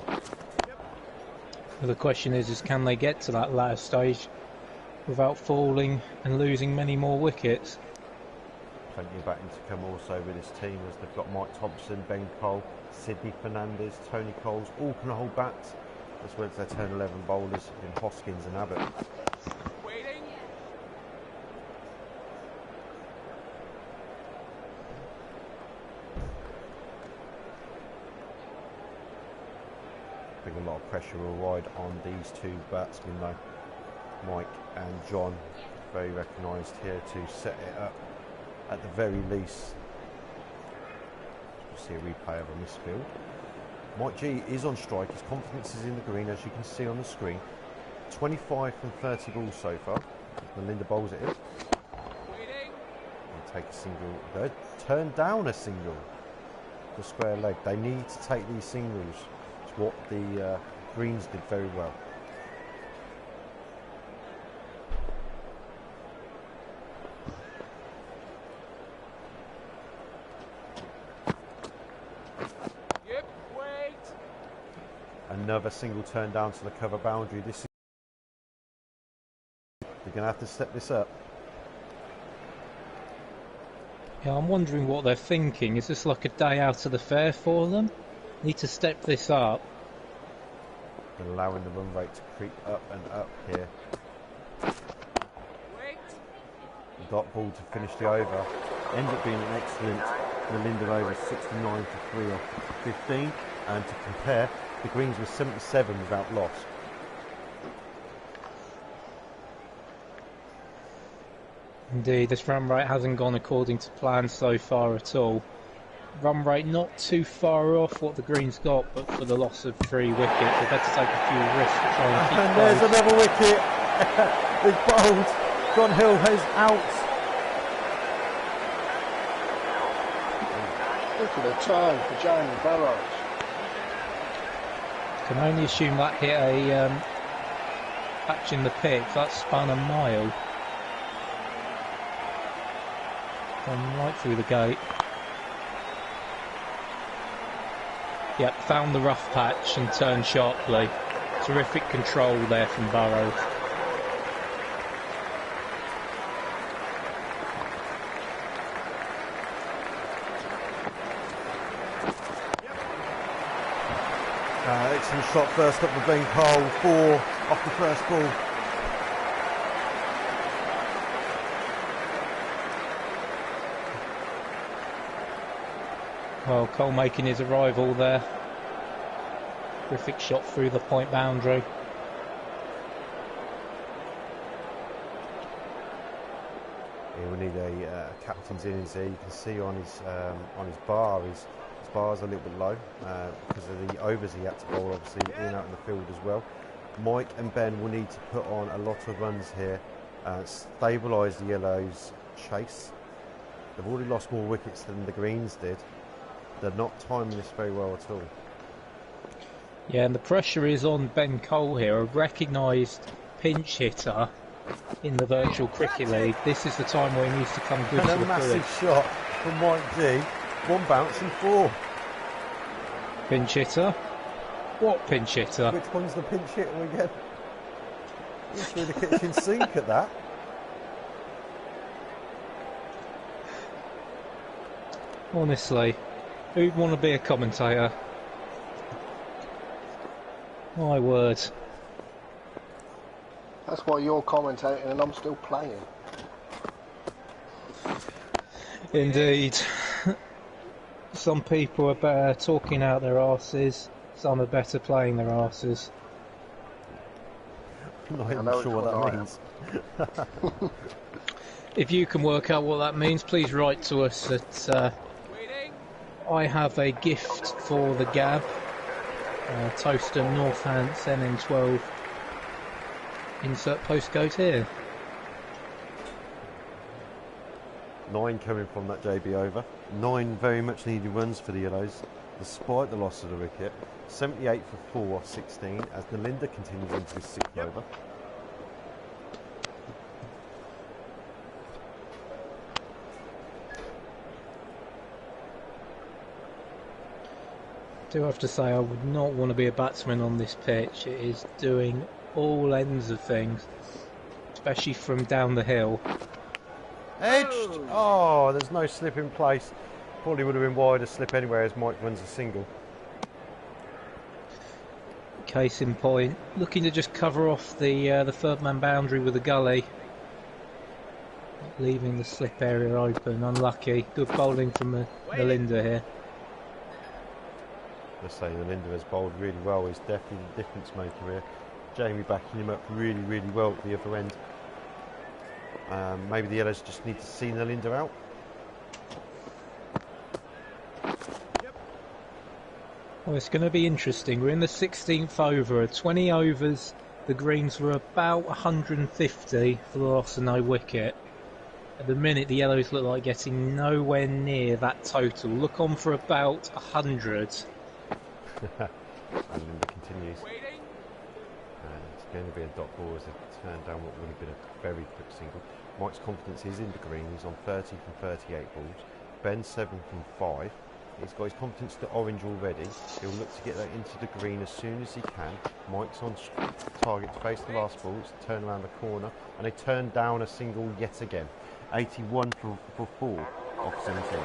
Well, the question is can they get to that latter stage without falling and losing many more wickets? Plenty of batting to come also with this team, as they've got Mike Thompson, Ben Cole, Sidney Fernandez, Tony Coles, all can hold bats, as well as their turn 11 bowlers in Hoskins and Abbott. Waiting. Bring a lot of pressure or ride on these 2 batsmen though. Mike and John, very recognised here to set it up at the very least. We'll see a replay of a misfield. Mike G is on strike, his confidence is in the green as you can see on the screen. 25 from 30 balls so far. Melinda bowls it in. Waiting. And take a single. They turn down a single. The square leg. They need to take these singles. It's what the Greens did very well. Yep. Wait. Another single turn down to the cover boundary. This is, they're going to have to step this up. Yeah, I'm wondering what they're thinking. Is this like a day out of the fair for them? Need to step this up. And allowing the run rate to creep up and up here. Wait. The dot ball to finish the over. Ends up being an excellent Melinda over, 69 for 3 off 15. And to compare, the Greens were 77 without loss. Indeed, this run rate hasn't gone according to plan so far at all. Run rate not too far off what the Greens got, but for the loss of 3 wickets, they've had to take a few risks to try and keep And there's close. another wicket. It's bowled. John Hill is out. Look at the turn for Jamie Burrows. Can only assume that hit a patch in the pitch. That spun a mile. Gone right through the gate. Yep, found the rough patch and turned sharply. Terrific control there from Burrows. Excellent shot first up for Ben Cole, 4 off the first ball. Well, Cole making his arrival there. Terrific shot through the point boundary. Yeah, we need a captain's innings here. You can see on his bar, his bar's a little bit low because of the overs he had to bowl, obviously in out in the field as well. Mike and Ben will need to put on a lot of runs here, stabilise the Yellows' chase. They've already lost more wickets than the Greens did. They're not timing this very well at all. Yeah, and the pressure is on Ben Cole here, a recognised pinch hitter in the Virtual Cricket League. This is the time where he needs to come good And to a the massive finish. shot from Mike G. 1 bounce and 4. Pinch hitter? What pinch hitter? Which one's the pinch hitter again? He's through the kitchen sink at that. Honestly, who'd want to be a commentator? My word. That's why you're commentating and I'm still playing. Indeed. Some people are better talking out their arses, some are better playing their arses. I'm not even know sure which what one that I means. If you can work out what that means, please write to us at Waiting. I have a gift for the Gab. Toaster Northants NN12. Insert postcode here. 9 coming from that JB over. 9 very much needed runs for the Yellows, despite the loss of the wicket. 78 for 4 off 16 as Nalinda continues into his 6th over. I do have to say I would not want to be a batsman on this pitch. It is doing all ends of things, especially from down the hill. Edged! Oh, there's no slip in place. Probably would have been wide a slip anyway as Mike runs a single. Case in point, looking to just cover off the third man boundary with a gully, leaving the slip area open. Unlucky. Good bowling from Nalinda here. Let's say Nalinda has bowled really well. He's definitely the difference maker here. Jamie backing him up really, really well at the other end. Maybe the Yellows just need to see Nalinda out. Well, it's going to be interesting. We're in the 16th over. 20 overs. The Greens were about 150 for the loss of no wicket. At the minute, the Yellows look like getting nowhere near that total. Look on for about 100. Nalinda continues. Waiting. And it's going to be a dot ball as they turn down what would have been a very quick single. Mike's confidence is in the green. He's on 30 from 38 balls. Ben 7 from 5. He's got his confidence to orange already. He'll look to get that into the green as soon as he can. Mike's on target to face the last ball. It's a turn around the corner. And they turn down a single yet again. 81 for 4 off 17.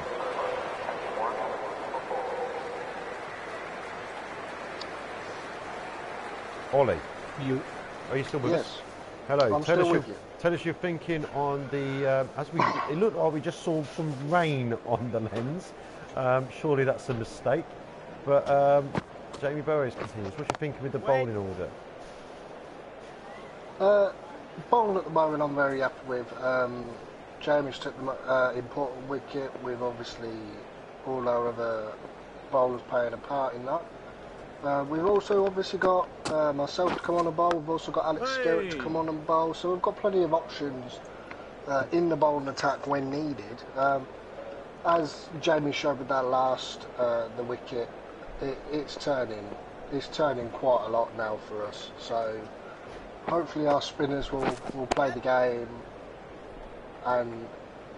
Ollie, are you still with us? Yes. Hello. I'm still with you. Tell us your thinking on the. It looked like we just saw some rain on the lens. Surely that's a mistake. But Jamie Burrows continues. What do you think with the bowling order? Bowling at the moment I'm very happy with. Jamie's took the important wicket with obviously all our other bowlers playing a part in that. We've also obviously got myself to come on and bowl. We've also got Alex Stewart to come on and bowl. So we've got plenty of options in the bowling attack when needed. As Jamie showed with that last the wicket, it's turning quite a lot now for us. So hopefully our spinners will play the game and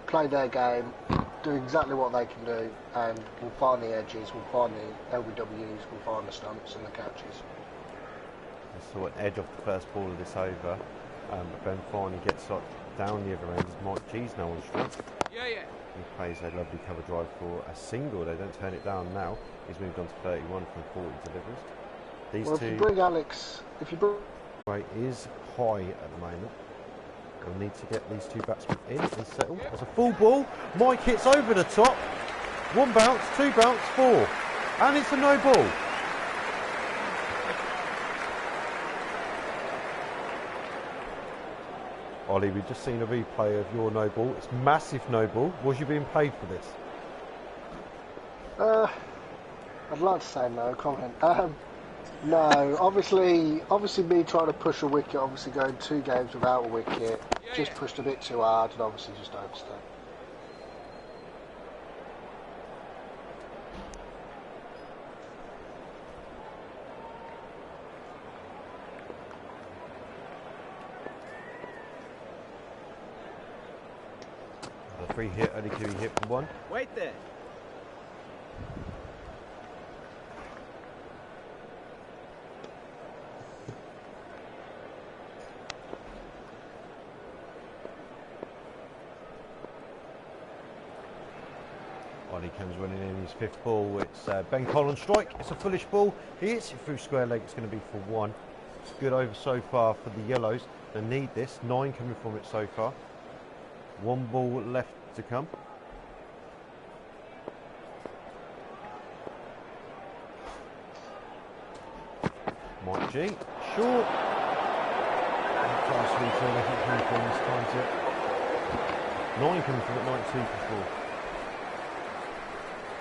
play their game, do exactly what they can do, and we'll find the edges, we'll find the LBWs, we'll find the stumps and the catches. They saw an edge off the first ball of this over, but Ben finally gets down the other end as Mike G's now on strike. Yeah, yeah. He plays a lovely cover drive for a single. They don't turn it down now. He's moved on to 31 from 40 deliveries. These Well, two. if you bring Alex, Rate is high at the moment. We'll need to get these two batsmen in and settled. There's a full ball. Mike hits over the top. One bounce, two bounce, four. And it's a no ball. Ollie, we've just seen a replay of your no ball. It's massive no ball. Was you being paid for this? I'd like to say no comment. No, obviously me trying to push a wicket, obviously going 2 games without a wicket, just pushed a bit too hard and obviously just overstayed. The free hit, only Kiwi hit for one. Wait there. Ollie comes running in his 5th ball. It's Ben Cole on strike. It's a foolish ball. He hits it through square leg. It's going to be for 1. It's good over so far for the Yellows. They need this. 9 coming from it so far. 1 ball left to come. Mike G. Short. Try to sweep on. I think coming from this time to 9 coming from it. 92 for 4.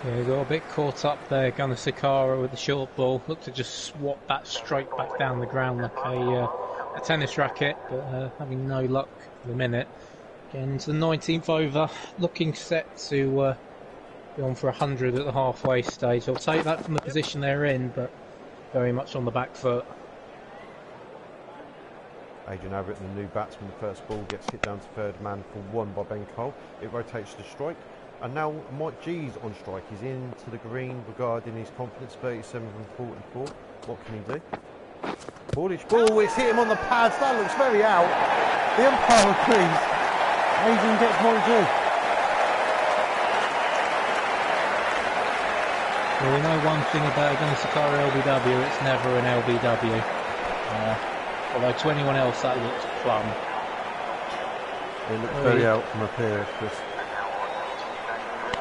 Yeah, he got a bit caught up there, Gunnar Sakara with the short ball. Looked to just swap that straight back down the ground like a tennis racket, but having no luck for the minute. Getting into the 19th over, looking set to be on for 100 at the halfway stage. They'll take that from the position they're in, but very much on the back foot. Adrian Abbott, the new batsman, the first ball gets hit down to 3rd man for 1 by Ben Cole. It rotates to strike. And now Mike G's on strike. He's into the green regarding his confidence, 37 from 44. What can he do? Ballish ball, it's hit him on the pads. That looks very out. The umpire agrees. Adrian gets Mike G. Well, we know one thing about Gunnar Sakara LBW, it's never an LBW. Although to anyone else that looks plumb. It looks very out from up here, Chris.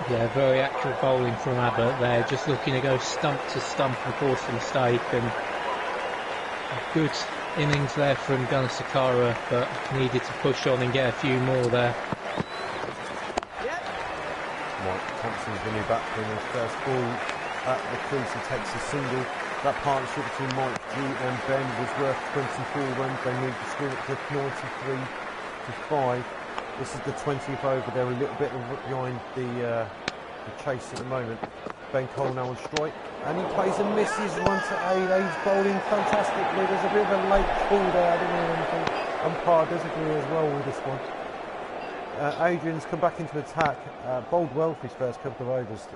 Yeah, very accurate bowling from Abbott there, just looking to go stump to stump and force a mistake, and a good innings there from Gunnar Sakara, but needed to push on and get a few more there. Mike Thompson's the new batsman. His first ball at the crease, he takes a single. That partnership between Mike G and Ben was worth 24 runs. They moved the score up to 93 to 5. This is the 20th over. They're a little bit behind the chase at the moment. Ben Cole now on strike, and he plays and misses 1 to 8. He's bowling fantastically. There's a bit of a late call there. I didn't hear anything. Umpire does agree as well with this one. Adrian's come back into attack. Bowled well for his first couple of overs,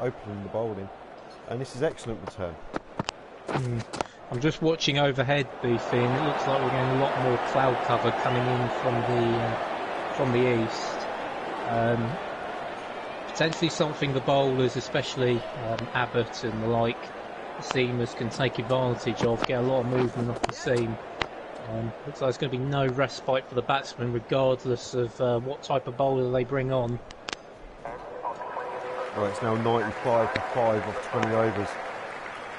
opening the bowling, and this is excellent return. I'm just watching overhead, Beefy, and it looks like we're getting a lot more cloud cover coming in from the east. Potentially something the bowlers, especially Abbott and the like, the seamers, can take advantage of, get a lot of movement off the seam. Looks like there's going to be no respite for the batsmen regardless of what type of bowler they bring on. Right, it's now 95 for 5 off 20 overs.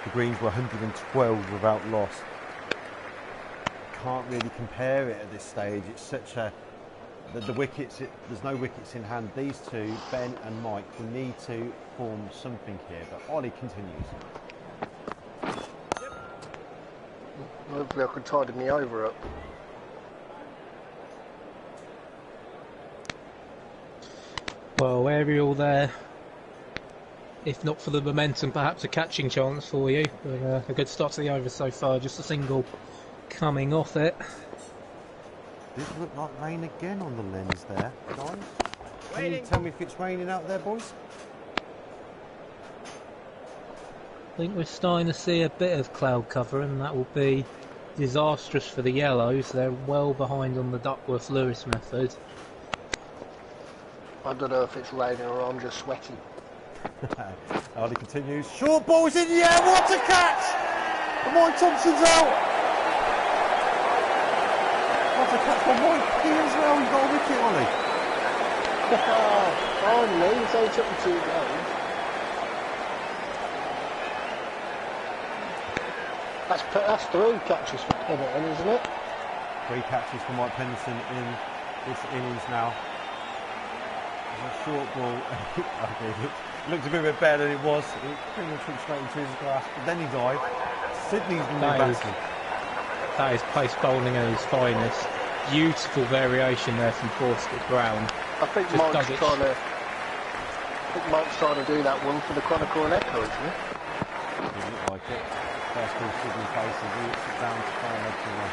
The Greens were 112 without loss. Can't really compare it at this stage. It's such a... The wickets, there's no wickets in hand. These two, Ben and Mike, will need to form something here, but Ollie continues. Hopefully I can tidy me over up. Well, Ariel there, if not for the momentum, perhaps a catching chance for you. But a good start to the over so far, just a single coming off it. Did it look like rain again on the lens there, guys? Can you Waiting. tell me if it's raining out there, boys? I think we're starting to see a bit of cloud cover, and that will be disastrous for the Yellows. They're well behind on the Duckworth-Lewis method. I don't know if it's raining or I'm just sweating. Hardy continues. Short ball's in the air. What a catch! And Mike Thompson's out. What a catch from Mike P as well. He's got a wicket on it. Finally, he's only took the 2 games. That's 3 catches for Pennington, isn't it? 3 catches for Mike Pennington in this innings now. There's a short ball. Okay, looked a bit better than it was. It pretty much went straight into his grass, but then he dived. Sydney's the new batsman. That is pace bowling at his finest. Beautiful variation there from Forsket Brown. I think Mike's trying to do that one for the Chronicle and Echo, isn't he? Doesn't look like it. First ball Sydney faces, he looks it down to try and make it run.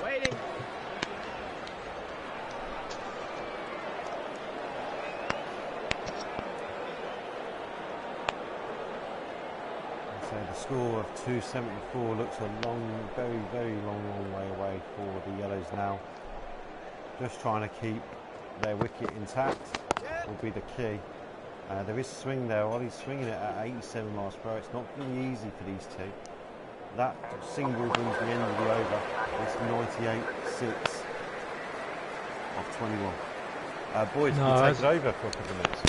Waiting. So the score of 274 looks a long, very long way away for the Yellows now. Just trying to keep their wicket intact will be the key. There is swing there. Ollie's swinging it at 87 miles per hour. It's not going to be easy for these two. That single brings the end of the over. It's 98-6 of 21. Boyd, can you take it over for a couple of minutes?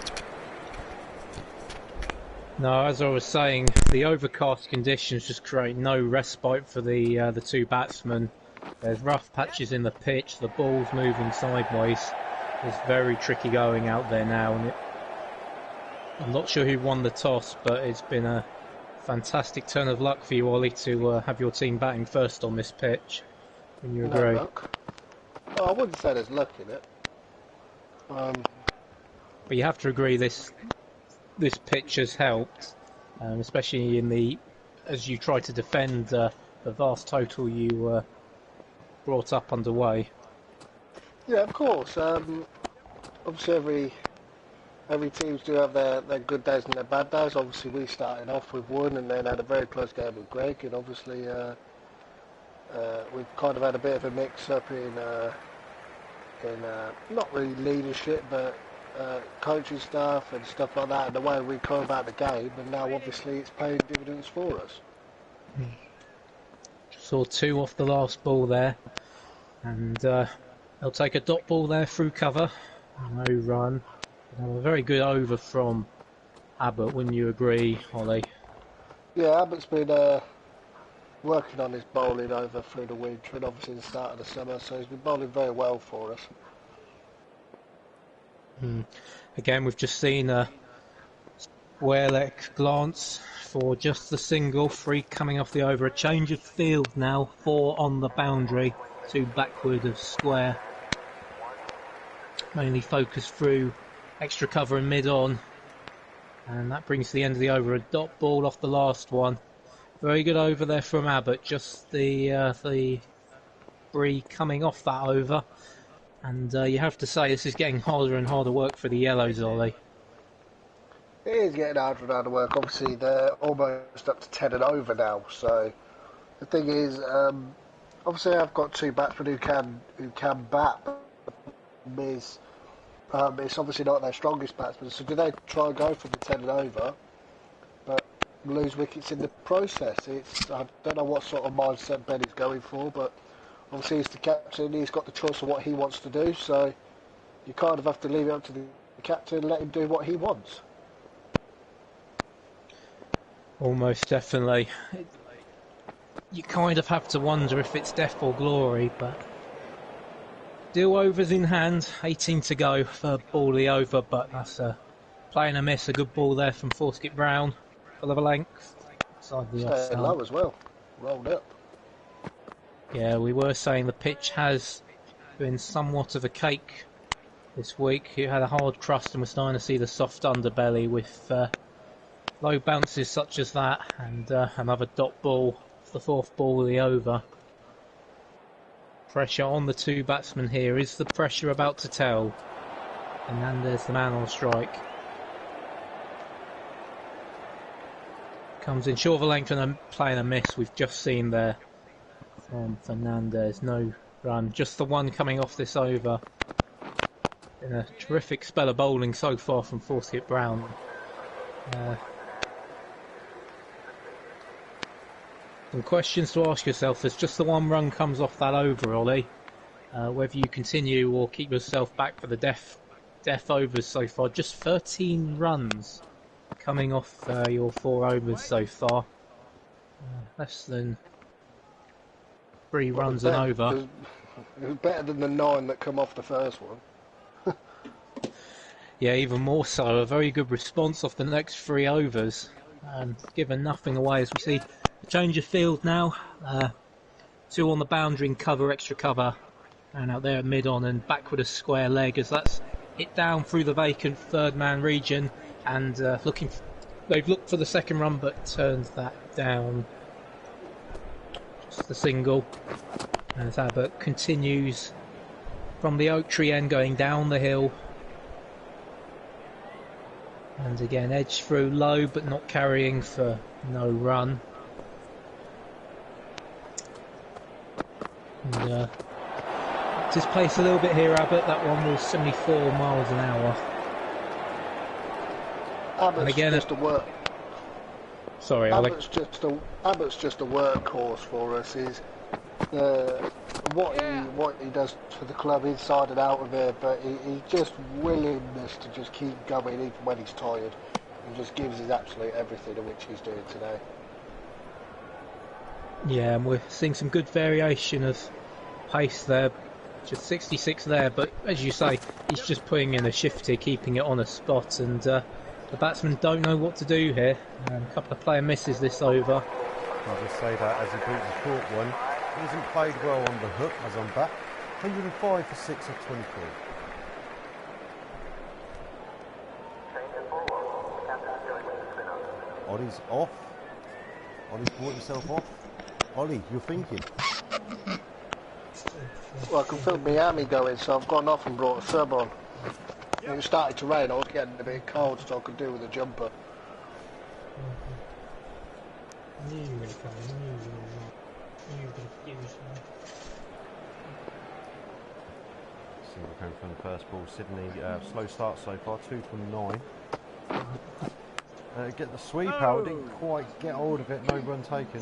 No, as I was saying, the overcast conditions just create no respite for the 2 batsmen. There's rough patches in the pitch, the ball's moving sideways. It's very tricky going out there now, and I'm not sure who won the toss, but it's been a fantastic turn of luck for you, Ollie, to have your team batting first on this pitch. When you agree? No luck. Oh, I wouldn't say there's luck in it. But you have to agree this pitch has helped, especially as you try to defend the vast total you brought up underway. Yeah, of course. Obviously, every teams do have their good days and their bad days. Obviously, we started off with one and then had a very close game with Greg, and obviously we've kind of had a bit of a mix-up in not really leadership, but coaching staff and stuff like that, and the way we go about the game, and now obviously it's paying dividends for us. Saw 2 off the last ball there, and they'll take a dot ball there through cover. No run. A very good over from Abbott, wouldn't you agree, Ollie? Yeah, Abbott's been working on his bowling over through the winter and obviously the start of the summer, so he's been bowling very well for us. Again, we've just seen a Warelick glance for just the single, 3 coming off the over. A change of field now, 4 on the boundary, 2 backward of square. Mainly focused through extra cover and mid-on. And that brings to the end of the over. A dot ball off the last one. Very good over there from Abbott. Just the Bree coming off that over. And you have to say this is getting harder and harder work for the Yellows, Ollie. It is getting harder and harder work. Obviously, they're almost up to 10 and over now. So the thing is, obviously, I've got 2 batsmen who can bat. It's obviously not their strongest batsmen. So do they try and go for the 10 and over, but lose wickets in the process? I don't know what sort of mindset Benny's going for, but obviously he's the captain. He's got the choice of what he wants to do. So you kind of have to leave it up to the captain and let him do what he wants. Almost definitely. You kind of have to wonder if it's death or glory, but still overs in hand, 18 to go for Bally over, but that's a play and a miss. A good ball there from Forsket Brown, full of a length. Inside the off Staying low as well, rolled up. Yeah, we were saying the pitch has been somewhat of a cake this week. It had a hard crust and we're starting to see the soft underbelly with low bounces such as that, and another dot ball, the 4th ball of the over. Pressure on the two batsmen here. Is the pressure about to tell? Fernandez, the man on strike. Comes in short of a length and playing a miss. We've just seen there from Fernandez. No run. Just the one coming off this over. Been a terrific spell of bowling so far from Forskip Brown. Some questions to ask yourself as just the one run comes off that over, Ollie. Whether you continue or keep yourself back for the death overs so far. Just 13 runs coming off your 4 overs so far. Less than 3 runs and over. It was better than the 9 that come off the first one. Yeah, even more so. A very good response off the next 3 overs. Given nothing away as we see a change of field now. 2 on the boundary and cover, extra cover. And out there mid on and back with a square leg as that's hit down through the vacant third man region. And they've looked for the second run but turned that down. Just the single. As Abbott continues from the oak tree end going down the hill. And again, edge through low but not carrying for no run. And upped his pace a little bit here, Abbott. That one was 74 miles an hour. Abbott's just a work. Sorry, Abbott's just a workhorse for us. Is what he does for the club inside and out of it, but he's just willingness to just keep going even when he's tired, and just gives his absolute everything, of which he's doing today. Yeah, and we're seeing some good variation of pace there. Just 66 there, but as you say, he's just putting in a shifty, keeping it on a spot, and the batsmen don't know what to do here. A couple of player misses this over. I'll just say that as he boots a short one. He hasn't played well on the hook as I'm back. 105 for 6 of 24. Ollie's off. Ollie's brought himself off. Ollie, you're thinking. Well, I can feel my army going, so I've gone off and brought a sub on. It was starting to rain, I was getting a bit cold, so I could do with a jumper. Single came from the first ball. Sydney, slow start so far, 2 from 9. Get the sweep out, didn't quite get hold of it, no run taken.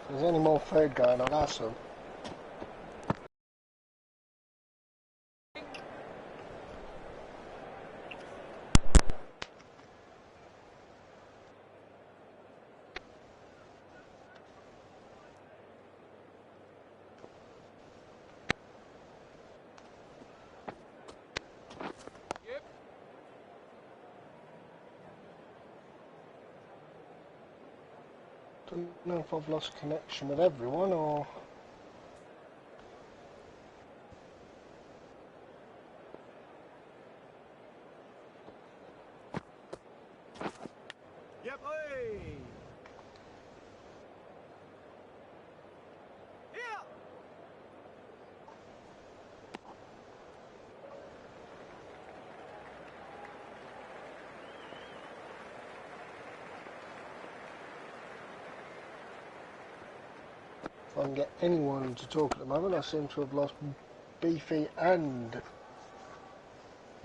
If there's any more food going on, ask them. Don't know if I've lost connection with everyone or... Yep, hey! Yeah! If I can get anyone to talk at the moment, I seem to have lost Beefy and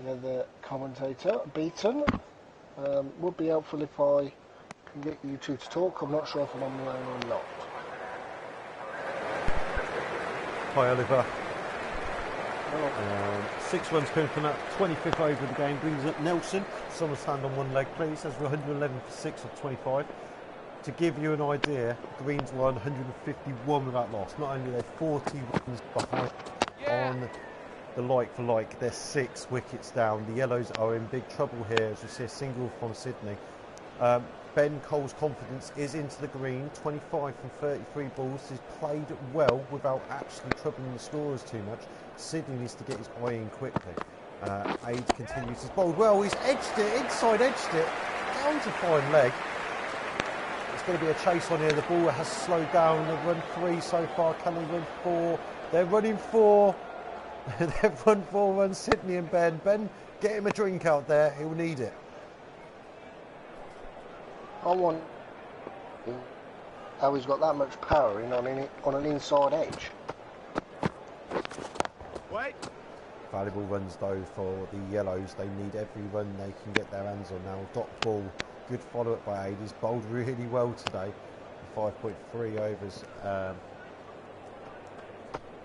the other commentator, Beaton. Would be helpful if I can get you two to talk. I'm not sure if I'm on my own or not. Hi Oliver. 6 runs coming from that 25th over of the game brings up Nelson. Someone stand on one leg please, as we're 111 for 6 of 25. To give you an idea, Greens won 151 without loss. Not only are they 40 runs behind on the like for like, they're 6 wickets down. The Yellows are in big trouble here as we see a single from Sydney. Ben Cole's confidence is into the green, 25 from 33 balls. He's played well without actually troubling the scorers too much. Sydney needs to get his eye in quickly. Aid continues his bowl. Well, he's edged it, inside edged it. Down to fine leg. It's going to be a chase on here. The ball has slowed down. They've run 3 so far. Can they run 4? They're running 4. They've run 4 runs, Sydney and Ben. Ben, get him a drink out there. He'll need it. I want how he's got that much power in on an inside edge. Wait. Valuable runs though for the Yellows. They need every run they can get their hands on now. Dot ball, good follow up by Aid. He's bowled really well today. 5.3 overs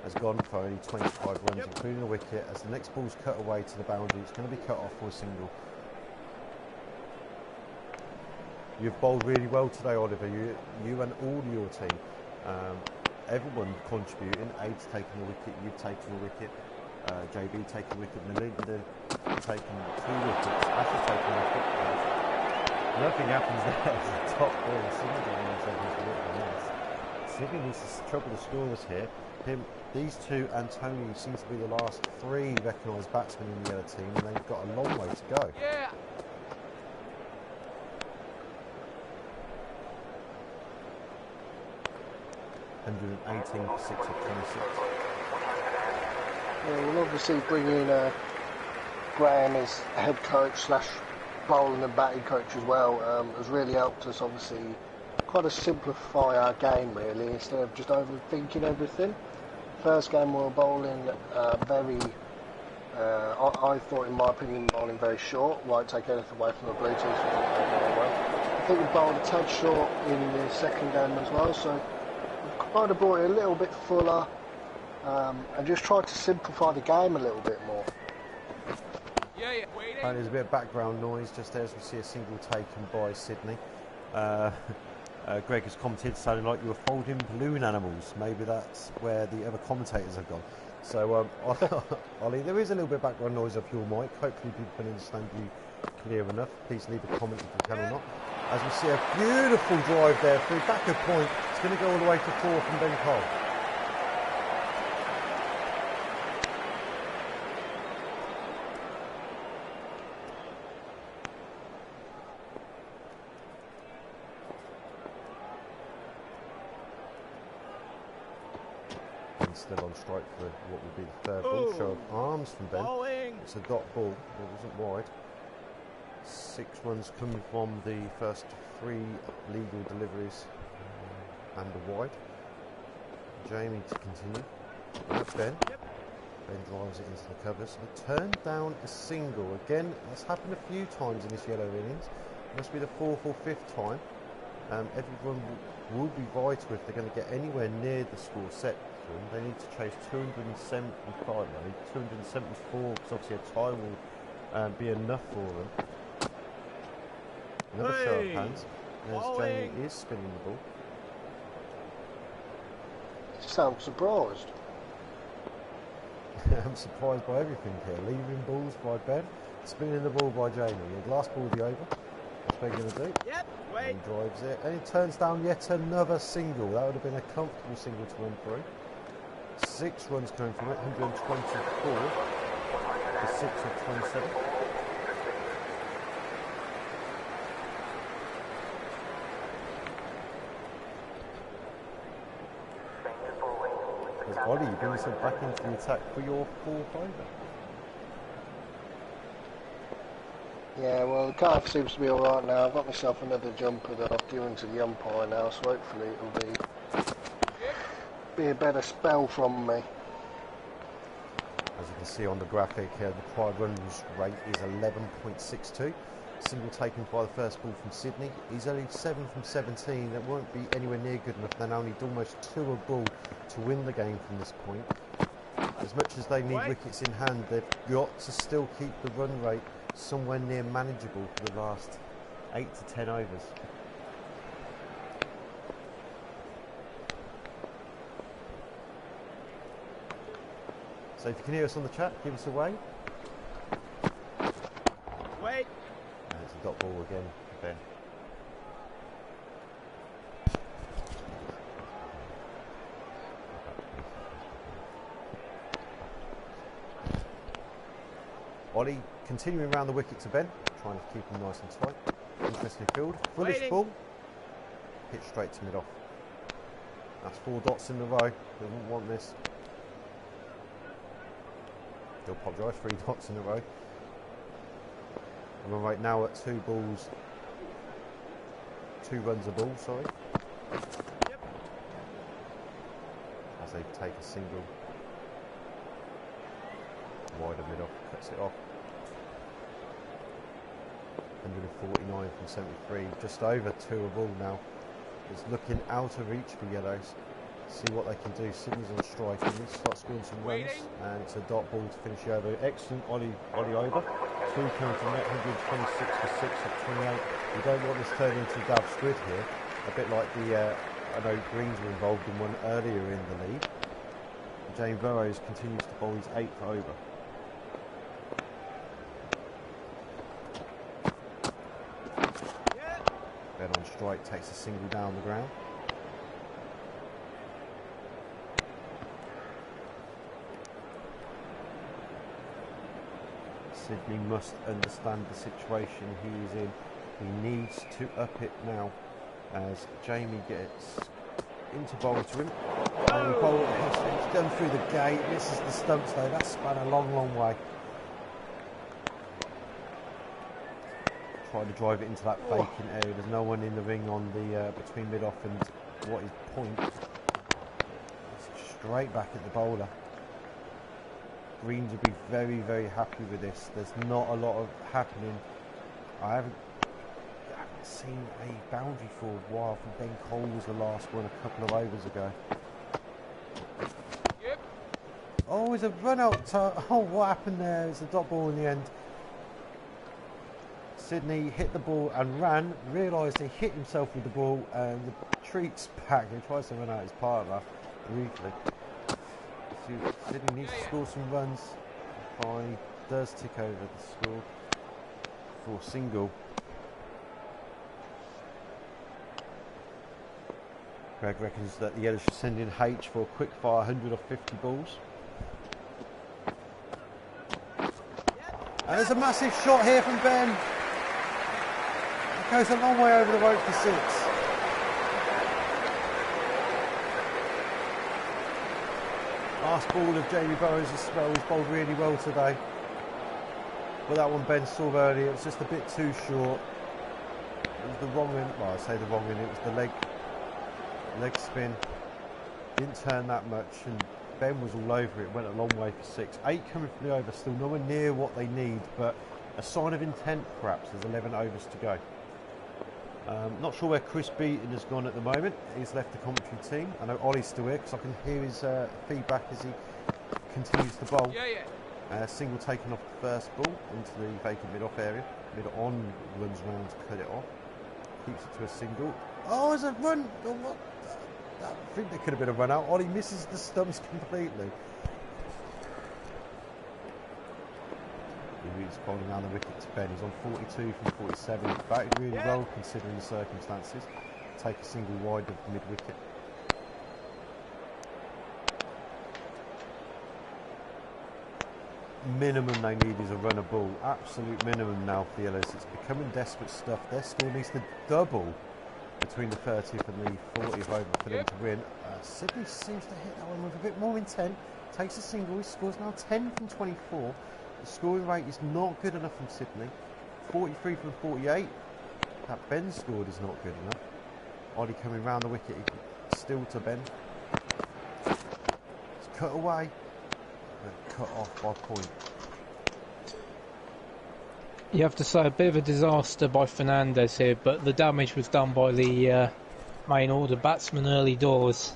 has gone for only 25 runs, including a wicket. As the next ball's cut away to the boundary, it's going to be cut off for a single. You've bowled really well today, Oliver. You and all your team. Everyone contributing. Aid's taking a wicket. You've taken a wicket. JB taking a wicket. Melinda taking 2 wickets. Ashley taking a wicket. Nothing happens there. It's a top ball. Sydney needs to trouble the scorers here. These 2, Antonio, seem to be the last 3 recognised batsmen in the other team, and they've got a long way to go. Yeah. 118 for 6 of 26. Yeah, we'll obviously bring in Graham as head coach / bowling and batting coach as well. Has really helped us obviously kind of simplify our game really, instead of just overthinking everything. First game we were bowling very, I thought in my opinion bowling very short. Won't take anything away from the Blue Tees. I think we bowled a tad short in the second game as well, so we've kind of brought it a little bit fuller and just tried to simplify the game a little bit more. Yeah, yeah. Waiting. And there's a bit of background noise just there as we see a single taken by Sydney. Greg has commented sounding like you were folding balloon animals. Maybe that's where the other commentators have gone. So, Ollie, there is a little bit of background noise off your mic. Hopefully people can understand you clear enough. Please leave a comment if you can or not. As we see a beautiful drive there through back of point. It's going to go all the way to 4 from Ben Cole. Still on strike for what would be the third ball. Show of arms from Ben. Bowling. It's a dot ball. It wasn't wide. 6 runs coming from the first 3 legal deliveries and a wide. Jamie to continue. That's Ben. Ben drives it into the covers. They turned down a single. Again, that's happened a few times in this yellow innings. It must be the 4th or 5th time. Everyone will be vital if they're going to get anywhere near the score set. They need to chase 275, I need 274, because obviously a tie will be enough for them. Another show of hands. There's Jamie is spinning the ball. Sound surprised. I'm surprised by everything here. Leaving balls by Ben, spinning the ball by Jamie. The last ball will be over. What's Ben going to do? Yep, wait. And drives it, and he turns down yet another single. That would have been a comfortable single to run through. 6 runs coming from it, 124 for 6 of 27. Because Ollie, you bring yourself back into the attack for your 4th over. Yeah, well the car seems to be alright now. I've got myself another jumper that I've given to the umpire now, so hopefully it'll be a better spell from me. As you can see on the graphic here, the required run rate is 11.62. Single taken by the first ball from Sydney. He's only 7 from 17. That won't be anywhere near good enough. They now need almost 2 a ball to win the game from this point. As much as they need wickets in hand, they've got to still keep the run rate somewhere near manageable for the last 8 to 10 overs. So if you can hear us on the chat, give us a wave. Wait. And it's a dot ball again for Ben. Ollie continuing around the wicket to Ben, trying to keep him nice and tight. Interesting field. Foolish Waiting. ball. Hit straight to mid-off. That's 4 dots in a row. Doesn't want this. He'll pop drive, 3 dots in a row. And we're right now at 2 balls. 2 runs a ball, sorry. Yep. As they take a single. Wider mid-off, cuts it off. 149 from 73, just over 2 a ball now. It's looking out of reach for yellows. See what they can do. Sydney's on strike. He needs to start scoring some runs, and it's a dot ball to finish the over. Excellent Ollie over. 2 coming from net, 126 for 6 at 28. We don't want this turning into a dab squid here. A bit like the I know Greens were involved in one earlier in the league. James Burrows continues to bowl his 8th over. Ben on strike, takes a single down the ground. Sydney must understand the situation he is in. He needs to up it now as Jamie gets into bowl to him. And bowl, he's done through the gate, misses the stumps though. That's spun a long, long way. Trying to drive it into that vacant area. There's no one in the ring on the between mid-off and what is point. It's straight back at the bowler. Greens will be very, very happy with this. There's not a lot of happening. I haven't seen a boundary for a while. From Ben Cole was the last one a couple of overs ago. Yep. Oh, it's a run out. Oh, what happened there? It's a dot ball in the end. Sydney hit the ball and ran, realised he hit himself with the ball, and the treats back. He tries to run out his partner briefly. Sydney needs to score some runs. He does tick over the score for single. Greg reckons that the Yellows should send in H for a quick fire 100 or 50 balls. And there's a massive shot here from Ben. It goes a long way over the rope for 6. Last ball of Jamie Burrows as well. He's bowled really well today. But that one Ben saw earlier, it was just a bit too short. It was the wrong end, well I say the wrong end, it was the leg spin. Didn't turn that much and Ben was all over it, went a long way for 6. 8 coming from the over, still nowhere near what they need, but a sign of intent perhaps. There's 11 overs to go. Not sure where Chris Beaton has gone at the moment. He's left the commentary team. I know Ollie's still here because I can hear his feedback as he continues to bowl. Single taken off the first ball into the vacant mid-off area. Mid-on runs round to cut it off. Keeps it to a single. Oh, there's a run! Oh, what? I think there could have been a run out. Ollie misses the stumps completely. He's bowling down the wicket to Ben. He's on 42 from 47. Batted really well considering the circumstances. Take a single wide of the mid-wicket. Minimum they need is a runner ball. Absolute minimum now for the Yellows. It's becoming desperate stuff. Their score needs to double between the 30th and the 40th over for them to win. Sydney seems to hit that one with a bit more intent. Takes a single. He scores now 10 from 24. The scoring rate is not good enough from Sydney. 43 from 48. That Ben scored is not good enough. Ollie coming round the wicket. Still to Ben. It's cut away. Cut off by point. You have to say a bit of a disaster by Fernandez here, but the damage was done by the main order batsman early doors.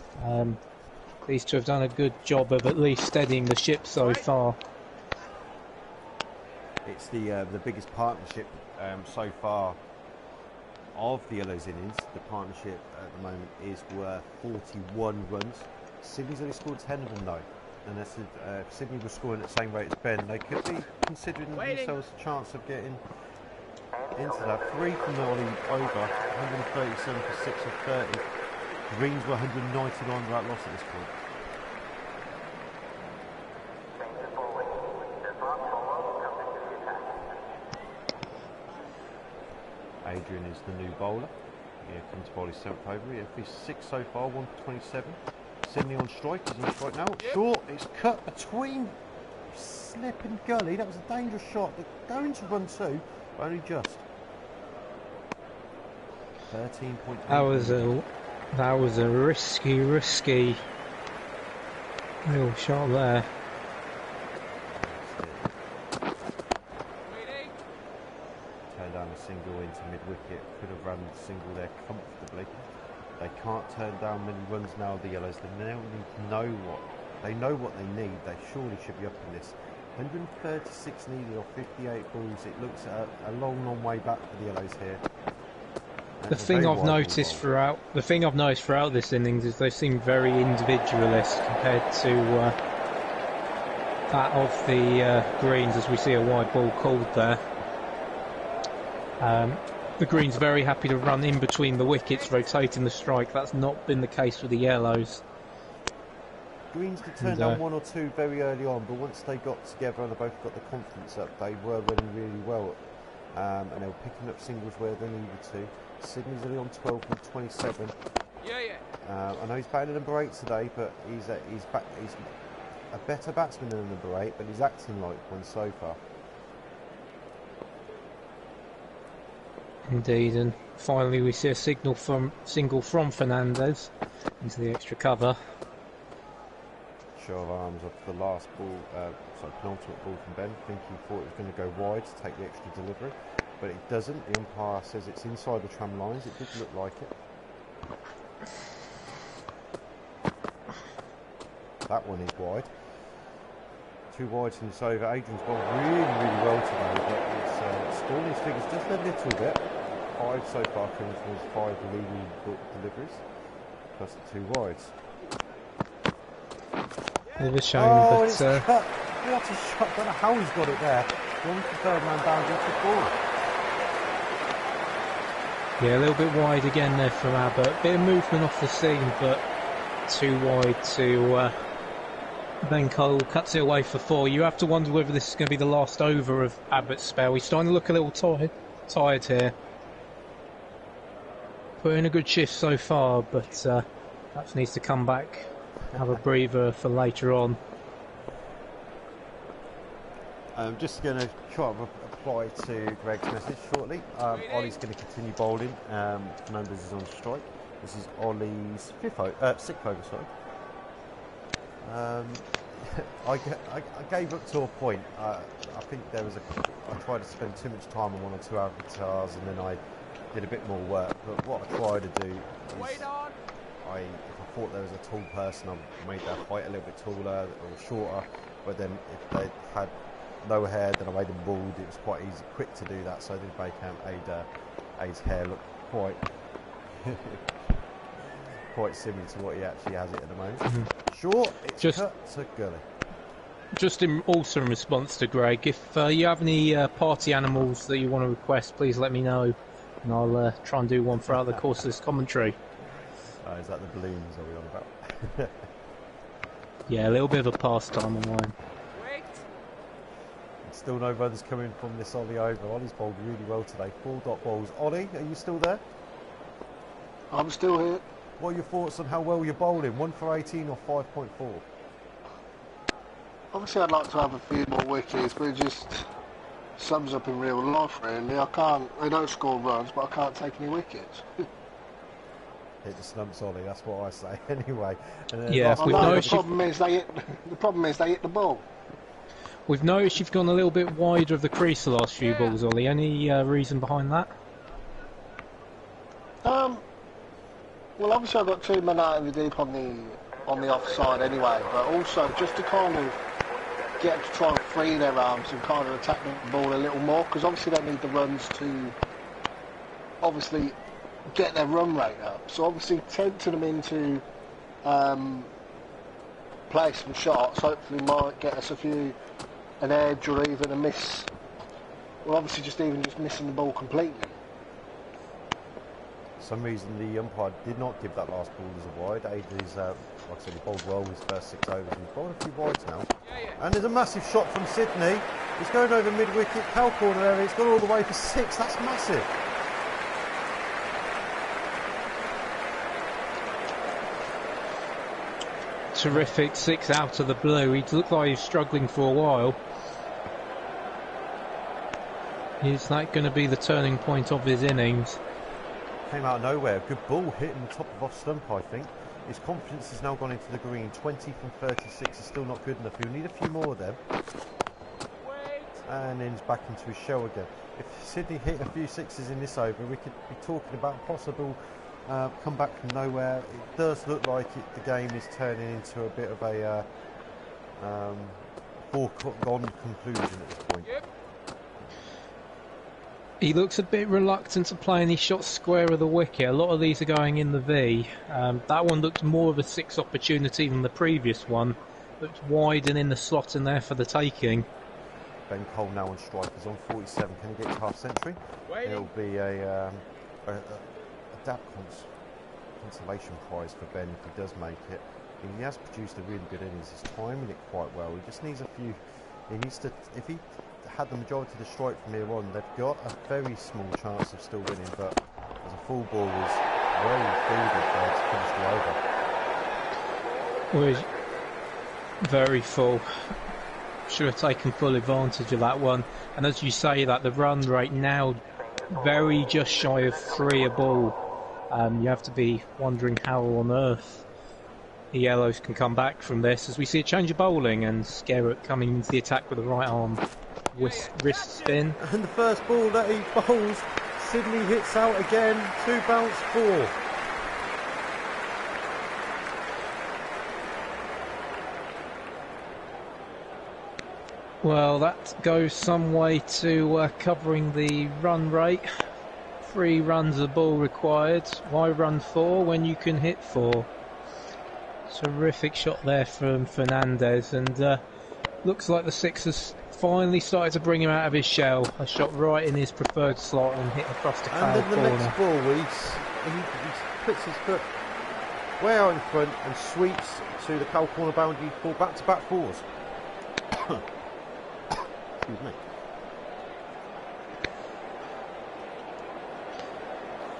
These two have done a good job of at least steadying the ship so far. It's the biggest partnership so far of the Yellows innings. The partnership at the moment is worth 41 runs. Sydney's only scored 10 of them though. And if Sydney was scoring at the same rate as Ben, they could be considering themselves a chance of getting into that. 3 from the Ollie over, 137 for 6 of 30. Greens were 199 without loss at this point. Adrian is the new bowler. Here comes to bowl his 7th over. He'll be 6 so far, 1 for 27. Sydney on strike. He's on strike now. Short. It's cut between slip and gully. That was a dangerous shot. They're going to run 2, but only just. 13.8. That was a risky little shot there. Turn down a single into mid-wicket. Could have run the single there comfortably. They can't turn down many runs now, the Yellows. They now need to know what they need. They surely should be up in this. 136 needed off 58 balls. It looks a long way back for the Yellows here. The thing I've noticed throughout this innings is they seem very individualist compared to that of the Greens, as we see a wide ball called there. The Greens very happy to run in between the wickets, rotating the strike. That's not been the case with the Yellows. Greens could turn down 1 or 2 very early on, but once they got together and they both got the confidence up, they were running really well. And they were picking up singles where they needed to. Sydney's only on 12 from 27. I know he's batting at number 8 today, but he's a better batsman than number 8, but he's acting like one so far. Indeed, and finally we see a single from Fernandez into the extra cover. Show of arms off the last ball, penultimate ball from Ben. I think he thought it was going to go wide to take the extra delivery, but it doesn't. The umpire says it's inside the tram lines. It did look like it. That one is wide. 2 wides in this over. Adrian's gone really well today, but it's stalling his figures just a little bit. 5 so far coming from his 5 leading deliveries, plus the 2 wides. It was shame, but but it's cut. What a shot! I don't know how he's got it there. 1 for 3rd man boundary to ball. Yeah, a little bit wide again there from Abbott. Bit of movement off the seam, but too wide to Ben Cole cuts it away for 4. You have to wonder whether this is going to be the last over of Abbott's spell. He's starting to look a little tired here. Put in a good shift so far, but perhaps needs to come back, have a breather for later on. I'm just going to try to reply to Greg's message shortly. Ollie's going to continue bowling. Fernandez is on strike. This is Ollie's 6th over, sorry. I gave up to a point. I think I tried to spend too much time on 1 or 2 avatars, and then I did a bit more work. But what I tried to do is, if I thought there was a tall person, I made their height a little bit taller or shorter. But then if they had no hair, then I made them bald. It was quite easy, quick to do that. So I did make A's hair look quite similar to what he actually has it at the moment. Short, it's just cut to gully. Just also in response to Greg, if you have any party animals that you want to request, please let me know, and I'll try and do one throughout the course of this commentary. Is that the balloons are we on about? Yeah, a little bit of a pastime of mine. Still no runs coming from this Ollie over. Ollie's bowled really well today. 4 dot balls. Ollie, are you still there? I'm still here. What are your thoughts on how well you're bowling? 1 for 18 or 5.4? Obviously I'd like to have a few more wickets, but it just sums up in real life really. I don't score runs, but I can't take any wickets. Hit the stumps, Ollie, that's what I say anyway. Yeah, the problem is they hit the ball. We've noticed you've gone a little bit wider of the crease the last few balls, Ollie. Any reason behind that? Well, obviously I've got 2 men out in the deep on the offside anyway, but also just to kind of get to try and free their arms and kind of attack the ball a little more, because obviously they need the runs to obviously get their run rate up. So obviously tempting them into play some shots hopefully might get us an edge or even a miss. Well, obviously just missing the ball completely. For some reason the umpire did not give that last ball as a wide. Adrian's, like I said, he bowled well his first 6 overs and he's bowled a few wides now. And there's a massive shot from Sydney. He's going over mid-wicket, cow corner area, it's gone all the way for 6, that's massive. terrific 6 out of the blue. He looked like he was struggling for a while. Is that going to be the turning point of his innings? Came out of nowhere. Good ball hitting the top of off stump, I think. His confidence has now gone into the green. 20 from 36 is still not good enough. He'll need a few more of them. And then he's back into his shell again. If Sydney hit a few sixes in this over, we could be talking about a possible comeback from nowhere. It does look like the game is turning into a bit of a foregone conclusion at this point. He looks a bit reluctant to play any shots square of the wicket. A lot of these are going in the V. That one looked more of a 6 opportunity than the previous one. Looked wide and in the slot and there for the taking. Ben Cole now on strike. He's on 47. Can he get to half century? It'll be a DAP consolation prize for Ben if he does make it. He has produced a really good innings. He's timing it quite well. He just needs a few. He needs to. If he had the majority of the strike from here on, they've got a very small chance of still winning. But as a full ball was very fielded there to finish the over. Well, he's very full. Should have taken full advantage of that one. And as you say, that the run rate now very just shy of 3 a ball. You have to be wondering how on earth the Yellows can come back from this, as we see a change of bowling and Skerritt coming into the attack with the right arm wrist spin. And the first ball that he bowls, Sydney hits out again. 2 bounce 4. Well, that goes some way to covering the run rate. 3 runs a ball required. Why run 4 when you can hit 4? Terrific shot there from Fernandez, and looks like the 6 has finally started to bring him out of his shell. A shot right in his preferred slot and hit across the foul corner. And then the next ball, he puts his foot way out in front and sweeps to the foul corner boundary for back-to-back 4s. Excuse me.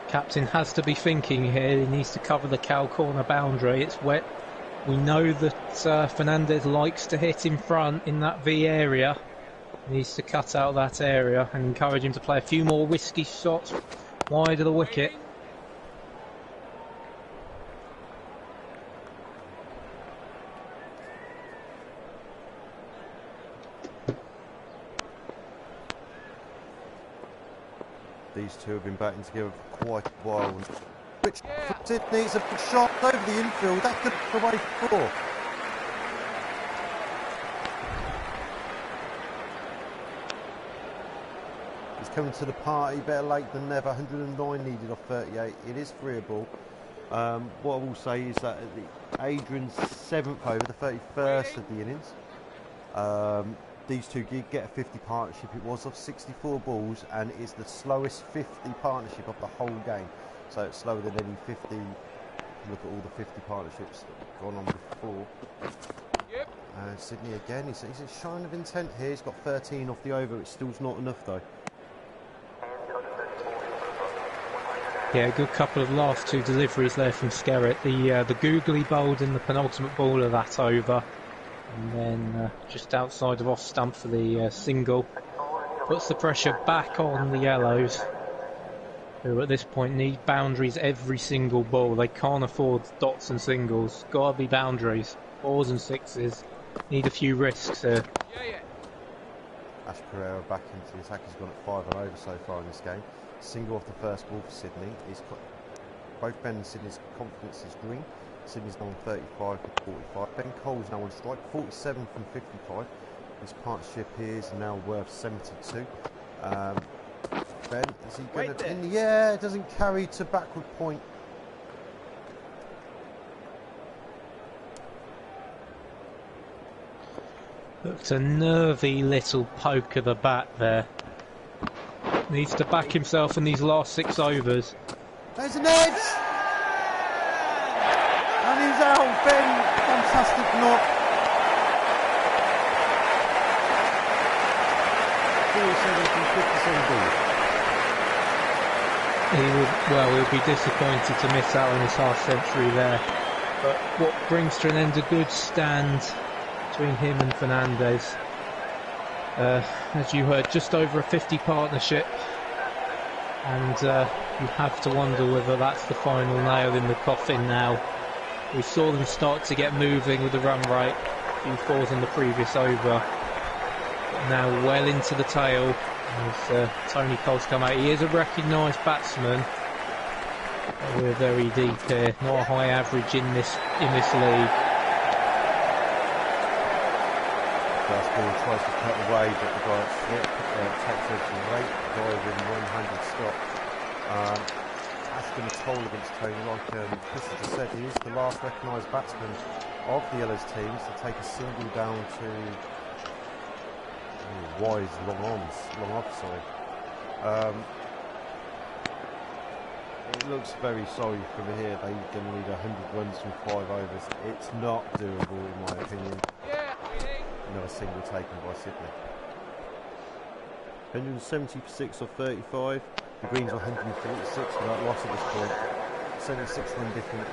Captain has to be thinking here. He needs to cover the cow corner boundary. It's wet. We know that Fernandez likes to hit in front in that V area. He needs to cut out that area and encourage him to play a few more risky shots wide of the wicket. These two have been batting together for quite a while. Which Sydney is a big shot over the infield. That could be away 4. He's coming to the party better late than never. 109 needed off 38. It is threeable. What I will say is that at Adrian's 7th over, the 31st of the innings, these two did get a 50 partnership. It was off 64 balls and it is the slowest 50 partnership of the whole game. So it's slower than any 50. Look at all the 50 partnerships that have gone on before. Yep. And Sydney again, he's a shine of intent here. He's got 13 off the over. It's still not enough though. Yeah, a good couple of last 2 deliveries there from Skerritt. The googly bowled in the penultimate ball of that over. And then just outside of off stump for the single. Puts the pressure back on the Yellows, who at this point need boundaries every single ball. They can't afford dots and singles. Gotta be boundaries. 4s and 6s. Need a few risks here. Ash Pereira back into the attack. He's gone at 5 and over so far in this game. Single off the first ball for Sydney. Both Ben and Sydney's confidence is green. Sydney's now on 35 from 45. Ben Cole's now on strike, 47 from 55. This partnership here is now worth 72. Ben, is he going to... In the air, it doesn't carry to backward point. Looked a nervy little poke of the bat there. Needs to back himself in these last 6 overs. There's an edge! And he's out, Ben. Fantastic knock. 47 from 57 balls. He'll be disappointed to miss out on his half century there. but what brings to an end a good stand between him and Fernandez. As you heard, just over a 50 partnership, and you have to wonder whether that's the final nail in the coffin now. We saw them start to get moving with the run rate, a few fours in the previous over, but now well into the tail as Tony Cole's come out. He is a recognised batsman. We're very deep here, not a high average in this league. First ball tries to cut away, but the guy at slip takes a great dive in 100 stops. That's going to toll against Tony. Like Chris has just said, he is the last recognised batsman of the Yellows teams to take a single down to Wise long off. It looks very sorry from here. They're going to need 100 runs from 5 overs. It's not doable in my opinion. Another single taken by Sydney. 176 or 35. The Greens are 146 without loss at this point. 76 run difference.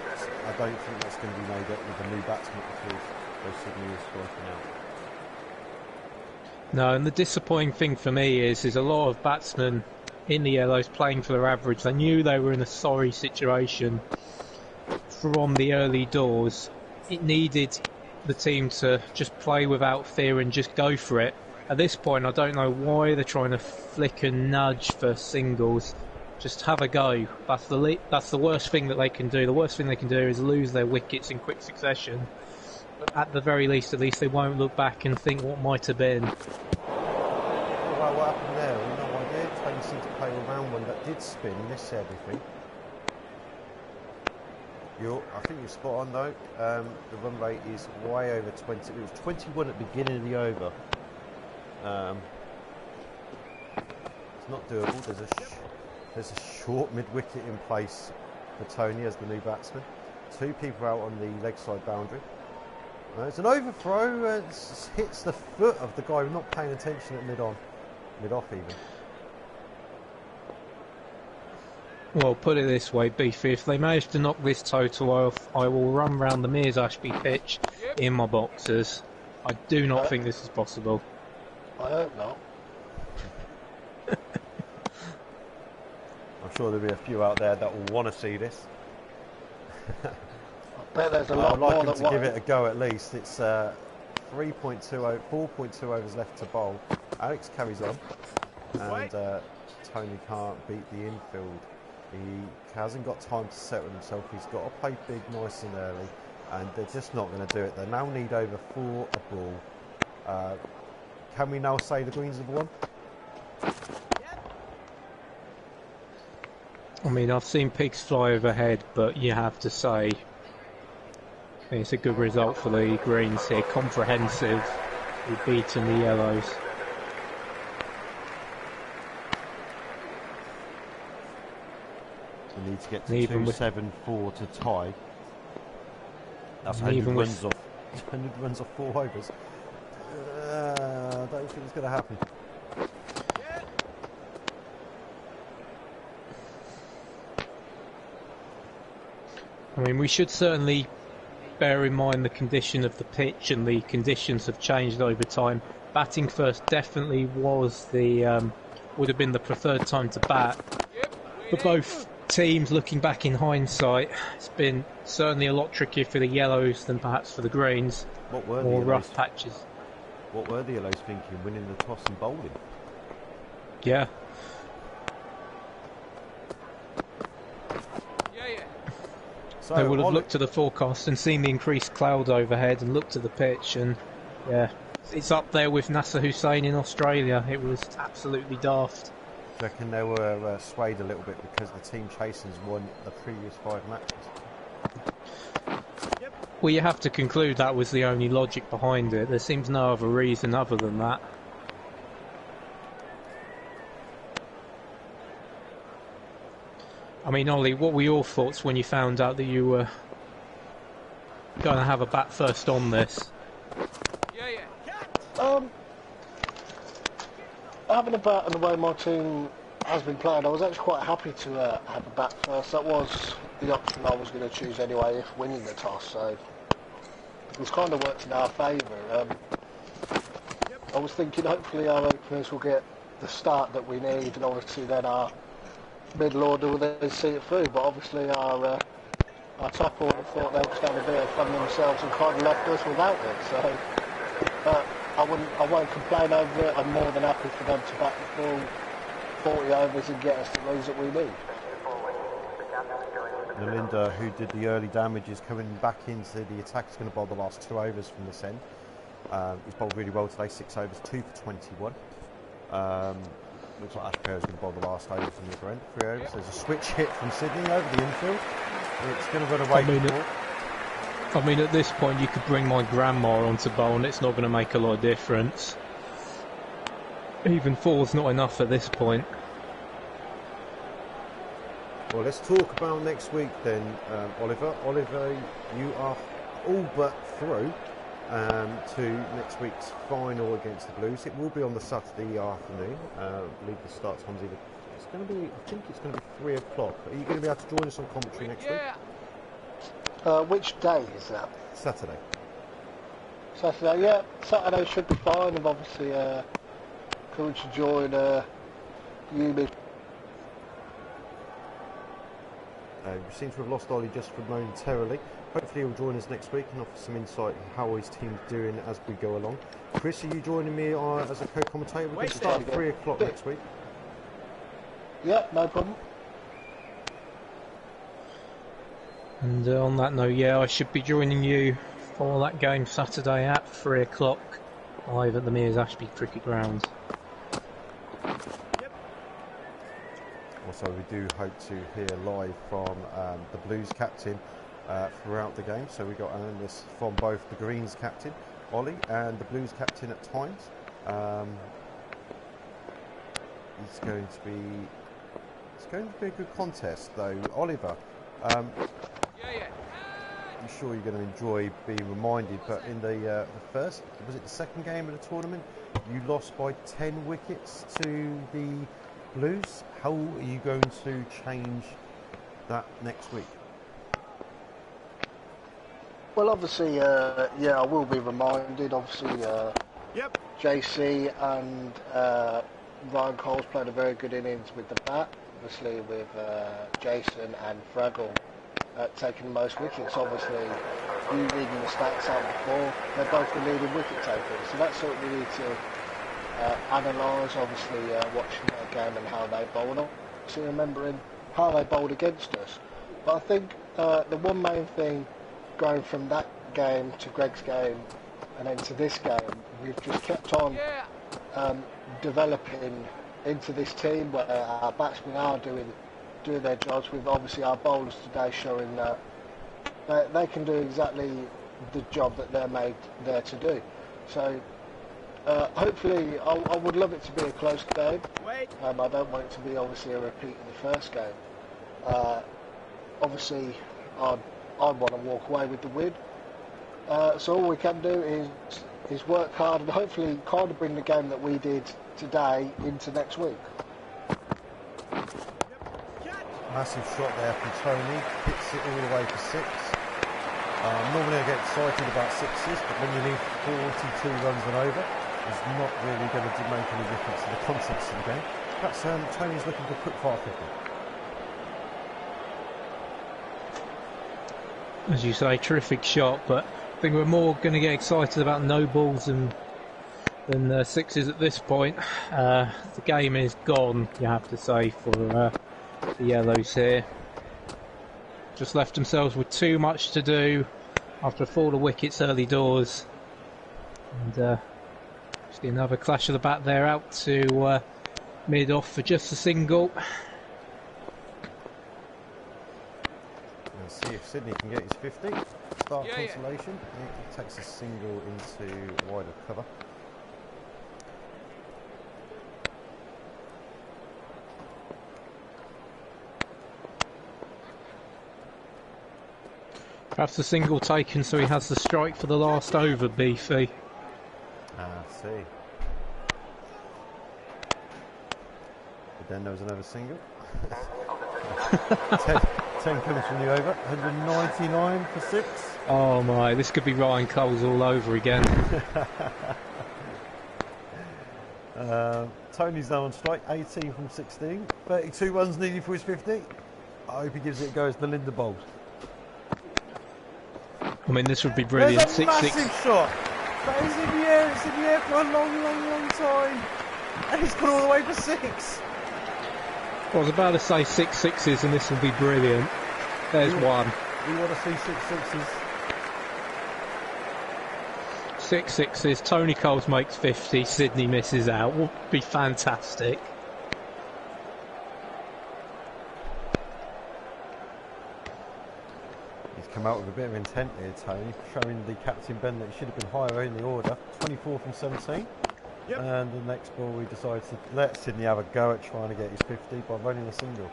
I don't think that's going to be made up with a new batsman at the crease. So Sydney is striking out. No, and the disappointing thing for me is a lot of batsmen in the Yellows playing for their average. They knew they were in a sorry situation from the early doors. It needed the team to just play without fear and just go for it. At this point, I don't know why they're trying to flick and nudge for singles. Just have a go. That's the worst thing that they can do. The worst thing they can do is lose their wickets in quick succession. But at the very least, at least they won't look back and think what might have been. Well, what happened there? We've no idea. Tony seemed to play around one that did spin, missed everything. I think you're spot on though. The run rate is way over 20. It was 21 at the beginning of the over. It's not doable. There's a short mid-wicket in place for Tony as the new batsman. 2 people out on the leg side boundary. It's an overthrow. It hits the foot of the guy not paying attention at mid-off even. Well, put it this way, Beefy, if they manage to knock this total off, I will run round the Mears Ashby pitch in my boxers. I do not think this is possible. I hope not. I'm sure there'll be a few out there that will want to see this. I bet there's a lot more. I'd like him to give it a go at least. It's 4.2 overs left to bowl. Alex carries on, and Tony can't beat the infield. He hasn't got time to settle himself. He's got to play big, nice and early, and they're just not going to do it. They now need over 4 a ball. Can we now say the Greens have won? I mean, I've seen pigs fly overhead, but you have to say it's a good result for the Greens here. Comprehensive. We've beaten the Yellows. We need to get to 274 to tie. That's 100 runs off 4 overs. I don't think it's going to happen. I mean, we should certainly bear in mind the condition of the pitch, and the conditions have changed over time. Batting first definitely was would have been the preferred time to bat. For both teams, looking back in hindsight, it's been certainly a lot trickier for the Yellows than perhaps for the Greens. What were more the rough patches. What were the Yellows thinking? Winning the toss and bowling? Yeah. So they would have looked to the forecast and seen the increased cloud overhead and looked at the pitch, and yeah, it's up there with Nasser Hussain in Australia. It was absolutely daft. I reckon they were swayed a little bit because the team chasers won the previous 5 matches. Well, you have to conclude that was the only logic behind it. There seems no other reason other than that. I mean, Ollie, what were your thoughts when you found out that you were going to have a bat first on this? Having a bat and the way my team has been playing, I was actually quite happy to have a bat first. That was the option I was going to choose anyway if winning the toss, so it's kind of worked in our favour. I was thinking hopefully our openers will get the start that we need, and obviously then our middle order will then see it through, but obviously our top order thought they were going to be able to fund themselves and kind of left us without it, so I won't complain over it. I'm more than happy for them to back the full 40 overs and get us the runs that we need. Nalinda, who did the early damage, is coming back into the attack. He's going to bowl the last 2 overs from this end. He's bowled really well today, 6 overs, 2 for 21. Looks like Ash Perry's going to bowl the last over from the other end, 3 overs. There's a switch hit from Sydney over the infield. It's going to run away. I mean, at this point, you could bring my grandma onto bowl, and it's not going to make a lot of difference. Even 4's not enough at this point. Well, let's talk about next week then, Oliver. Oliver, you are all but through to next week's final against the Blues. It will be on the Saturday afternoon. I believe the start time's either. It's going to be. I think it's going to be 3 o'clock. Are you going to be able to join us on commentary next week? Which day is that? Saturday. Saturday, yeah. Saturday should be fine. I'm obviously coming to join Uni. We seem to have lost Ollie just for momentarily. Hopefully he'll join us next week and offer some insight on how his team's doing as we go along. Chris, are you joining me as a co-commentator? We're going to start at 3 o'clock next week. Yeah, no problem. And on that note, yeah, I should be joining you for that game Saturday at 3 o'clock live at the Mears Ashby Cricket Ground. Also, we do hope to hear live from the Blues captain throughout the game. So we got analysts from both the Greens captain, Ollie, and the Blues captain at times. It's going to be a good contest, though. Oliver, I'm sure you're going to enjoy being reminded, but in the first, was it the second game of the tournament, you lost by 10 wickets to the Blues. How are you going to change that next week? Well, obviously, yeah, I will be reminded. Obviously, JC and Ryan Cole's played a very good innings with the bat. Obviously, with Jason and Fraggle taking the most wickets. Obviously, you reading the stats out before, they're both the leading wicket takers. So that's what we need to analyse. Obviously, watching their game and how they bowled. Obviously, remembering how they bowled against us. But I think the one main thing going from that game to Greg's game and then to this game, we've just kept on developing into this team where our batsmen are doing their jobs, with obviously our bowlers today showing that they can do exactly the job that they're made there to do. So hopefully, I would love it to be a close game. I don't want it to be obviously a repeat of the first game. Obviously, I'd want to walk away with the win. So all we can do is work hard and hopefully kind of bring the game that we did today into next week. Massive shot there from Tony, hits it all the way for 6. Normally I get excited about 6s, but when you need 42 runs and over, it's not really going to make any difference to the context of the game. Perhaps Tony's looking for quick fire kicking. As you say, terrific shot, but I think we're more going to get excited about no balls than 6s at this point. The game is gone, you have to say, for the Yellows here. Just left themselves with too much to do after a fall of wickets early doors. And just another clash of the bat there, out to mid-off for just a single. Let's see if Sydney can get his 50. Start consolation. He takes a single into wider cover. Perhaps the single taken so he has the strike for the last over, Beefy. I see. But then there was another single. 10 comes from the over. 199 for 6. Oh my, this could be Ryan Coles all over again. Tony's now on strike, 18 from 16. 32 runs needed for his 50. I hope he gives it a go as the Linda bowls. I mean, this would be brilliant. There's a 6-6. massive shot. That is in the air. It's in the air for a long, long, long time. And it's gone all the way for 6. I was about to say 6 sixes, and this will be brilliant. There's one. We want to see 6 sixes. 6 sixes. Tony Coles makes 50. Sydney misses out. Would be fantastic. He's come out with a bit of intent here, Tony, showing the captain Ben that he should have been higher in the order. 24 from 17. Yep. And the next ball, we decided to let Sydney have a go at trying to get his 50 by running a single.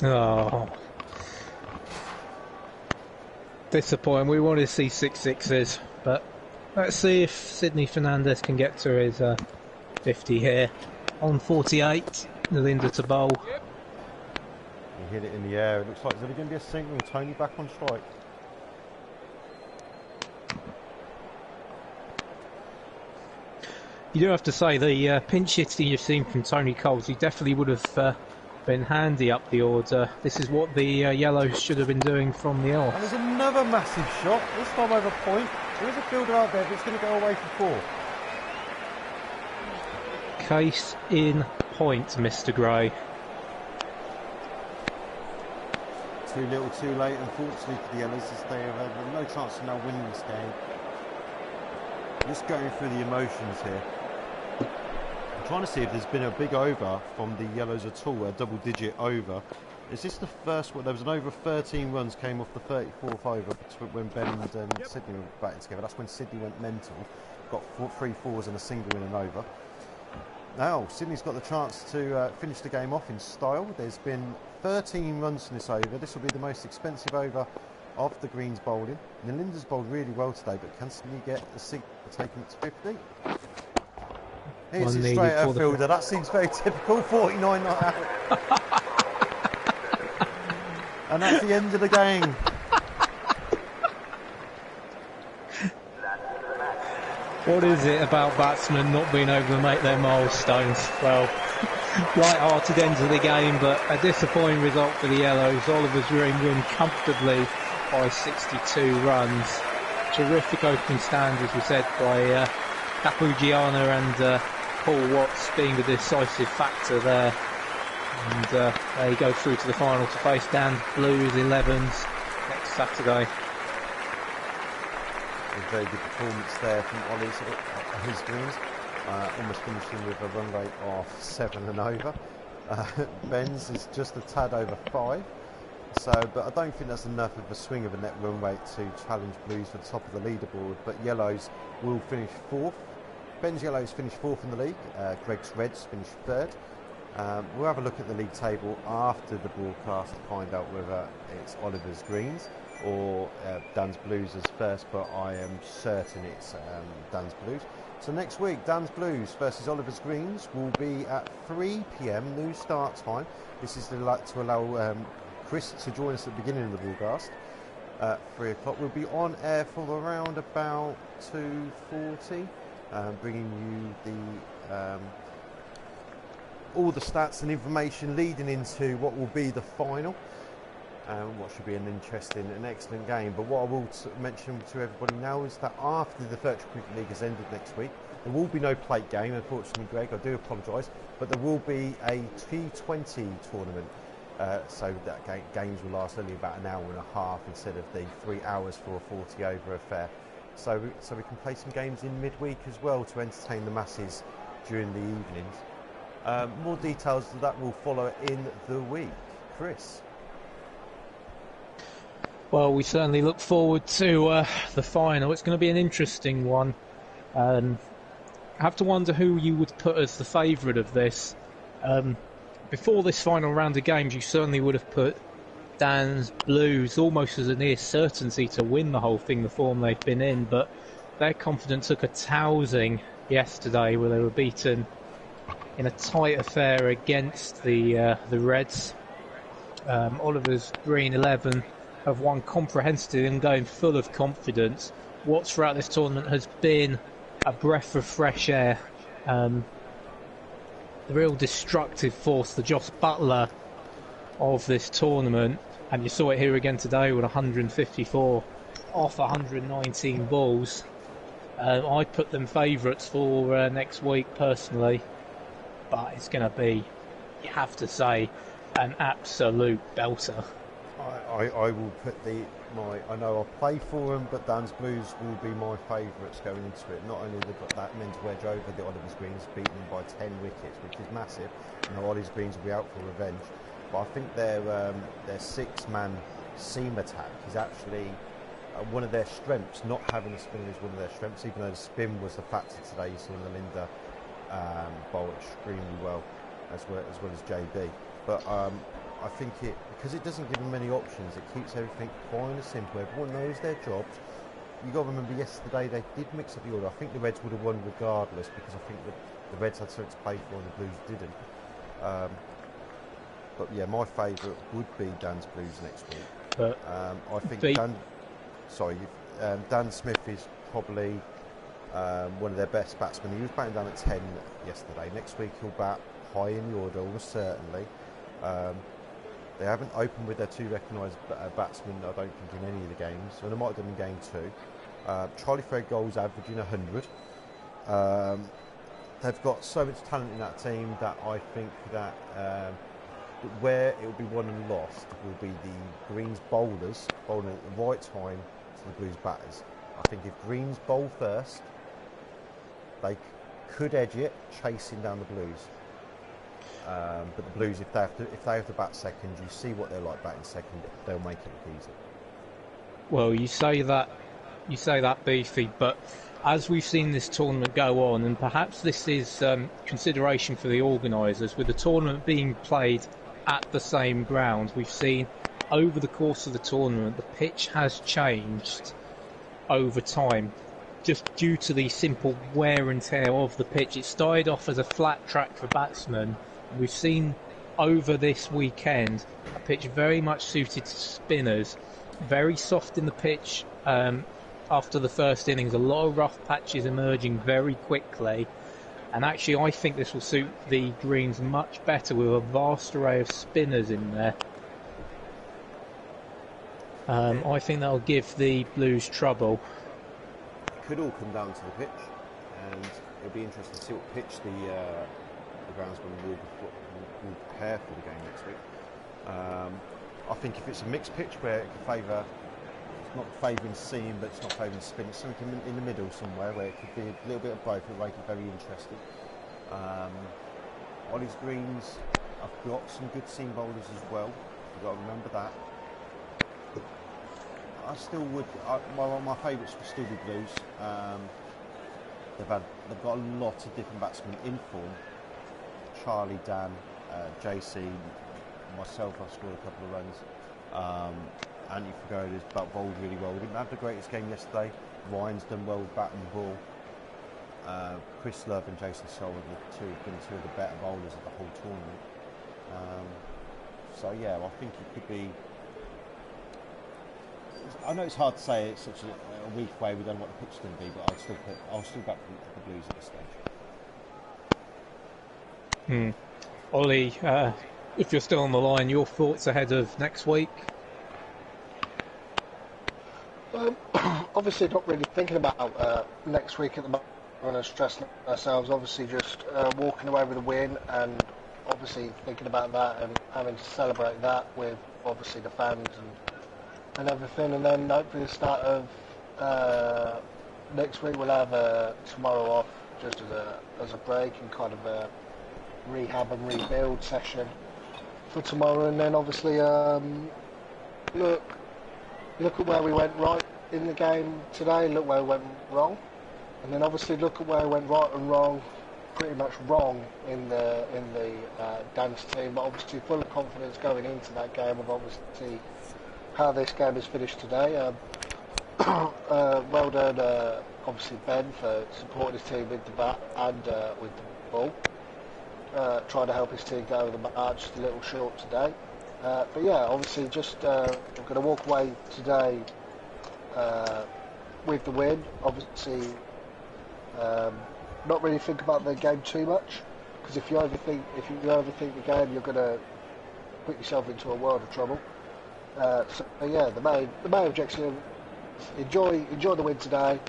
Oh. Disappointing. We wanted to see 6 sixes, but let's see if Sydney Fernandez can get to his 50 here. On 48, Linda to bowl. Yep. He hit it in the air. It looks like there's going to be a single. Tony back on strike. You do have to say the pinch hitting you've seen from Tony Coles, he definitely would have been handy up the order. This is what the yellows should have been doing from the off. And there's another massive shot, this time over point. There is a fielder out there, but it's going to go away for 4. Case in point, Mr. Gray. Too little, too late, unfortunately for the Yellows, as they have no chance of now winning this game. Just going through the emotions here. I'm trying to see if there's been a big over from the Yellows at all, a double-digit over. Is this the first one? There was an over 13 runs came off the 34th over when Ben and Sydney were batting together. That's when Sydney went mental. Got 3 fours and a single in an over. Now, Sydney's got the chance to finish the game off in style. There's been 13 runs from this over. This will be the most expensive over of the Greens bowling. Nalinda's bowled really well today, but can Sydney get a signal taking it to 50? Here's it straight at fielder. That seems very typical. 49 not out. And that's the end of the game. What is it about batsmen not being able to make their milestones? Well, light-hearted end of the game, but a disappointing result for the Yellows. Oliver's Green win comfortably by 62 runs. Terrific opening stand, as we said, by Kapu Gianna and Paul Watts being the decisive factor there. And they go through to the final to face Dan Blues 11s next Saturday. A very good performance there from Ollie's his Greens, almost finishing with a run rate of 7 and over. Ben's is just a tad over 5. So, but I don't think that's enough of a swing of a net run rate to challenge Blues for the top of the leaderboard. But Yellows will finish 4th. Ben's Yellows finished 4th in the league. Greg's Reds finished 3rd. We'll have a look at the league table after the broadcast to find out whether it's Oliver's Greens or Dan's Blues as first, but I am certain it's Dan's Blues. So next week, Dan's Blues versus Oliver's Greens will be at 3 PM, new start time. This is to allow Chris to join us at the beginning of the broadcast at 3 o'clock. We'll be on air for around about 2:40, bringing you the all the stats and information leading into what will be the final. What should be an interesting and excellent game. But what I will mention to everybody now is that after the Virtual Cricket League has ended next week, there will be no plate game, unfortunately, Greg. I do apologise, but there will be a T20 tournament. So that games will last only about an hour and a half instead of the 3 hours for a 40 over affair. So we can play some games in midweek as well to entertain the masses during the evenings. More details of that will follow in the week. Chris. Well, we certainly look forward to the final. It's going to be an interesting one. I have to wonder who you would put as the favourite of this. Before this final round of games, you certainly would have put Dan's Blues almost as a near certainty to win the whole thing, the form they've been in. But their confidence took a tousing yesterday, where they were beaten in a tight affair against the Reds. Oliver's Green 11 have won comprehensively and going full of confidence. What throughout this tournament has been a breath of fresh air. The real destructive force, the Joss Butler of this tournament, and you saw it here again today with 154 off 119 balls. I put them favourites for next week personally, but it's going to be, you have to say, an absolute belter. I will put I know I'll play for them, but Dan's Blues will be my favourites going into it. Not only they've got that mental edge over the Oliver's Greens, beating them by 10 wickets, which is massive. Oliver's Greens will be out for revenge. But I think their 6-man seam attack is actually one of their strengths. Not having a spinner is one of their strengths, even though the spin was the factor today. You saw Melinda bowl extremely well, as well as JB. But I think because it doesn't give them many options, it keeps everything fine and simple. Everyone knows their jobs. You got to remember yesterday they did mix up the order. I think the Reds would have won regardless, because I think the Reds had something to play for and the Blues didn't. But yeah, my favourite would be Dan's Blues next week. But I think Dan Smith is probably one of their best batsmen. He was batting down at 10 yesterday. Next week he'll bat high in the order, almost certainly. They haven't opened with their 2 recognised batsmen, I don't think, in any of the games. So they might have done in game 2. Charlie Fred Gold's averaging 100. They've got so much talent in that team that I think that where it will be won and lost will be the Greens bowlers bowling at the right time to the Blues batters. I think if Greens bowl first, they could edge it, chasing down the Blues. But the Blues, if they have to bat second, you see what they're like batting second. They'll make it look easy. Well, you say that, Beefy, but as we've seen this tournament go on, and perhaps this is consideration for the organisers, with the tournament being played at the same ground, we've seen over the course of the tournament the pitch has changed over time, just due to the simple wear and tear of the pitch. It started off as a flat track for batsmen. We've seen over this weekend a pitch very much suited to spinners, very soft in the pitch. After the first innings, a lot of rough patches emerging very quickly, and actually I think this will suit the Greens much better with a vast array of spinners in there. I think that'll give the Blues trouble. It could all come down to the pitch, and it'll be interesting to see what pitch the groundsman will prepare for the game next week. I think if it's a mixed pitch where it can favour, it's not favouring seam, but it's not favouring spin, it's something in the middle somewhere where it could be a little bit of both, it'll make it very interesting. Ollie's Greens, I've got some good seam bowlers as well, you've got to remember that. I still would, my favourites would still be Blues. They've got a lot of different batsmen in form. Charlie, Dan, JC, myself, I've scored a couple of runs. Anthony Fagoda's bowled really well. We didn't have the greatest game yesterday. Ryan's done well with bat and ball. Chris Love and Jason Soul have been two of the better bowlers of the whole tournament. So yeah, I think it could be. I know it's hard to say, it's such a week away, we don't know what the pitch is going to be, but I'll still back the Blues at this stage. Ollie, if you're still on the line, your thoughts ahead of next week? Obviously not really thinking about next week at the moment. We're going to stress ourselves, obviously just walking away with a win, and obviously thinking about that and having to celebrate that with obviously the fans and everything, and then hopefully the start of next week we'll have tomorrow off just as a break and kind of a rehab and rebuild session for tomorrow, and then obviously look at where we went right in the game today, look where we went wrong, and then obviously look at where we went right and wrong, pretty much wrong in the dance team, but obviously full of confidence going into that game, of obviously how this game is finished today. Well done, obviously Ben, for supporting his team with the bat and with the ball. Trying to help his team go over the mark, just a little short today. But yeah, obviously just I'm going to walk away today with the win. Obviously, not really think about the game too much, because if you overthink the game, you're going to put yourself into a world of trouble. So yeah, the main objective: enjoy the win today,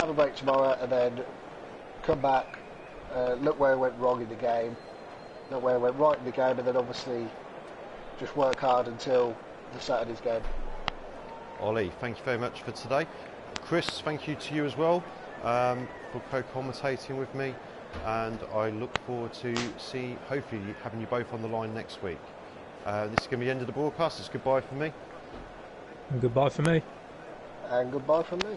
have a break tomorrow, and then come back, look where it went wrong in the game, look where it went right in the game, and then obviously just work hard until the Saturday's game. Ollie, thank you very much for today. Chris, thank you to you as well for co-commentating with me, and I look forward to hopefully having you both on the line next week. This is going to be the end of the broadcast. It's goodbye from me. And goodbye for me. And goodbye from me.